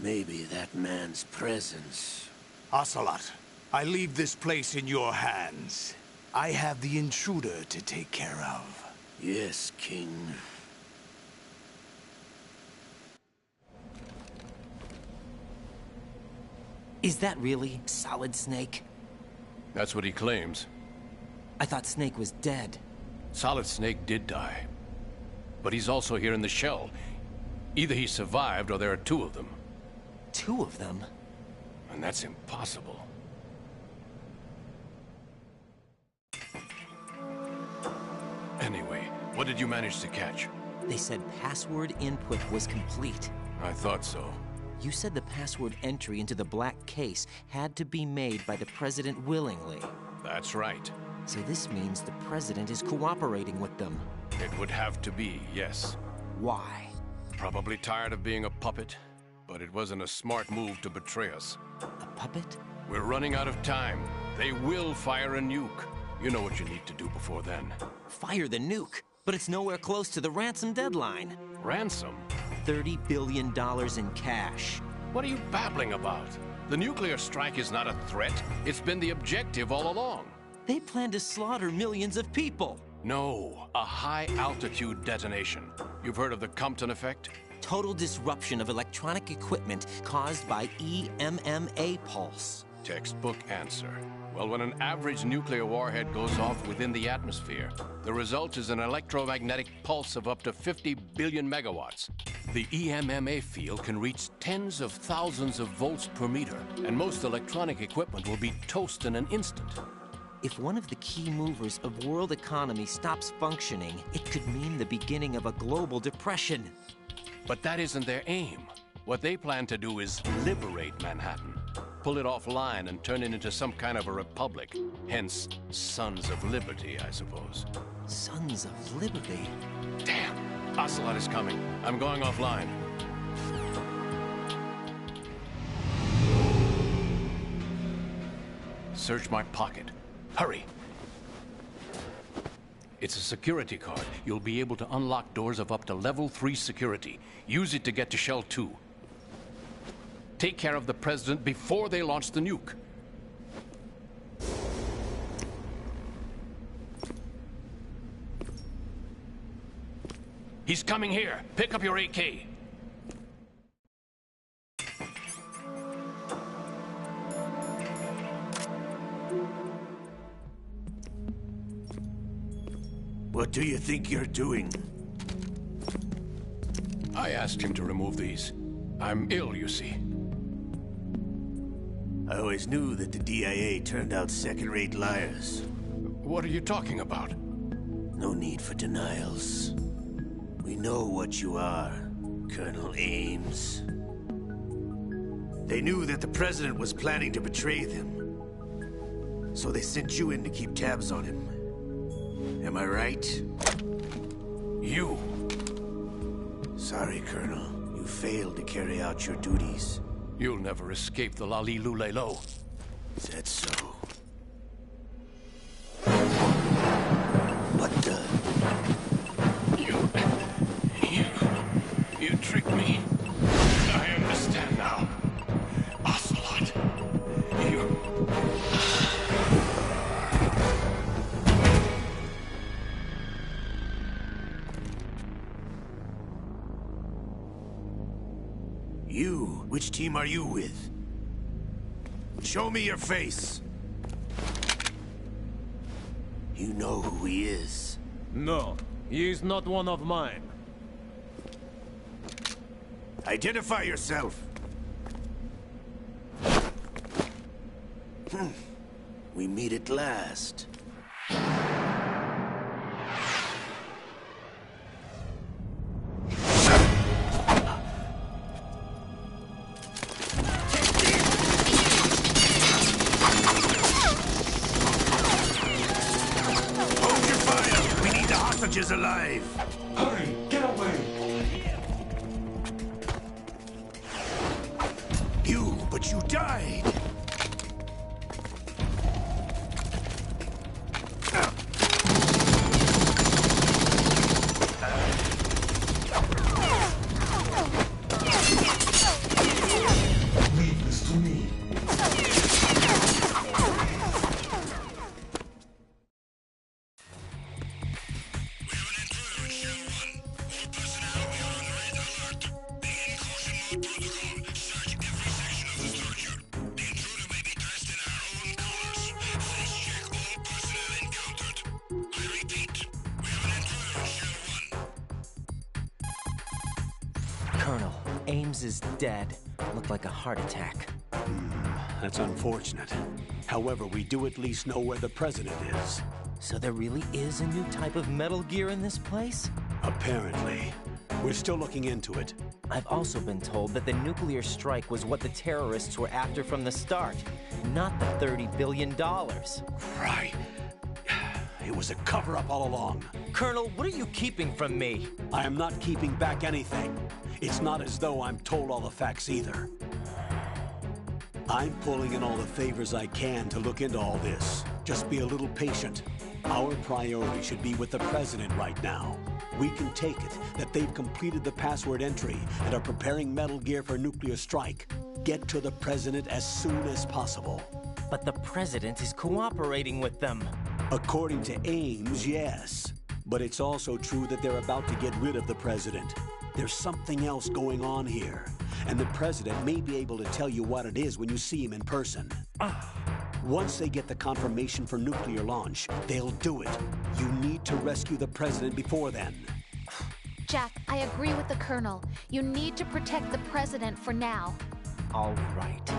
Maybe that man's presence. Ocelot, I leave this place in your hands. I have the intruder to take care of. Yes, King. Is that really Solid Snake? That's what he claims. I thought Snake was dead. Solid Snake did die. But he's also here in the shell. Either he survived or there are two of them. Two of them? And that's impossible. Anyway, what did you manage to catch? They said password input was complete. I thought so. You said the password entry into the black case had to be made by the President willingly. That's right. So this means the President is cooperating with them. It would have to be, yes. Why? Probably tired of being a puppet, but it wasn't a smart move to betray us. A puppet? We're running out of time. They will fire a nuke. You know what you need to do before then. Fire the nuke? But it's nowhere close to the ransom deadline. Ransom? $30 billion in cash. What are you babbling about? The nuclear strike is not a threat. It's been the objective all along. They plan to slaughter millions of people. No, a high-altitude detonation. You've heard of the Compton effect? Total disruption of electronic equipment caused by EMMA pulse. Textbook answer. Well, when an average nuclear warhead goes off within the atmosphere, the result is an electromagnetic pulse of up to 50 billion megawatts. The EMMA field can reach tens of thousands of volts per meter, and most electronic equipment will be toast in an instant. If one of the key movers of world economy stops functioning, it could mean the beginning of a global depression. But that isn't their aim. What they plan to do is liberate Manhattan. Pull it offline and turn it into some kind of a republic. Hence, Sons of Liberty, I suppose. Sons of Liberty? Damn! Ocelot is coming. I'm going offline. Search my pocket. Hurry! It's a security card. You'll be able to unlock doors of up to level 3 security. Use it to get to Shell 2. Take care of the President before they launch the nuke. He's coming here. Pick up your AK. What do you think you're doing? I asked him to remove these. I'm ill, you see. I always knew that the DIA turned out second-rate liars. What are you talking about? No need for denials. We know what you are, Colonel Ames. They knew that the President was planning to betray them. So they sent you in to keep tabs on him. Am I right? You. Sorry, Colonel. You failed to carry out your duties. You'll never escape the Lali Lulelo. Is that so? What the? You tricked me. I understand now. Ocelot. You? Which team are you with? Show me your face. You know who he is. No, he is not one of mine. Identify yourself. We meet at last. Hold your fire! We need the hostages alive! Hurry! Get away! But you died! Leave this to me. Colonel, Ames is dead. Looked like a heart attack. That's unfortunate. However, we do at least know where the president is. So there really is a new type of Metal Gear in this place? Apparently. We're still looking into it. I've also been told that the nuclear strike was what the terrorists were after from the start, not the $30 billion. Right. It was a cover-up all along. Colonel, what are you keeping from me? I am not keeping back anything. It's not as though I'm told all the facts either. I'm pulling in all the favors I can to look into all this. Just be a little patient. Our priority should be with the president right now. We can take it that they've completed the password entry and are preparing Metal Gear for nuclear strike. Get to the president as soon as possible. But the president is cooperating with them. According to Ames, yes. But it's also true that they're about to get rid of the president. There's something else going on here, and the president may be able to tell you what it is when you see him in person. Once they get the confirmation for nuclear launch, they'll do it. You need to rescue the president before then. Jack, I agree with the Colonel. You need to protect the president for now. All right.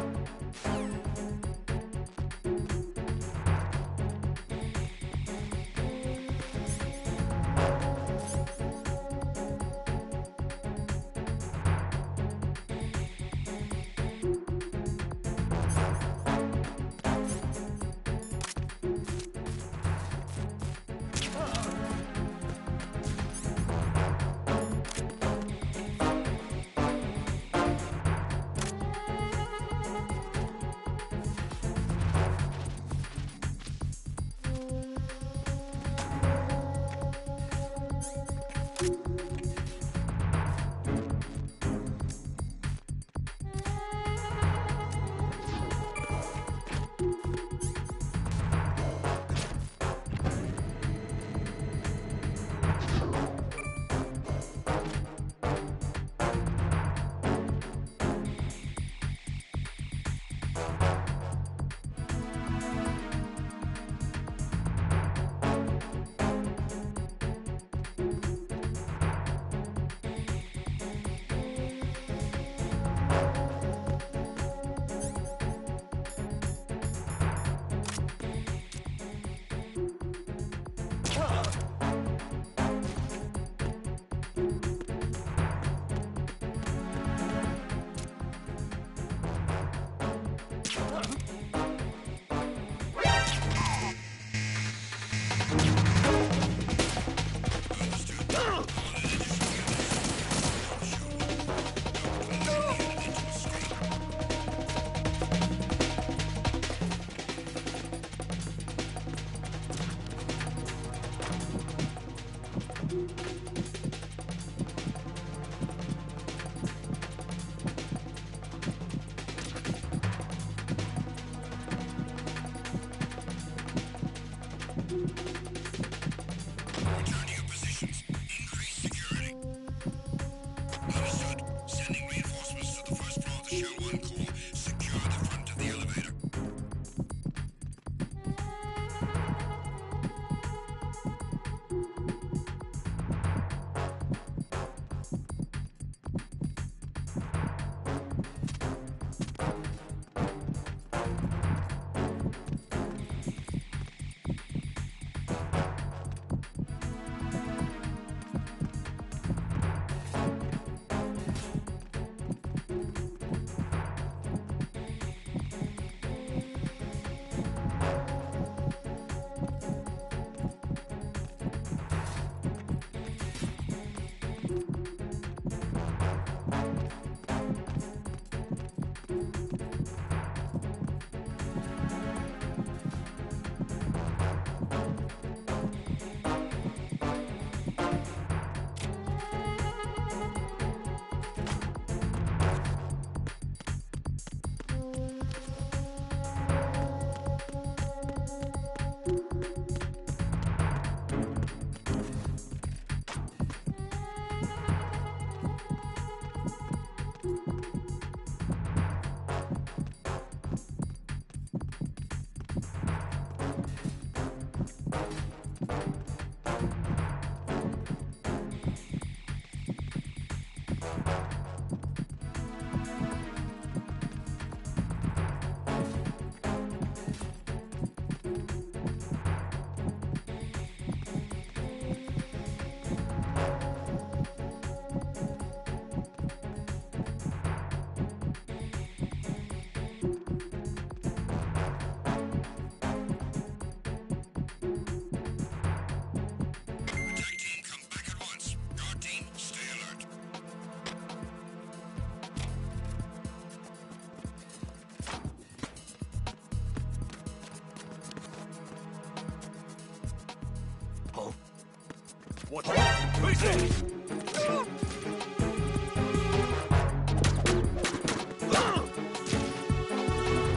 What? Who's it?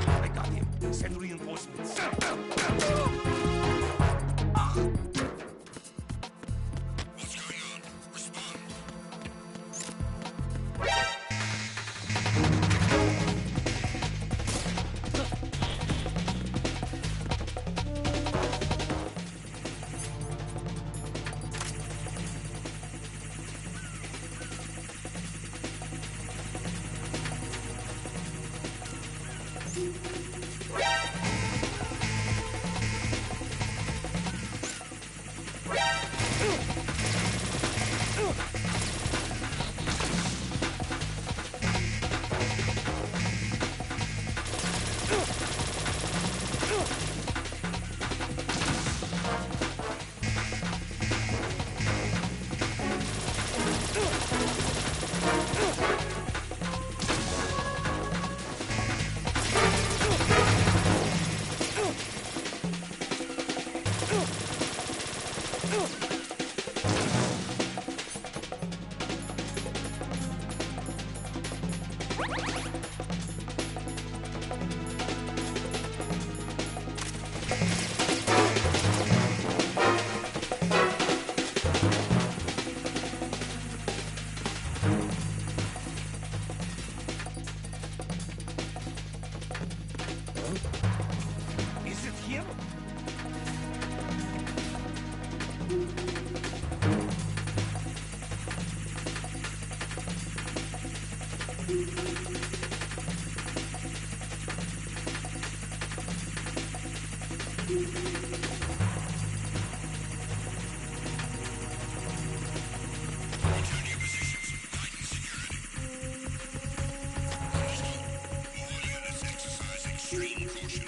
I got him. Send reinforcements. What's going on? Respond. Is it him? Return to your positions. Heighten security. All units exercise extreme caution.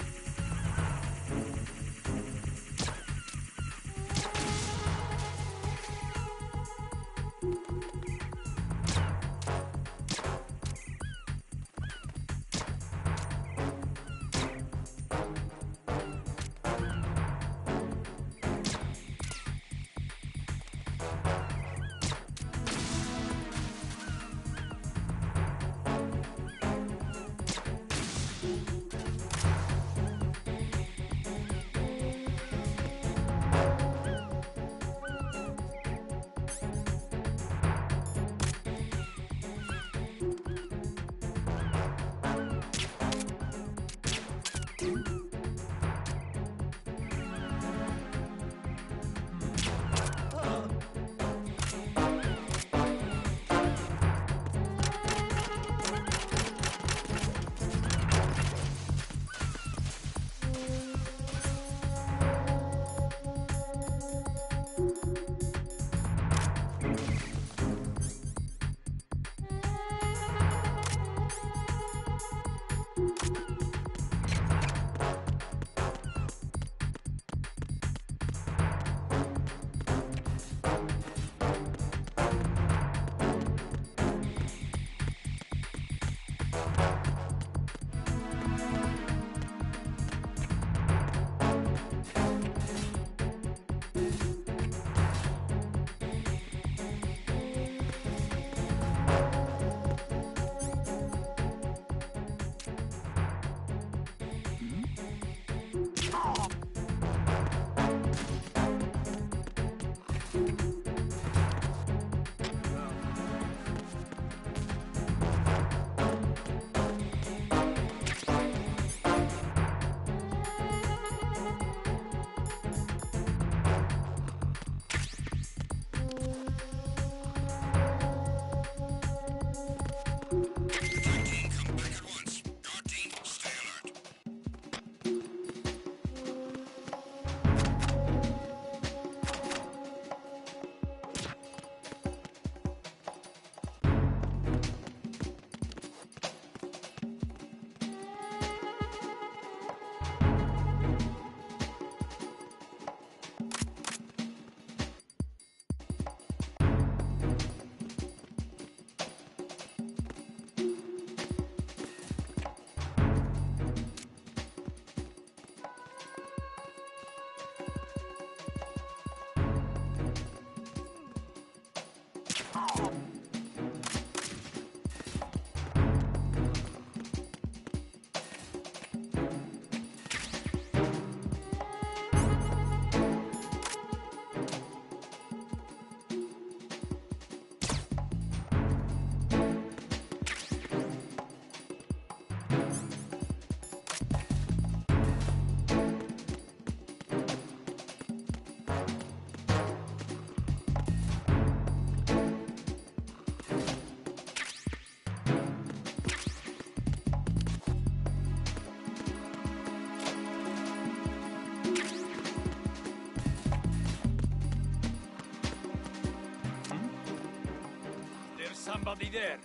somebody there.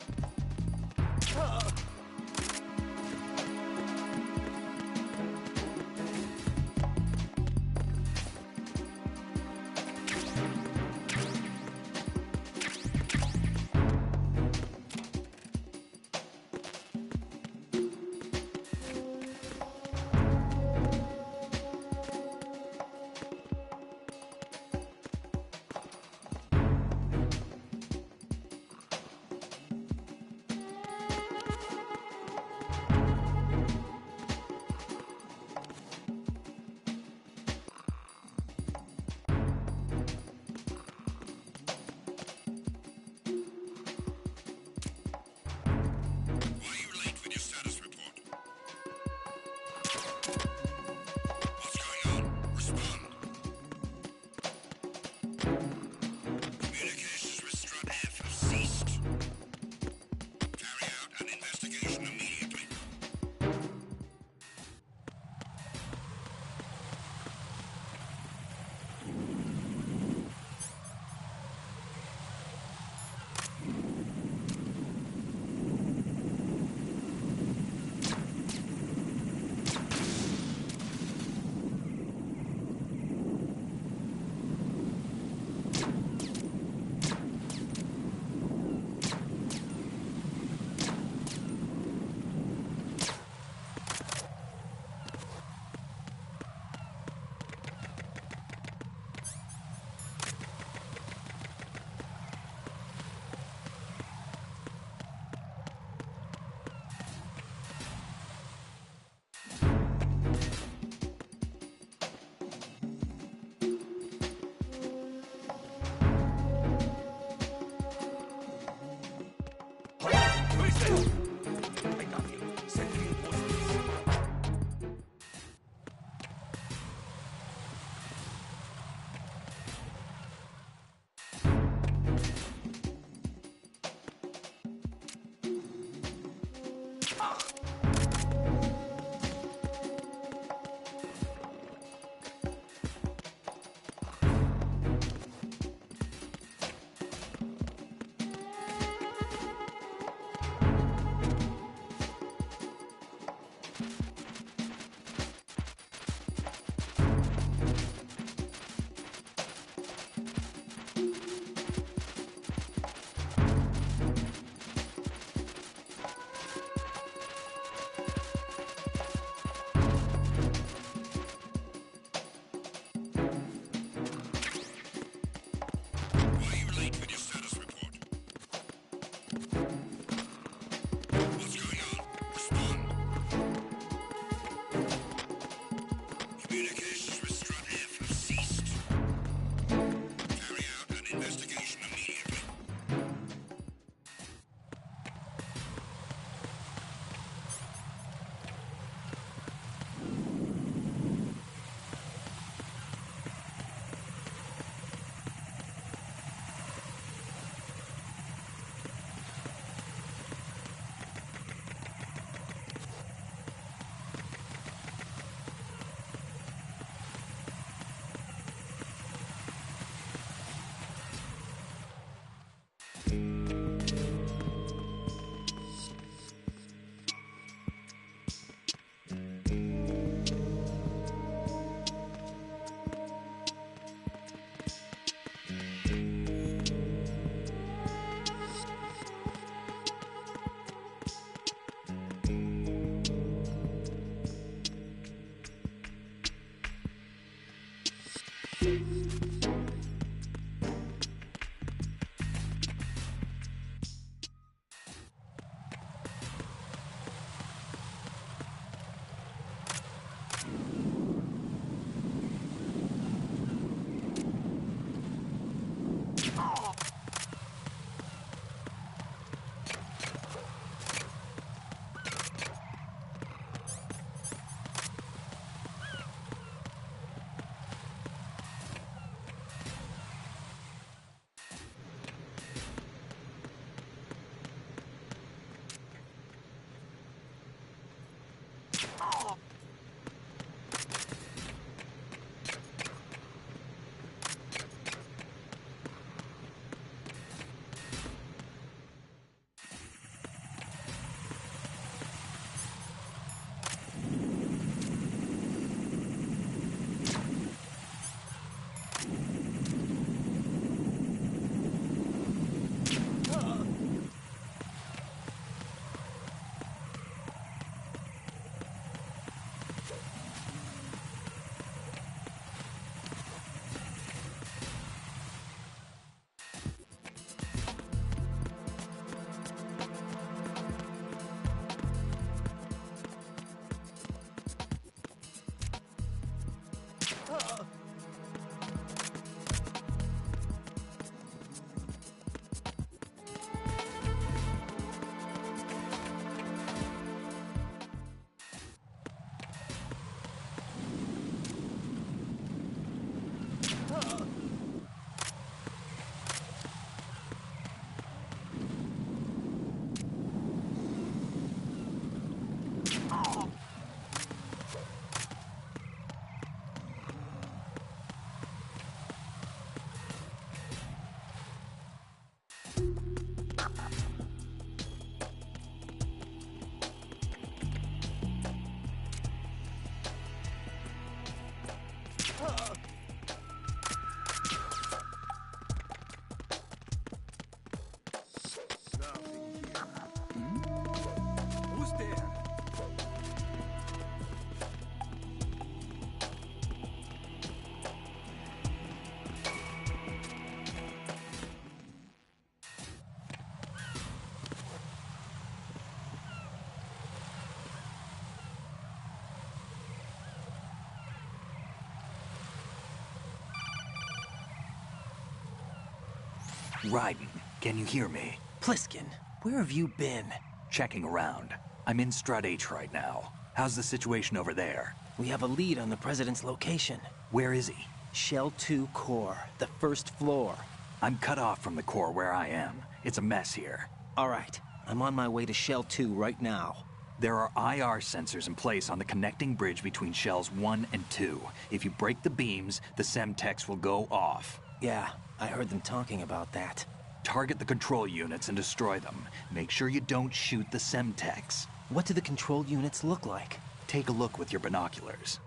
Raiden, can you hear me? Pliskin, where have you been? Checking around. I'm in Strut H right now. How's the situation over there? We have a lead on the President's location. Where is he? Shell 2 core, the first floor. I'm cut off from the core where I am. It's a mess here. All right, I'm on my way to Shell 2 right now. There are IR sensors in place on the connecting bridge between Shells 1 and 2. If you break the beams, the Semtex will go off. Yeah, I heard them talking about that. Target the control units and destroy them. Make sure you don't shoot the Semtex. What do the control units look like? Take a look with your binoculars.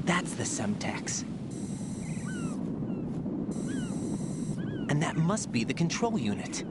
That's the Semtex. And that must be the control unit.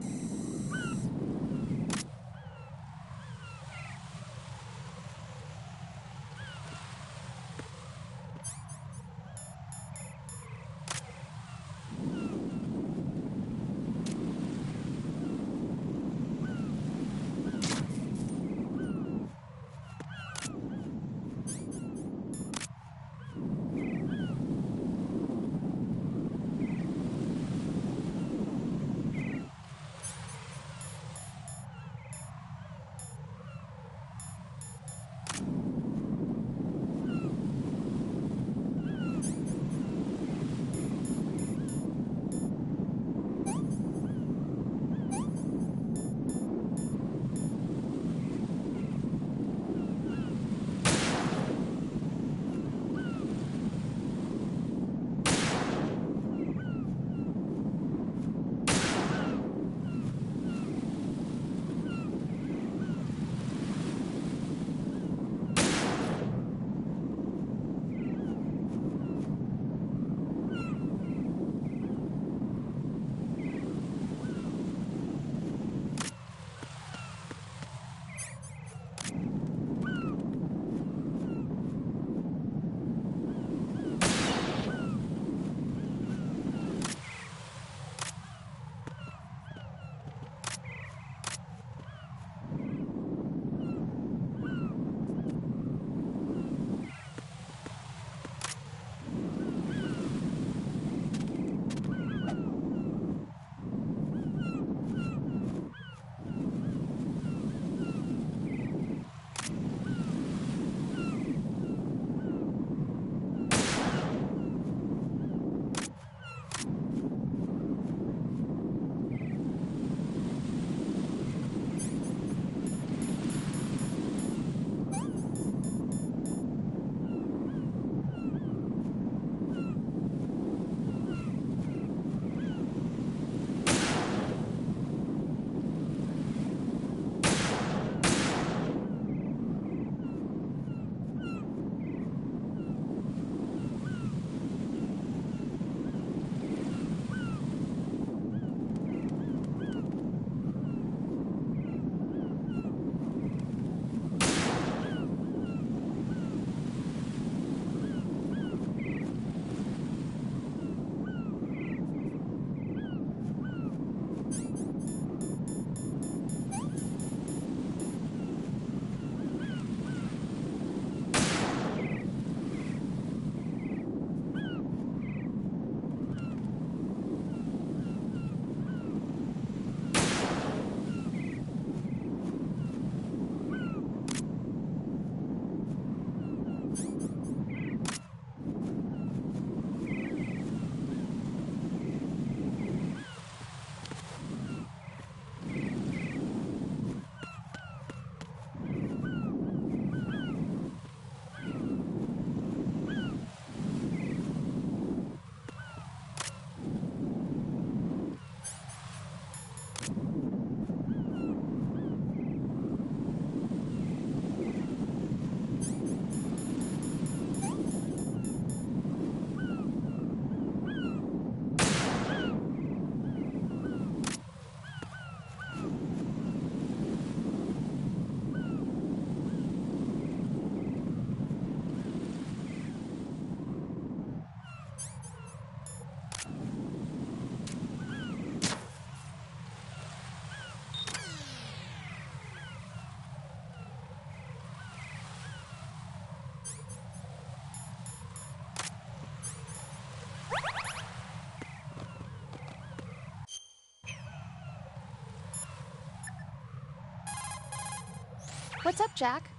What's up, Jack?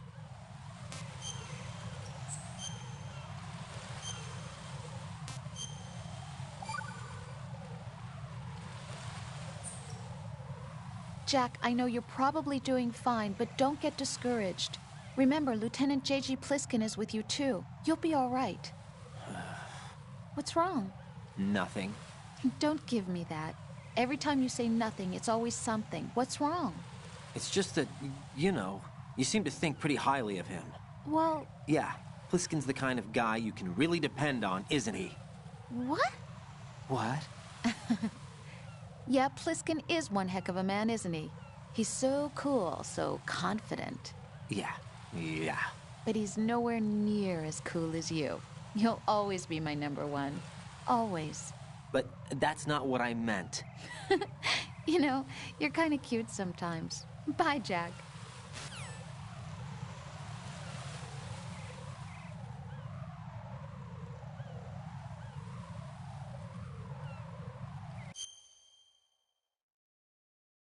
Jack, I know you're probably doing fine, but don't get discouraged. Remember, Lieutenant J.G. Pliskin is with you, too. You'll be all right. What's wrong? Nothing. Don't give me that. Every time you say nothing, it's always something. What's wrong? It's just that, you know, you seem to think pretty highly of him. Well... Yeah, Pliskin's the kind of guy you can really depend on, isn't he? What? What? Yeah, Pliskin is one heck of a man, isn't he? He's so cool, so confident. Yeah. But he's nowhere near as cool as you. You'll always be my number one. Always. But that's not what I meant. You know, you're kind of cute sometimes. Bye, Jack.